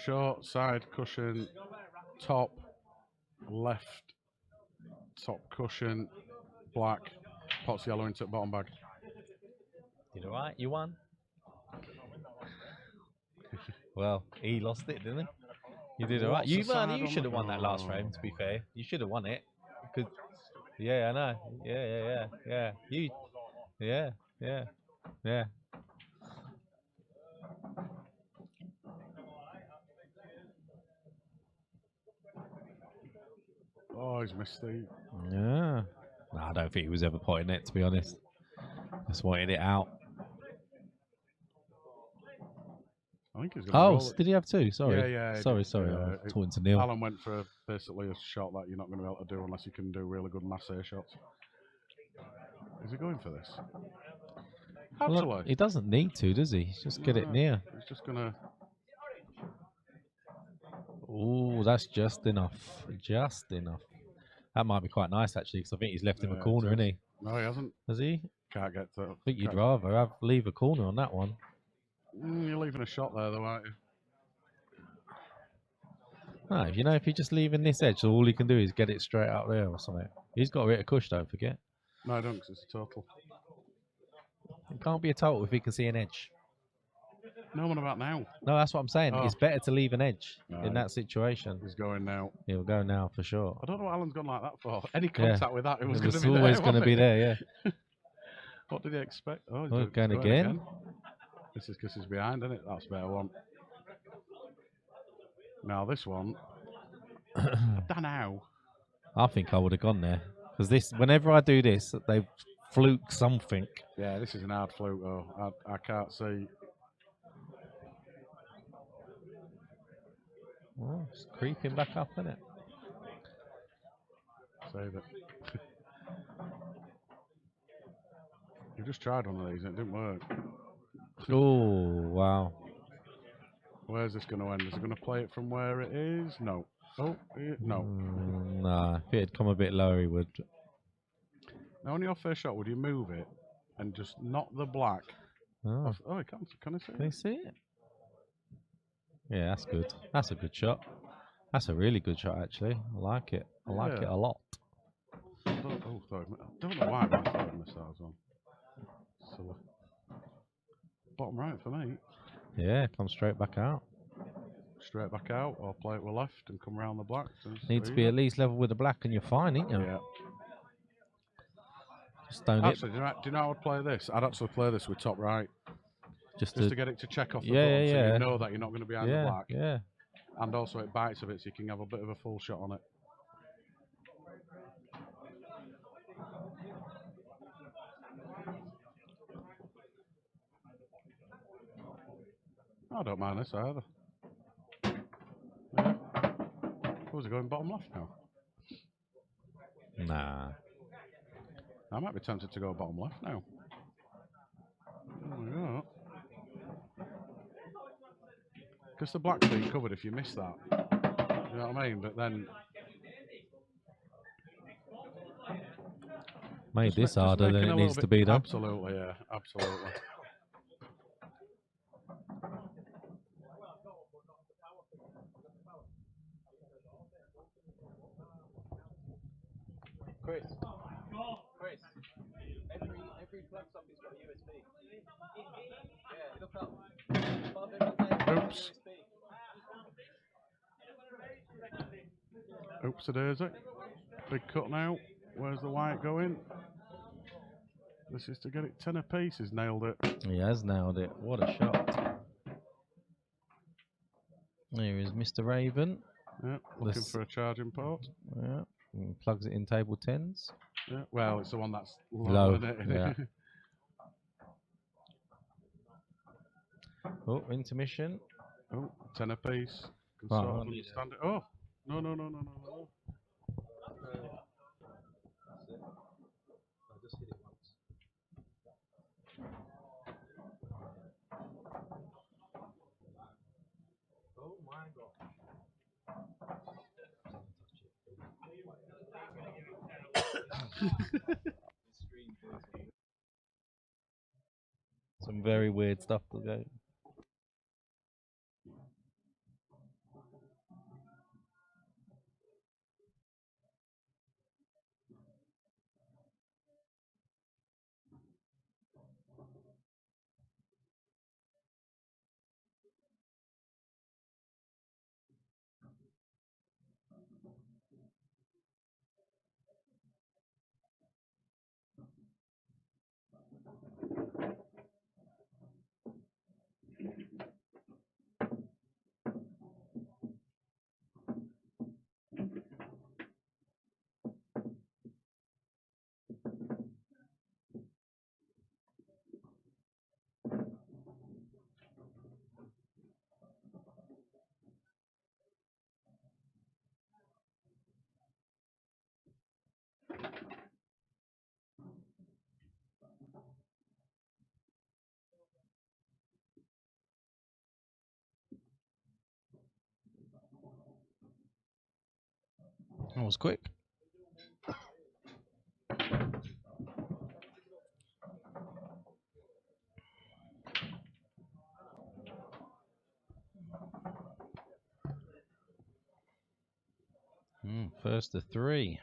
Short side cushion, top left, top cushion, black, pots yellow into the bottom bag. Did alright, you won. Well, he lost it, didn't he? You did alright. What's You the side man, you on should the- have won that last frame, to be fair. You should have won it. Because, yeah, I know. Yeah. You, yeah. Oh, he's missed the. Yeah. No, I don't think he was ever potting it, to be honest. Just wanted it out. I think he's going to roll Oh, it. did he have two? Sorry. Yeah, he Sorry. did. I Yeah, was it- talking to Neil. Alan went for basically a shot that you're not going to be able to do unless you can do really good masse shots. Is he going for this? Well, Absolutely. he doesn't need to, does he? Just get it No. near. He's just going to. Oh, that's just enough. Just enough. That might be quite nice, actually, because I think he's left him a Yeah, it corner, is. isn't he? No, he hasn't. Has he? Can't get to. I think you'd rather leave a corner on that one. You're leaving a shot there, though, aren't you? No, if you're just leaving this edge, so all he can do is get it straight out there or something. He's got a bit of cush, don't forget. No, I don't, 'cause it's a total. It can't be a total if he can see an edge. No one about now. No, that's what I'm saying. Oh. It's better to leave an edge Right. in that situation. He's going now. He'll go now for sure. I don't know what Alan's gone like that for. Any contact with that, it was going to It's be there. always going to wasn't be it? there, yeah. What did he expect? Oh, he's Oh, going again. This is because he's behind, isn't it? That's a better one. Now this one. I don't know. I think I would have gone there. Because this, whenever I do this, they fluke something. Yeah, this is an hard fluke though. I can't see. Oh, it's creeping back up, isn't it? Save it. You just tried one of these and it didn't work. Oh, wow. Where's this going to end? Is it going to play it from where it is? No. Oh, no. Nah, if it had come a bit lower, he would. Now, on your first shot, would you move it and just knock the black Oh, off? Oh, can I see can you it? see it? Yeah, that's good. That's a good shot. That's a really good shot, actually. I like it. I like it a lot. I don't know why, but I thought I missed that as well. So, bottom right for me. Yeah, come straight back out. Straight back out, or play it with left and come around the black. Need to be at least level with the black, and you're fine, ain't you? Yeah. Just don't Actually, do you know how I'd play this? I'd actually play this with top right. Just to get it to check off the button so you know that you're not going to be behind the black. Yeah. And also it bites a bit so you can have a bit of a full shot on it. I don't mind this either. Yeah. Oh, is it going bottom left now? Nah. I might be tempted to go bottom left now. There we go. Because the black's being covered if you miss that. You know what I mean? But then... Made this harder than it needs to be, though. Absolutely, yeah. Absolutely. Chris, every plug socket's got a USB. Yeah, look up. Above everything. Oops. Oops, it is it. Big cut now. Where's the white going? This is to get it 10 apiece. He's nailed it. He has nailed it. What a shot. Here is Mr. Raven. Yeah, looking for a charging port. Yeah. And plugs it in table 10s. Yeah, well, it's the one that's Low. isn't it? Yeah. Oh, intermission. Oh, 10 apiece. Can Right, sort of right. understand it. Oh, no. I just hit it once. Oh my god. Some very weird stuff to go. That was quick. First to 3.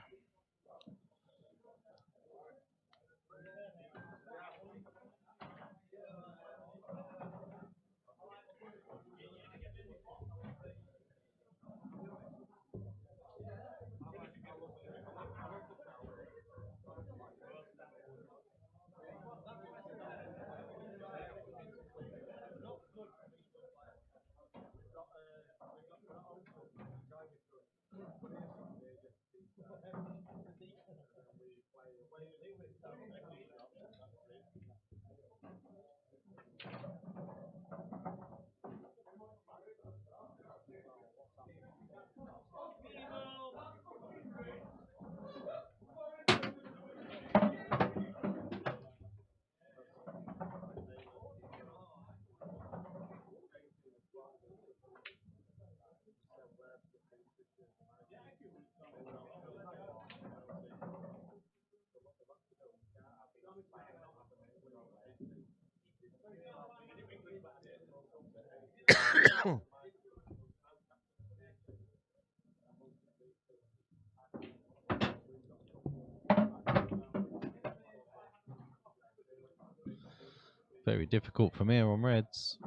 Very difficult from here on reds.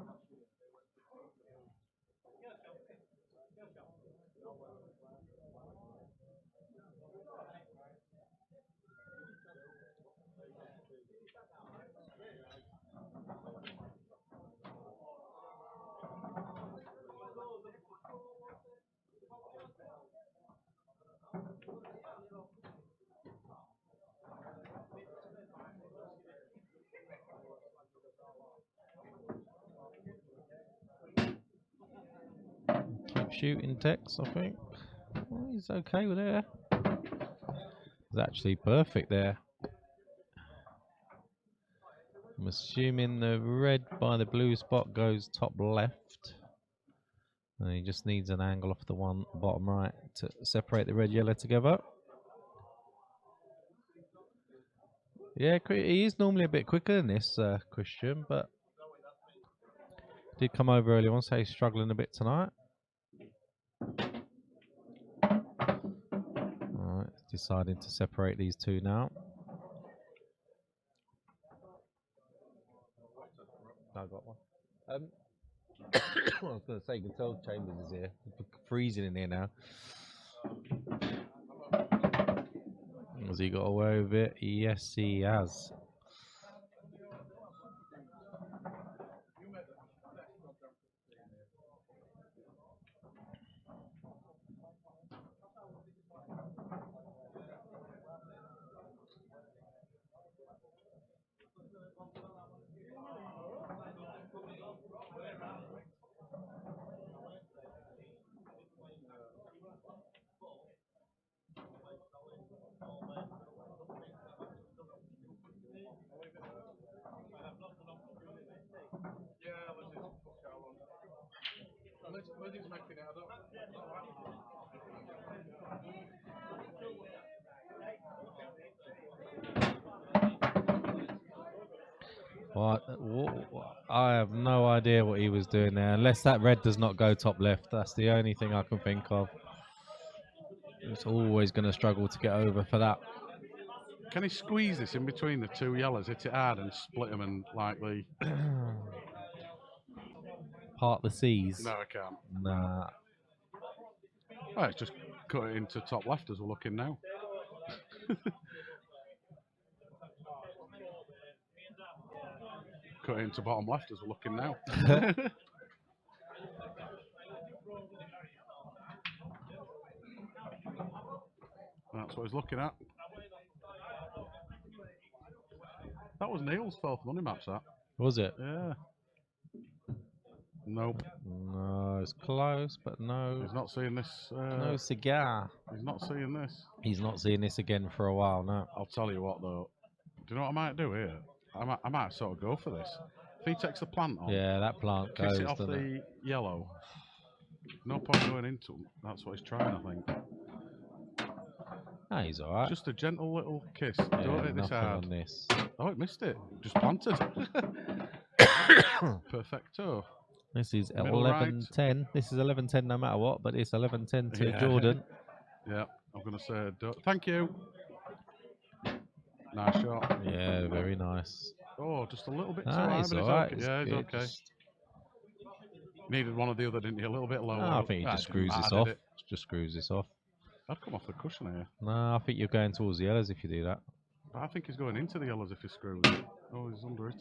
Keep shooting Tex, I think. Oh, he's okay with there. It's actually perfect there. I'm assuming the red by the blue spot goes top left. And he just needs an angle off the one bottom right to separate the red yellow together. Yeah, he is normally a bit quicker than this, Christian, but did come over early on, so he's struggling a bit tonight. Alright, deciding to separate these two now. I got one. I was going to say, you can tell Chambers is here. It's freezing in here now. Has he got away with it? Yes, he has. I have no idea what he was doing there, unless that red does not go top left. That's the only thing I can think of. It's always going to struggle to get over for that. Can he squeeze this in between the two yellows, hit it hard and split them and like the... Part the seas? No, I can't. Nah. Well, it's just cut it into top left as we're looking now. Cut it into bottom left as we're looking now. That's what he's looking at. That was Neil's 12th money match, that. Was it? Yeah. Nope. No, it's close, but no. He's not seeing this. No cigar. He's not seeing this. He's not seeing this again for a while, no. I'll tell you what, though. Do you know what I might do here? I might sort of go for this. If he takes the plant on, yeah, that plant kicks goes, it off the yellow. No point going into him. That's what he's trying, I think. Ah, he's alright. Just a gentle little kiss. Yeah, Don't hit this hard. on this. Oh, it missed it. Just planted. Perfecto. This is Middle 11-10. right. This is 11-10 no matter what, but it's 11-10 to Yeah. Jordan. Yeah, I'm going to say thank you. Nice shot. Yeah, very nice. Oh, just a little bit too Ah, high, he's but alright. okay. Yeah, he's good. okay. Needed one or the other, didn't you? A little bit lower. No, I think he just screws this off. Just screws this off. I'd come off the cushion here. No, I think you're going towards the yellows if you do that. But I think he's going into the yellows if he screws it. Oh, he's under it.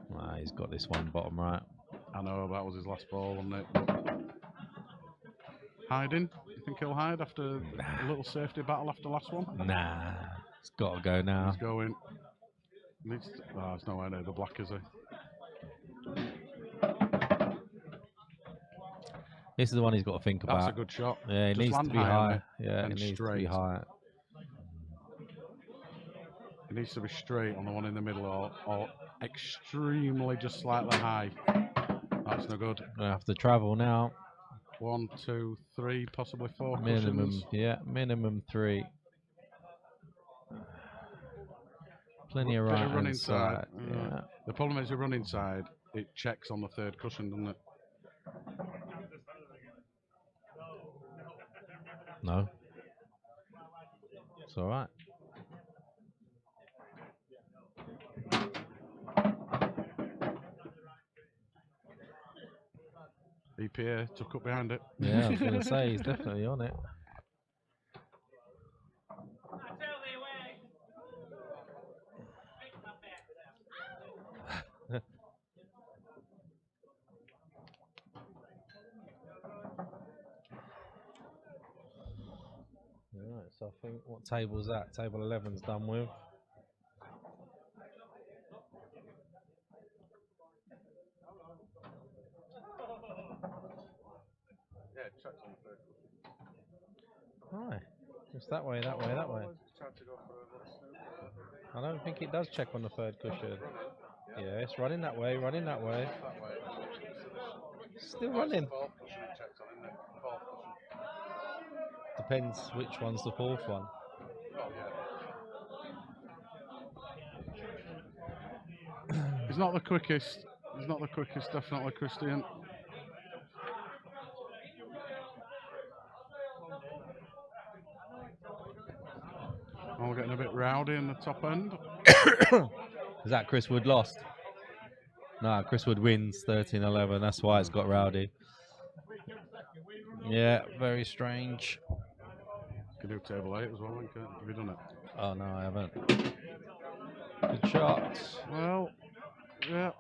Nah, he's got this one bottom right. I know, that was his last ball, wasn't it? But hiding? You think he'll hide after a little safety battle after the last one? Nah, it's got to go now. He's going. Needs to, oh, there's no way near the black, is he? This is the one he's got to think about. That's a good shot. Yeah, it Just needs to land be high on high. it Yeah, it and needs to be straight. high. It needs to be straight on the one in the middle or extremely just slightly high. That's no good. Gonna have to travel now. 1, 2, 3, possibly 4 Minimum, cushions. yeah, minimum 3. Plenty of Bit right of running hand side. side. Yeah. The problem is the running side, it checks on the 3rd cushion, doesn't it? No. It's all right. EPA took up behind it. Yeah, I was going to say he's definitely on it. Right, so I think what table's that? Table 11's done with. Yeah, it checks on the 3rd cushion. Right, just that way, that way, that way. I don't think it does check on the 3rd cushion. Yeah, it's running that way, running that way. Still running. Depends which one's the 4th one. He's not the quickest. He's not the quickest, definitely, Christian. All getting a bit rowdy in the top end. Is that Chris Wood lost? No, Chris Wood wins 13-11. That's why it's got rowdy. Yeah, very strange. You can do table 8 as well, can't you? Have you done it? Oh, no, I haven't. Good shot. Well, yeah.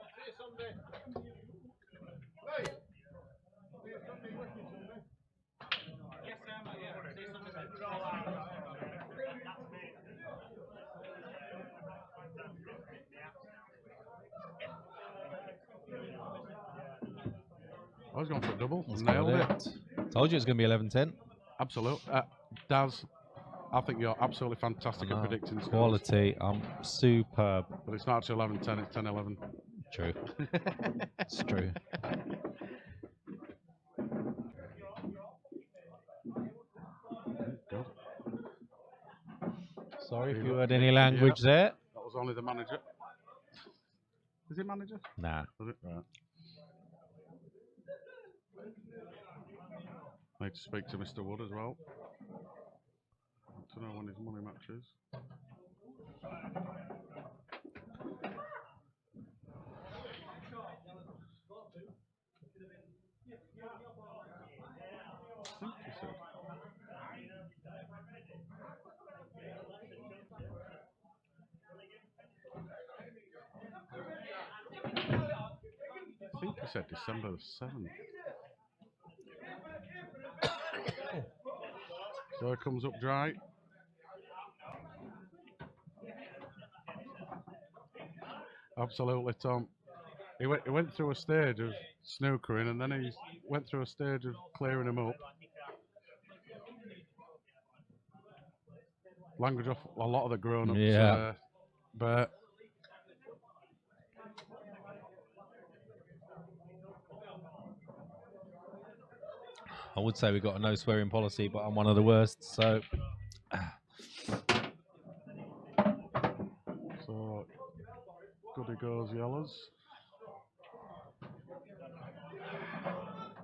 I was going for a double. Let's Nailed go with it. Told you it's going to be 11-10. Absolute. Daz, I think you're absolutely fantastic at predicting scores. Quality. Superb. But it's not actually 11-10, it's 10-11. True. It's true. Good. Sorry if you heard any language there. That was only the manager. Is he manager? Nah. Was it? Right. Need to speak to Mr. Wood as well. To know when his money matches. I think he said December the 7th. So it comes up dry. Absolutely, Tom. He went through a stage of snookering and then he went through a stage of clearing him up. Language off a lot of the grown-ups. Yeah. But I would say we've got a no swearing policy, but I'm one of the worst, so. So, goody goes yellows.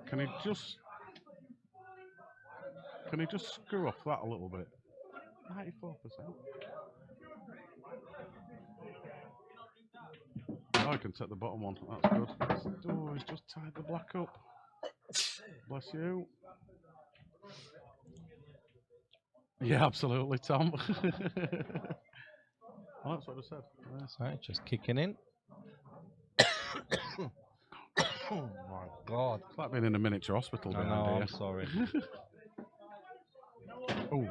Can he just screw off that a little bit? 94%. Oh, I can take the bottom one. That's good. Oh, he's just tied the black up. Bless you. Yeah, absolutely, Tom. Oh, that's what I said. That's right, just kicking in. Oh my God. It's like being in a miniature hospital I behind know, here. I'm sorry. Oh,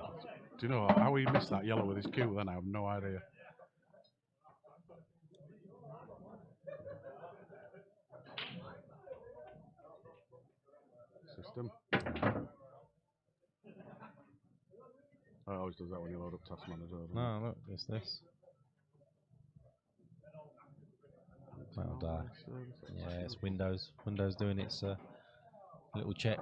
do you know how he missed that yellow with his cue then? I have no idea. System. I always does that when you load up Task Manager. No, look, it's this. That'll die. Yeah, it's Windows. Windows doing its little check.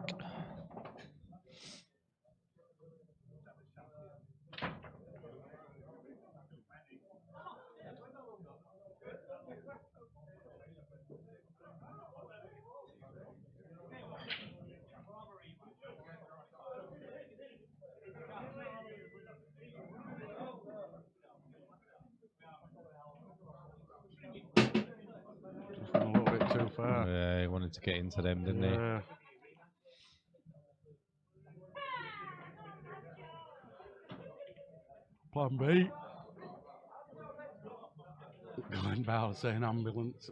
too far. Yeah, he wanted to get into them, didn't he? Yeah. Plan B. Going about saying ambulance.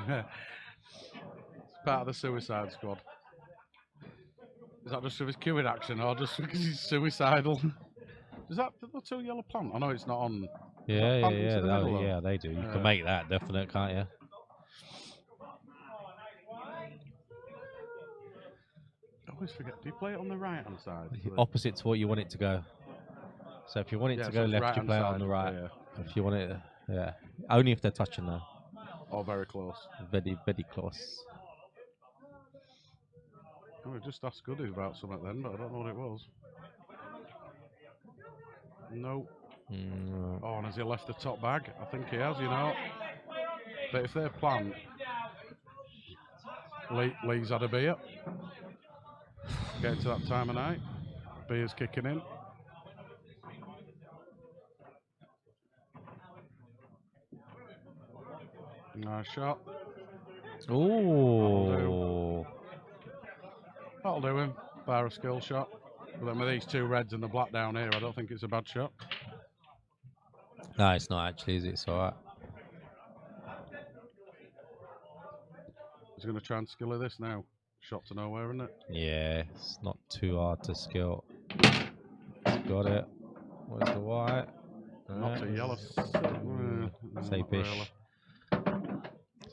It's part of the Suicide Squad. Is that just for his queuing action or just because he's suicidal? Is that the two yellow plant? I know it's not on. Yeah, plant into the middle, though? yeah, they do. You Yeah. can make that definite, can't you? I always forget. Do you play it on the right hand side? Opposite to what you want it to go. So if you want it Yeah, to so go it's left, you right-hand play it on side, the right. yeah. If you want it, yeah. Only if they're touching though. Or very close. Very, very close. I was just asked Goody about something then, but I don't know what it was. No. Mm, Oh, and has he left the top bag? I think he has, you know. But if they plant, Lee's had a beer. Getting to that time of night. Beer's kicking in. Nice shot. ooh. That'll do him. Bar a skill shot. But then with these two reds and the black down here, I don't think it's a bad shot. No, it's not actually, is it? It's alright. He's going to try and skiller this now. Shot to nowhere, isn't it? Yeah, it's not too hard to skill. It's got it. Where's the white? Not too yellow. Safe-ish.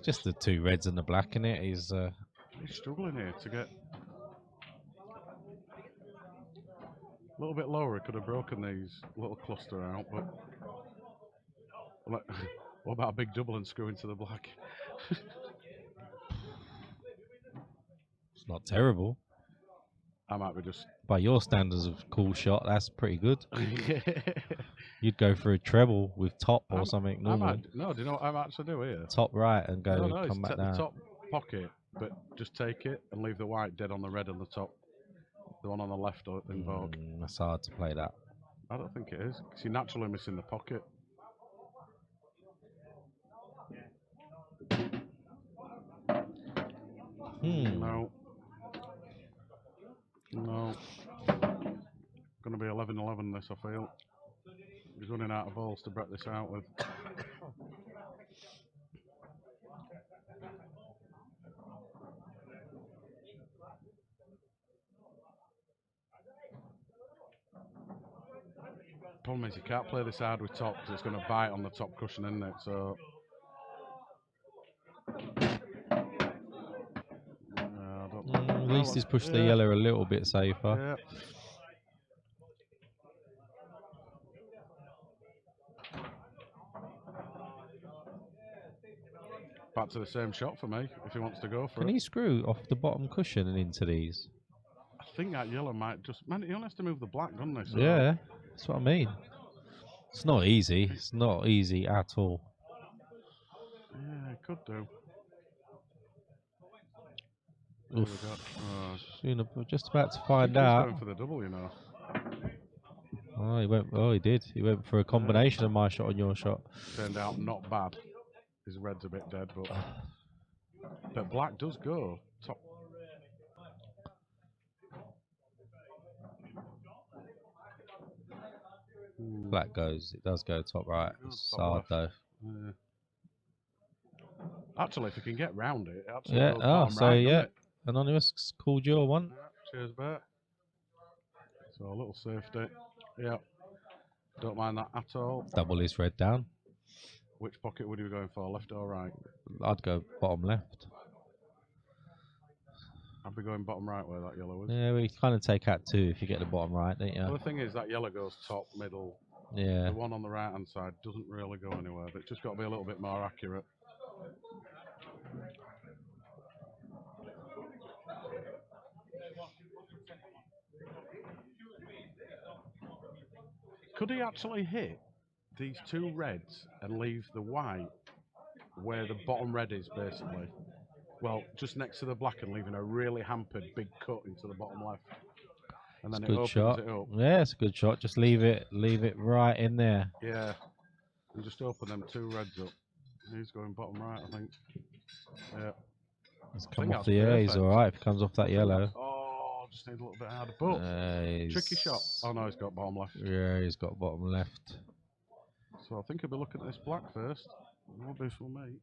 Just the two reds and the black in it. He's He's struggling here to get a little bit lower. He could have broken these little cluster out, but what about a big double and screw into the black? it's not terrible. I might be just. By your standards of cool shot, that's pretty good. You'd go for a treble with top or something normal. No, do you know what I might actually do here? Top right and go No, come it's back take down. the top pocket, but just take it and leave the white dead on the red on the top. The one on the left in vogue. That's hard to play that. I don't think it is, because you're naturally missing the pocket. No. No. Going to be 11-11 this, I feel. He's running out of balls to break this out with. Problem is, you can't play this hard with top because it's going to bite on the top cushion, isn't it? So. At least he's pushed the yellow a little bit safer. Yeah. Back to the same shot for me if he wants to go for Can it. he screw off the bottom cushion and into these? I think that yellow might just. Man, he only has to move the black, doesn't he? So Yeah, that's what I mean. It's not easy. It's not easy at all. Yeah, it could do. There we go. We're just about to find He's out. going for the double, you know. Oh, he went. Oh, he did. He went for a combination of my shot and your shot. Turned out not bad. His red's a bit dead, but black does go top. Black goes. It does go top right. It's hard though. Yeah. Actually, if you can get round it, actually Yeah. goes Oh, bottom so right, yeah. doesn't it? Anonymous called your one. Yeah, cheers, Bert. So a little safety. Yeah. Don't mind that at all. Double his red down. Which pocket would you be going for, left or right? I'd go bottom left. I'd be going bottom right where that yellow is. Yeah, we kind of take out two if you get the bottom right, don't you? Well, the thing is that yellow goes top, middle. Yeah. The one on the right hand side doesn't really go anywhere, but it's just got to be a little bit more accurate. Could he actually hit these two reds and leave the white where the bottom red is, basically. Well, just next to the black and leaving a really hampered big cut into the bottom left. And then It's it a good opens shot. it up. Yeah, it's a good shot. Just leave it right in there. Yeah. And just open them two reds up. He's going bottom right, I think. Yeah. It's I come think off that's the yellow. He's perfect. alright if it comes off that yellow. Oh, just need a little bit harder. But tricky shot. Oh no, he's got bottom left. Yeah, he's got bottom left. So I think he'll be looking at this black first. What this will make.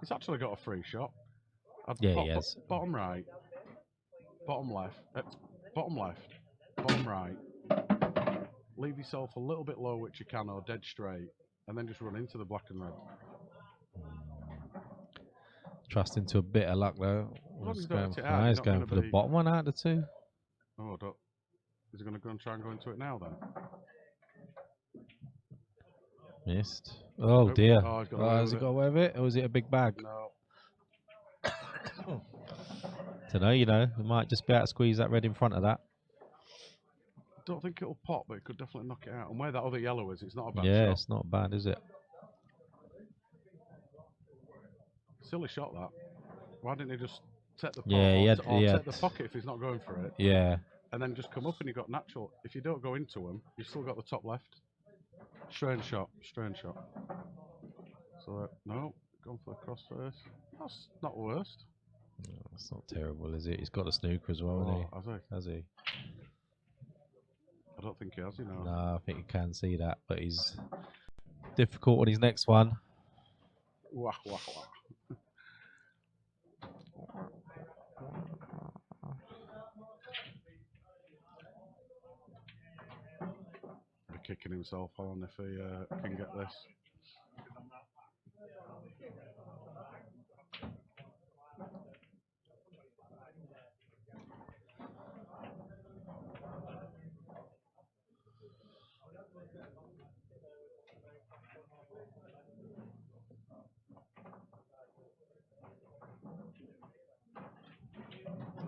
He's actually got a free shot. Yeah, he has. Bottom right, bottom left, bottom left, bottom right. Leave yourself a little bit low, which you can, or dead straight, and then just run into the black and red. Trust into a bit of luck though. Well, He's he's going, got it out, he's he's not going gonna for the be- bottom one out of the two. Oh, is he going to go and try and go into it now then? Missed. Oh Nope. dear. Oh, he's got away Has he with got it. away with it? Or was it a big bag? No. Dunno, you know. We might just be able to squeeze that red in front of that. Don't think it'll pop, but it could definitely knock it out. And where that other yellow is, it's not a bad Yeah, shot. it's not bad, is it? Silly shot that. Why didn't he just set the Yeah, he had- or he set had- the pocket if he's not going for it, Yeah. and then just come up and you got natural. If you don't go into him, you've still got the top left. Strange shot, strange shot. So no, going for the cross first. That's not the worst. Oh, it's not terrible, is it? He's got a snooker as well, Oh, hasn't he? Has he? I don't think he has, you know. No, I think you can see that, but he's difficult on his next one. Wah, wah, wah. Be kicking himself on if he can get this.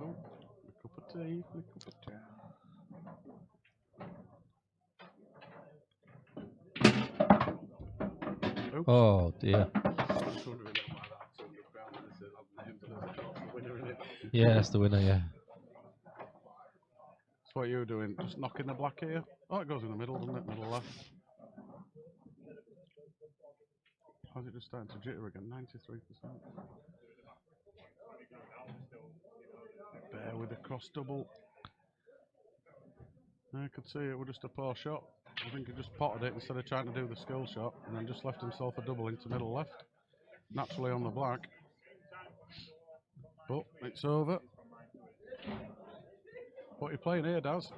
Oh, a cup of tea, a cup of tea. Oops. Oh dear. Just wondering why that's on the ground. This is the name, but there's a winner in it. Yeah, that's the winner, yeah. That's what you were doing, just knocking the black here. Oh, it goes in the middle, doesn't it? Middle left. How's it just starting to jitter again? 93%. Bear with the cross double. I could see it was just a poor shot. I think he just potted it instead of trying to do the skill shot, and then just left himself a double into middle left. Naturally on the black. But it's over. What are you playing here, Daz?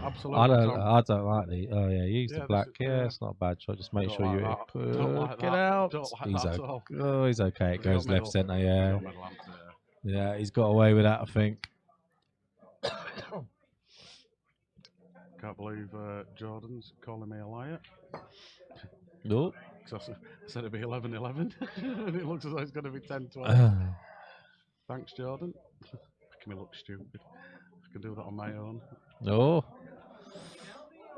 Absolutely. I Tom. don't like the. Oh yeah, use Yeah, the this black. is- Yeah, yeah. it's not a bad shot. Just make Don't sure like you that. Don't like get that. out. Don't like he's that at okay. all. Oh, he's okay. It He's got goes middle. left centre. He's Yeah, got middle answer, yeah. yeah. He's got away with that, I think. Can't believe Jordan's calling me a liar. Nope. 'Cause I said it'd be 11-11, and it looks as though it's going to be 10-12. Thanks, Jordan. Making me look stupid. I can do that on my own. No.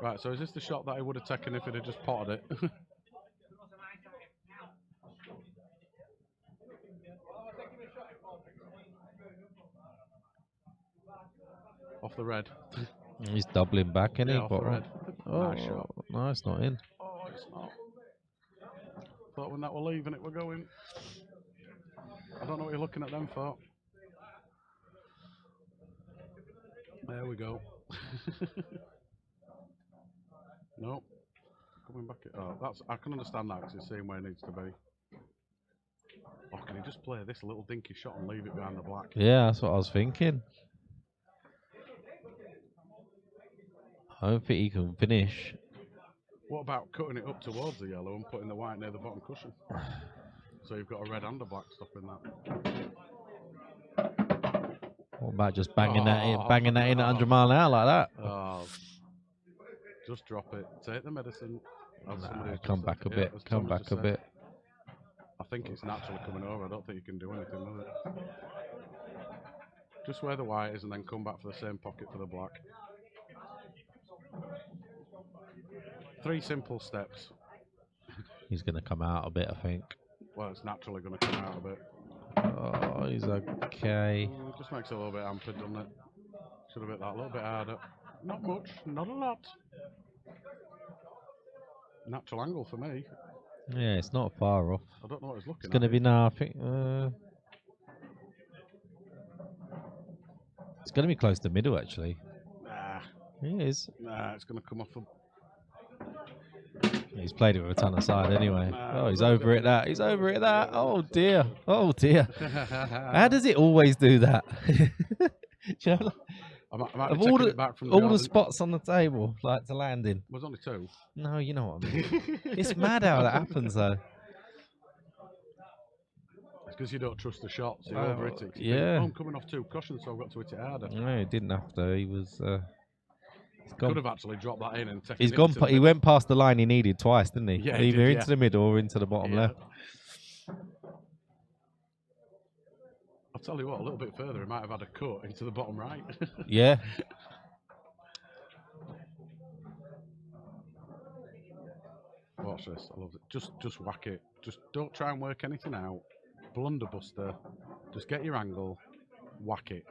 Right, so is this the shot that I would have taken if he'd have just potted it? Off the red. He's doubling back, isn't he? Yeah, off the Bottom. red. Oh, Nice shot. no, it's not in. Oh, it's not. Thought when that were leaving, it were going. I don't know what you're looking at them for. There we go. Nope. Coming back. Oh, that's. I can understand that because he's seeing where he needs to be. Or can he just play this little dinky shot and leave it behind the black? Yeah, that's what I was thinking. I don't think he can finish. What about cutting it up towards the yellow and putting the white near the bottom cushion? So you've got a red and a black stopping that. What about just banging that in at 100 mile an hour like that? Oh, just drop it. Take the medicine. As somebody Nah, has come just back a said. bit. As Come Tom's back just a said. bit. I think it's naturally coming over. I don't think you can do anything with it. Just where the white is and then come back for the same pocket for the black. 3 simple steps. He's going to come out a bit, I think. Well, it's naturally going to come out a bit. Oh, he's okay. It just makes it a little bit hampered, doesn't it? Should have hit that a little bit harder. Not much, not a lot. Natural angle for me. Yeah, it's not far off. I don't know what he's looking It's going to at. be now, I think. It's going to be close to middle, actually. Nah, He is. it's going to come off. He's played it with a ton of side anyway. Nah, Oh, he's over it that. He's over it that. Oh, dear. Oh, dear. How does it always do that? Do you know, I'm of actually all taking the, it back from all the Jordan. spots on the table, like to land in. Was only 2. No, you know what I mean. It's mad how that happens, though. It's because you don't trust the shots. You Oh, over it. yeah. I'm coming off 2 cushions, so I've got to hit it harder. No, he didn't have to. He was. He's gone. Could have actually dropped that in and taken He's it gone. into the He middle. went past the line he needed twice, didn't he? Yeah, he Either did, into yeah. the middle or into the bottom Yeah. left. I'll tell you what, a little bit further, he might have had a cut into the bottom right. Yeah. Watch this, I love it. Just whack it. Just don't try and work anything out. Blunderbuster. Just get your angle. Whack it.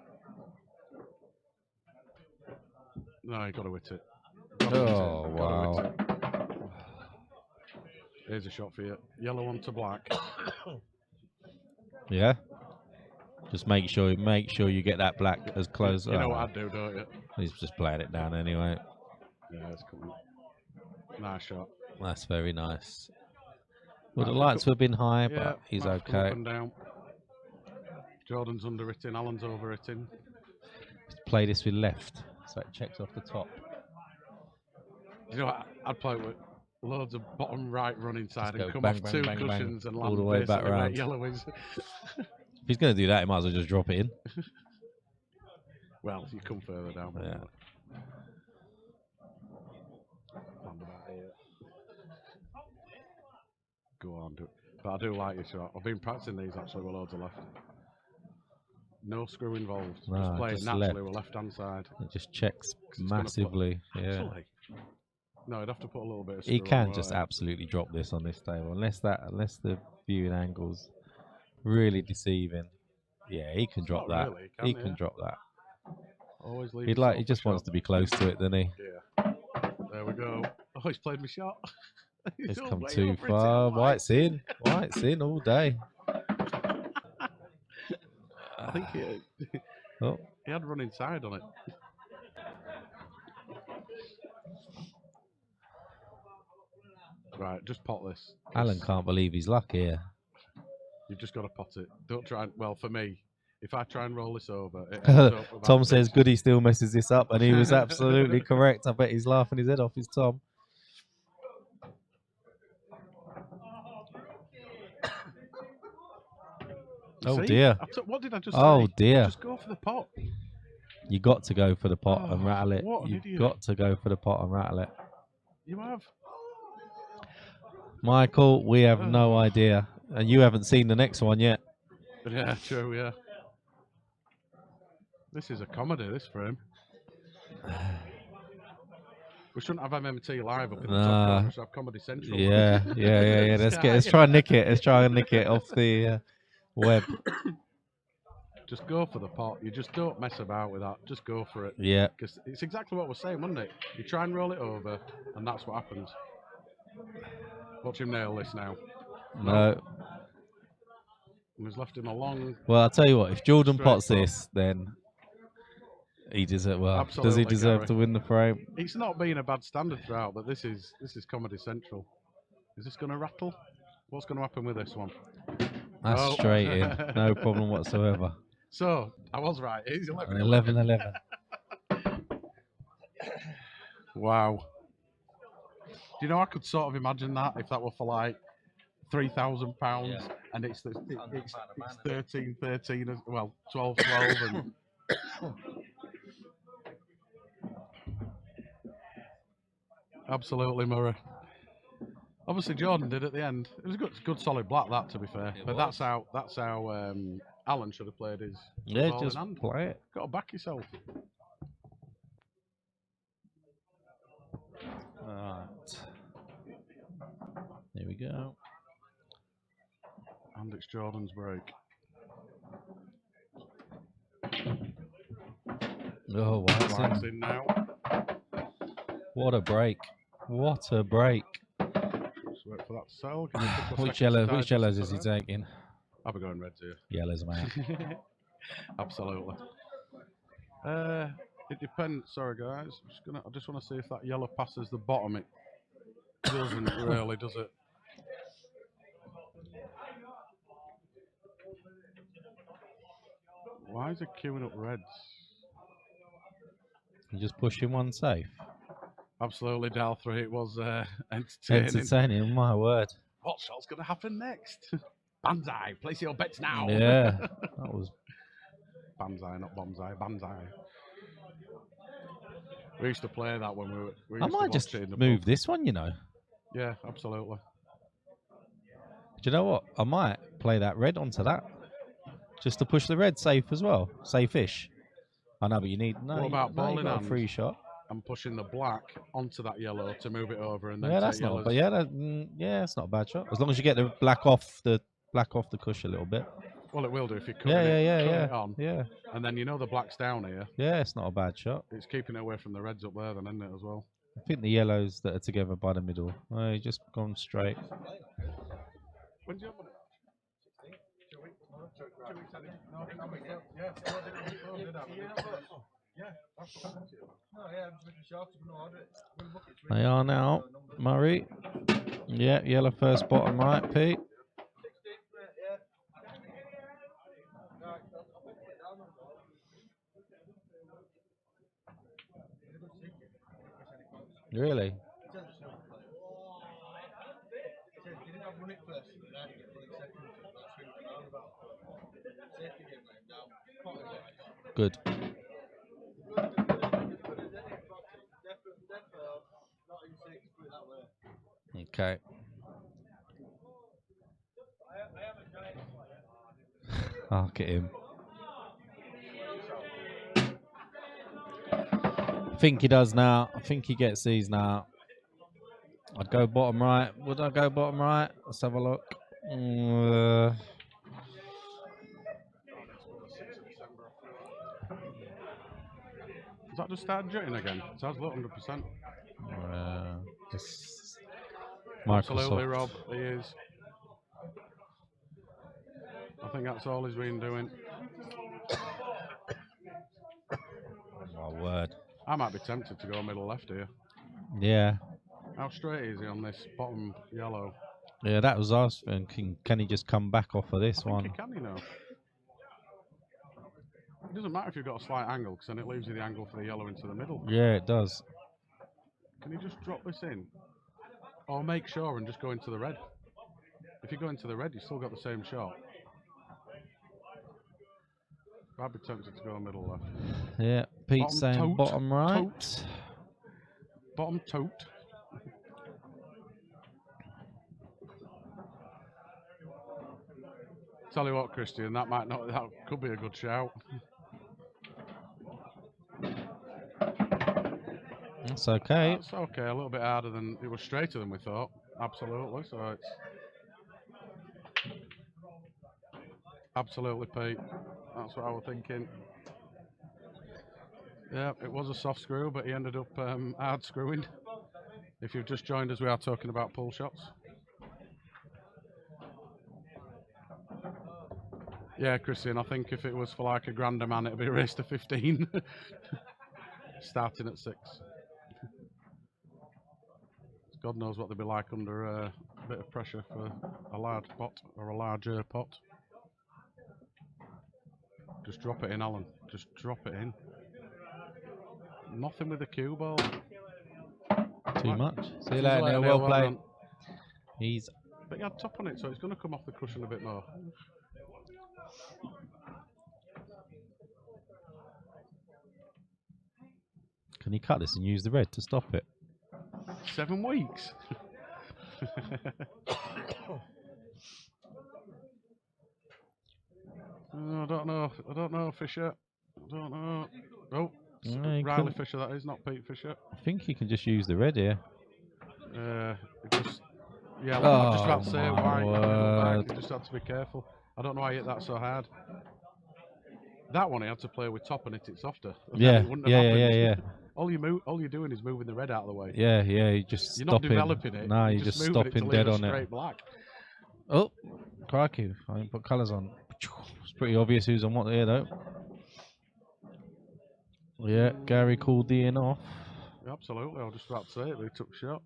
No, you got to hit it. Oh, wow. Gotta hit it. Here's a shot for you. Yellow onto black. Yeah. Just make sure you get that black as close. You know Oh, what I'd do, don't you? he's just playing it down anyway. Yeah, it's coming. Nice shot. That's very nice. Well, the Might have lights to have been high, Yeah, but he's might have to come up okay. and down. Jordan's under-hitting, Alan's over-hitting. Play this with left, so it checks off the top. You know what? I'd play with loads of bottom right run inside Just go and come bang, off bang, 2 bang, bang, cushions and all land the way back basically where round. yellow is. If he's going to do that, he might as well just drop it in. Well, you come further down. Yeah. Land about here. Go on, do it. But I do like your shot. I've been practicing these actually with loads of left. No screw involved. No, just play it just naturally left. with left-hand side. It just checks It's gonna massively. Yeah. Actually, no, I'd have to put a little bit of He screw can on, just won't absolutely drop this on this table, unless the viewing angle's really deceiving. Yeah, he can drop not that. really, can He you? can drop that. Always leave He yourself just a wants shot. to be close to it, doesn't he? Yeah. There we go. Oh, he's played my shot. He's It's all come way too over it, far. it's White's in. White's in all day. I think he Oh, had run inside on it. Right, just pot this. Alan can't believe his luck here. You've just got to pot it. Don't try and, well, for me, if I try and roll this over, it ends up about Tom says this. Goody still messes this up, and he was absolutely correct. I bet he's laughing his head off. Is Tom? Oh See? dear! What did I just Oh say? dear! Just go for the pot. You got to go for the pot and Oh, rattle it. what an You've idiot. got to go for the pot and rattle it. You have. Michael, we have no idea, and you haven't seen the next one yet. Yeah, true, yeah. This is a comedy, this for him. We shouldn't have MMT live up in the top Nah. corner. We should have Comedy Central. Yeah. Let's try and nick it. Let's try and nick it off the web. Just go for the pot. You just don't mess about with that. Just go for it. Yeah. Because it's exactly what we're saying, wasn't it? You try and roll it over, and that's what happens. Watch him nail this now. No. And he's left him a long... Well, I'll tell you what. If Jordan Straight pots pot. this, then he deserves. Well, does he Absolutely, deserve Gary. to win the frame? It's not been a bad standard throughout, but this is Comedy Central. Is this going to rattle? What's going to happen with this one? That's Oh. straight in. No problem whatsoever. So, I was right. It's 11. 11-11. Wow. Do you know, I could sort of imagine that if that were for like £3,000 Yeah. and it's 13-13 as well, 12-12 and absolutely, Murray. Obviously, Jordan did at the end. It was a good solid black, that, to be fair. It But was. that's how Alan should have played his Yeah, ball just in hand. play it. Got to back yourself. Alright. Here we go. And it's Jordan's break. Oh, White's White's in. in now. What a break. What a break. Just wait for that to settle. Give me a couple of Which seconds to yellows digest is he that. taking? I'll be going reds here. Yellows, man. Absolutely. It depends. Sorry, guys. I just want to see if that yellow passes the bottom. It doesn't really, does it? Why is it queuing up reds? You just pushing one safe. Absolutely, Dal 3. It was entertaining. Entertaining, my word. What shot's going to happen next? Banzai. Place your bets now. Yeah, that was. Banzai, not Bonsai. Banzai. We used to play that when we I used to might watch just it in the move pub. this one, you know. Yeah, absolutely. Do you know what? I might play that red onto that. Just to push the red safe as well. Safe-ish. I know, but you need. No, What about ball you in got a hand? free shot. I'm pushing the black onto that yellow to move it over and then Yeah, take that's not. yellows. But yeah, it's not a bad shot. As long as you get the black off the cush a little bit. Well, it will do if you're Yeah, cutting it on. yeah. And then you know the black's down here. Yeah, it's not a bad shot. It's keeping it away from the reds up there then, isn't it, as well? I think the yellows that are together by the middle. Oh, you just gone straight. When's your money? They are now, Murray. Yeah, yellow first bottom right, Pete. Really? Good. Okay. I'll get him. I think he does now. I think he gets these now. I'd go bottom right. Would I go bottom right? Let's have a look. Has that just started jutting again? It sounds low 100%. It's Absolutely, Microsoft. Rob. He is. I think that's all he's been doing. My word. I might be tempted to go middle left here. Yeah. How straight is he on this bottom yellow? Yeah, that was us thinking. Can he just come back off of this I think one? he can, you know. It doesn't matter if you've got a slight angle, because then it leaves you the angle for the yellow into the middle. Yeah, it does. Can you just drop this in? Or make sure and just go into the red. If you go into the red, you've still got the same shot. I'd be tempted to go middle left. Yeah, Pete's Bottom saying tote, bottom right. tote. Bottom tote. Tell you what, Christian, that could be a good shout. That's okay. That's okay, a little bit harder than it was, straighter than we thought. Absolutely, so it's absolutely, Pete. That's what I was thinking. Yeah, it was a soft screw, but he ended up hard screwing. If you've just joined us, we are talking about pull shots. Yeah, Christian, I think if it was for like a grander man, it'd be a race to 15. Starting at 6. God knows what they'd be like under a bit of pressure for a large pot or a larger pot. Just drop it in, Alan. Just drop it in. Nothing with the cue ball. Too much. See you See you later, later, Neil. Neil, Well well played. done. He's. But he had top on it, so it's going to come off the cushion a bit more. Can you cut this and use the red to stop it? 7 weeks. Oh, I don't know. I don't know, Fisher. I don't know. Oh, No, you Riley couldn't- Fisher, that is, not Pete Fisher. I think you can just use the red here. It just, yeah, I was just about to say Oh, my white, middle back. word. You just had to be careful. I don't know why he hit that so hard. That one he had to play with top and hit it softer. Yeah, It wouldn't have yeah. happened. All you're doing is moving the red out of the way. Yeah, you just You're stop not developing it. No, you're you're just moving it to stopping leave dead a on it. straight black. Oh, crikey. I didn't put colours on. It's pretty obvious who's on what here, though. Yeah, Gary called the in off. Absolutely, I was just about to say it, but he took a shot.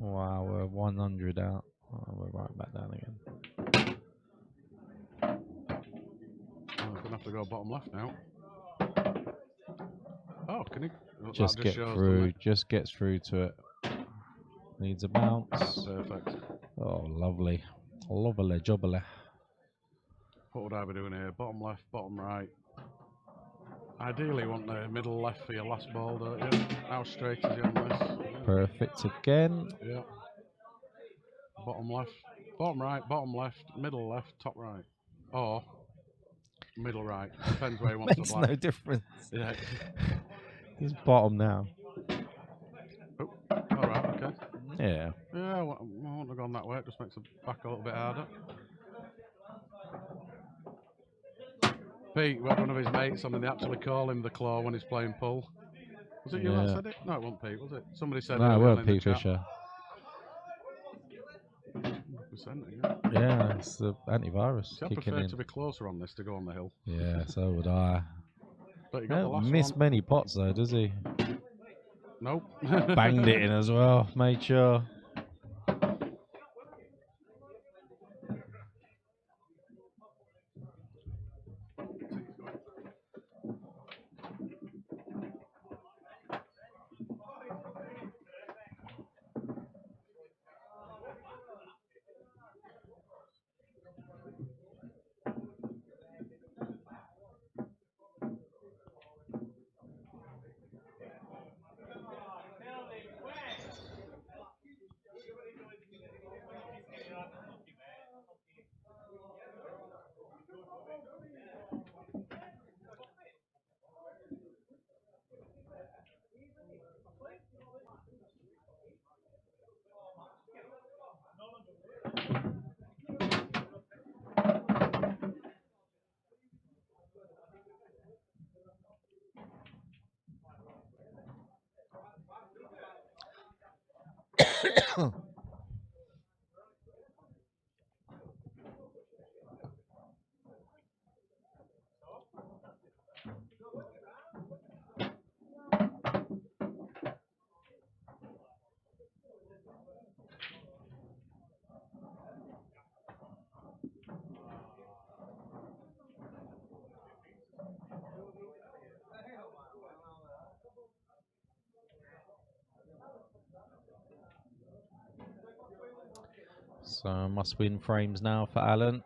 Wow, we're 100 out. Oh, we're right back down again. I'm going to have to go bottom left now. Oh, can he? Well, Just that get shows, through. doesn't it? Just gets through to it. Needs a bounce. Perfect. Oh, lovely. Lovely jubbly. What would I be doing here? Bottom left, bottom right. Ideally, you want the middle left for your last ball, don't you? How straight is he on this? Yeah. Perfect again. Yeah. Bottom left, bottom right, bottom left, middle left, top right. Or middle right. Depends where he wants Makes the black. no difference. Yeah. He's bottom now. Oh, alright, okay. Yeah. Yeah, I wouldn't have gone that way. It just makes the back a little bit harder. Pete, we had one of his mates on and they actually call him the claw when he's playing pull. Was it you that Yeah. said it? No, it wasn't Pete, was it? Somebody said No, it earlier weren't on in the Pete chat. Fisher. 100%, yeah. Yeah, it's the antivirus See, I kicking prefer in. to be closer on this to go on the hill. Yeah, so would I. But you got the Don't last miss one. many pots though, does he? Nope. Banged it in as well. Made sure. So must win frames now for Alan.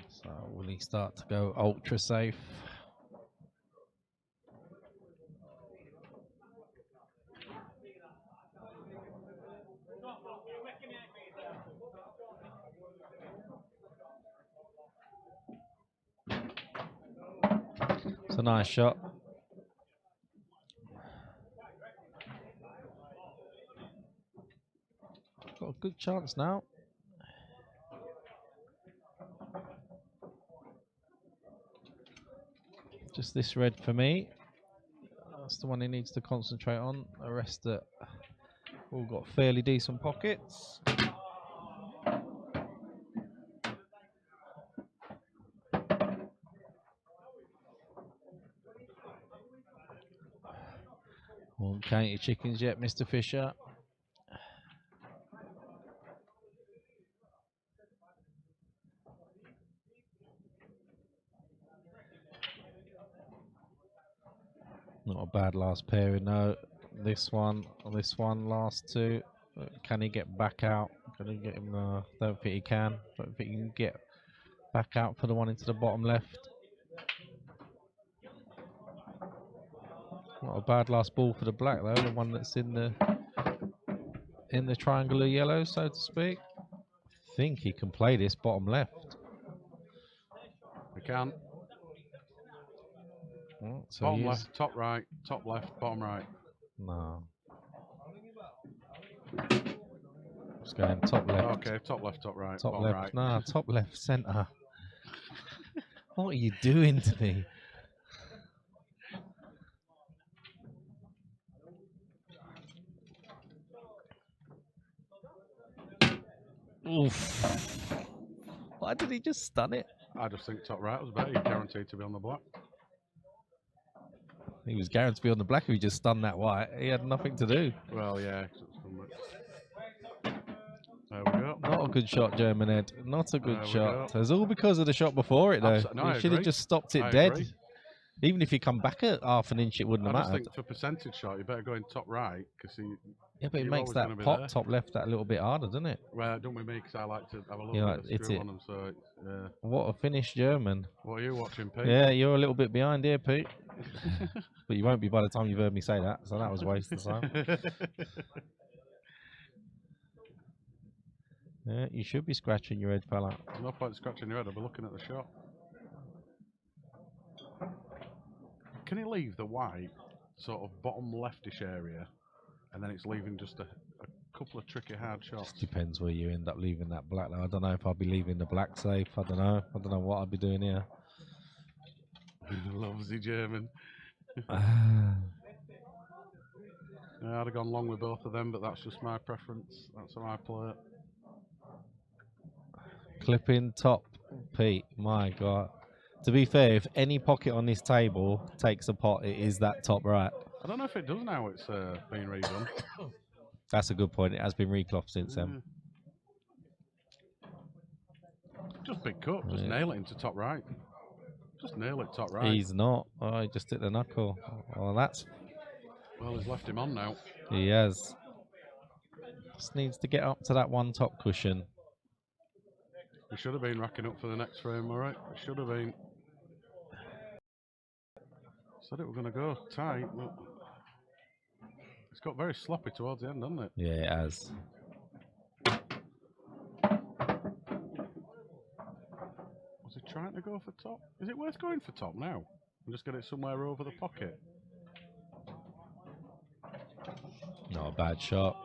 So will he start to go ultra safe? It's a nice shot. Got a good chance now. Just this red for me. That's the one he needs to concentrate on. The rest that all got fairly decent pockets. Won't count your chickens yet, Mr. Fisher. Not a bad last pairing, no. This one, last two. Can he get back out? Can he get him? Don't think he can. Don't think he can get back out for the one into the bottom left. Not a bad last ball for the black though, the one that's in the triangular yellow, so to speak. I think he can play this bottom left. We can. Oh, so Bottom he's- left, top right, top left, bottom right. No. Just going top left. Okay, top left, top right, Top bottom left. right. Nah, top left centre. What are you doing to me? Oof. Why did he just stun it? I just think top right was better. You're guaranteed to be on the black. He was guaranteed to be on the black if he just stunned that white. He had nothing to do. Well, yeah. There we go. Not a good shot, German Ed. Not a good There we shot. go. It's all because of the shot before it, though. No, I He should have agree. just stopped it I dead. agree. Even if you come back at half an inch, it wouldn't I have just mattered. think for percentage shot, you better go in top right because Yeah, but it you're makes always that gonna be pop there. top left that little bit harder, doesn't it? well, don't with me because I like to have a little Yeah, bit of it's screw it. on them. So, it's, What a finish, German. what are you watching, Pete? Yeah, you're a little bit behind here, Pete. But you won't be by the time you've heard me say that, so that was a waste of time. Yeah, you should be scratching your head, fella. There's no point scratching your head. I'll be looking at the shot. Can he leave the white sort of bottom leftish area, and then it's leaving just a couple of tricky hard shots? Depends where you end up leaving that black. Though. I don't know if I'll be leaving the black safe. I don't know. I don't know what I'll be doing here. Loves the German. Yeah, I'd have gone long with both of them, but that's just my preference. That's how I play it. Clipping top, Pete. My God. To be fair, if any pocket on this table takes a pot, it is that top right. I don't know if it does now. It's been redone. That's a good point. It has been reclopped since then. Just big cut. Just Yeah. nail it into top right. Just nail it top right. He's not. Oh, he just hit the knuckle. Well, that's. Well, he's left him on now. He has. Just needs to get up to that one top cushion. We should have been racking up for the next frame, all right? We should have been. Said it were going to go tight, but it's got very sloppy towards the end, hasn't it? Yeah, it has. Was he trying to go for top? Is it worth going for top now? And just get it somewhere over the pocket? Not a bad shot.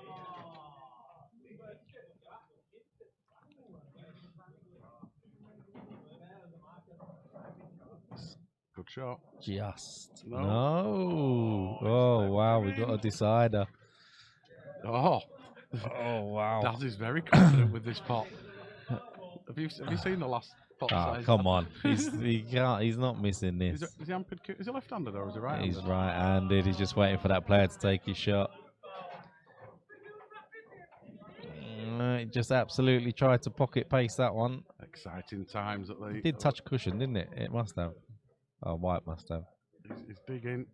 Good shot. Just. No. No. Oh, wow. We got a decider. Oh, Oh, wow. Daz is very confident with this pot. Have you seen the last pot Oh, size? come on. He's not missing Is this. he amped? Is he left-handed or is he right-handed? He's right-handed. He's just waiting for that player to take his shot. He just absolutely tried to pocket pace that one. Exciting times at the. It did touch cushion, didn't it? It must have. Oh, white must have. He's digging.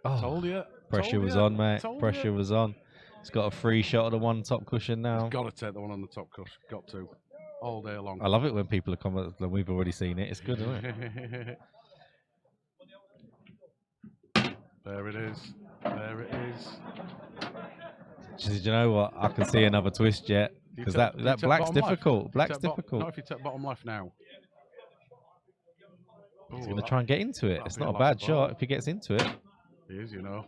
Oh, Told you. pressure Told was ya, on, mate. told Pressure ya. was on. He's got a free shot of the one top cushion now. He's got to take the one on the top cushion. Got to. All day long. I love it when people are commenting. We've already seen it. It's good, isn't it? There it is. There it is. Do you know what? I can see another twist yet. Do you Because take- do you that take black's bottom left? difficult. Black's Take difficult. Not if you take bottom left now. He's Ooh, going to try and get into it. that'd It's be not a a bad last ball. shot if he gets into it. He is, you know.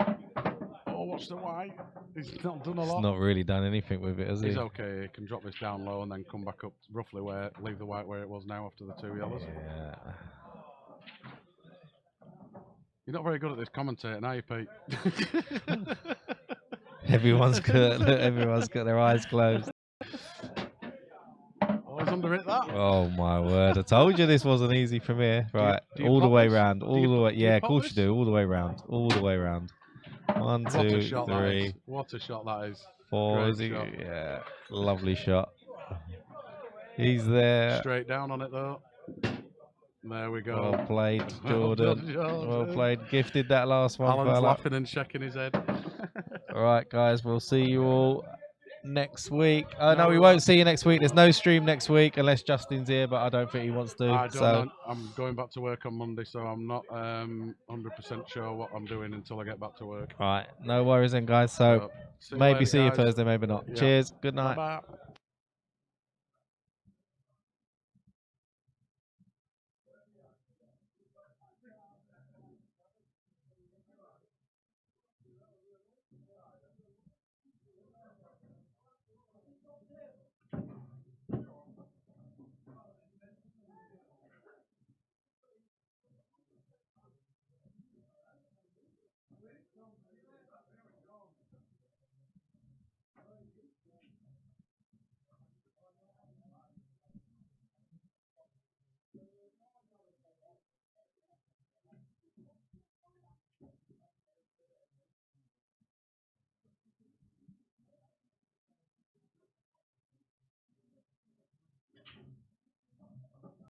Oh, watch the white. He's not done a He's lot. not really done anything with it, has he? He's okay. He can drop this down low and then come back up roughly where, leave the white where it was now after the two yellows. Yeah. You're not very good at this commentating, are you, Pete? Everyone's got their eyes closed. Always under it, that. Oh my word! I told you this wasn't easy from here. Do you- Right, do you all the pop way this? round, Do all you the pop- way. do you Yeah, of pop course you this? do. All the way round, all the way round. One, What a two, shot that is. three, What a shot that is. four. Great Is he? shot. Yeah, lovely shot. He's there. Straight down on it, though. There we go. Well played, Well done, Jordan. Jordan. Well played. Gifted that last one, Alan's fella. laughing and shaking his head. All right, guys. We'll see you all next week. No, No, we won't see you next week. There's no stream next week unless Justin's here, but I don't think he wants to. I don't so know. I'm going back to work on Monday, so I'm not 100% sure what I'm doing until I get back to work. right, no worries then, guys. So See you maybe later, see you guys. Thursday, maybe not. Yeah. Cheers. Good night. Bye-bye.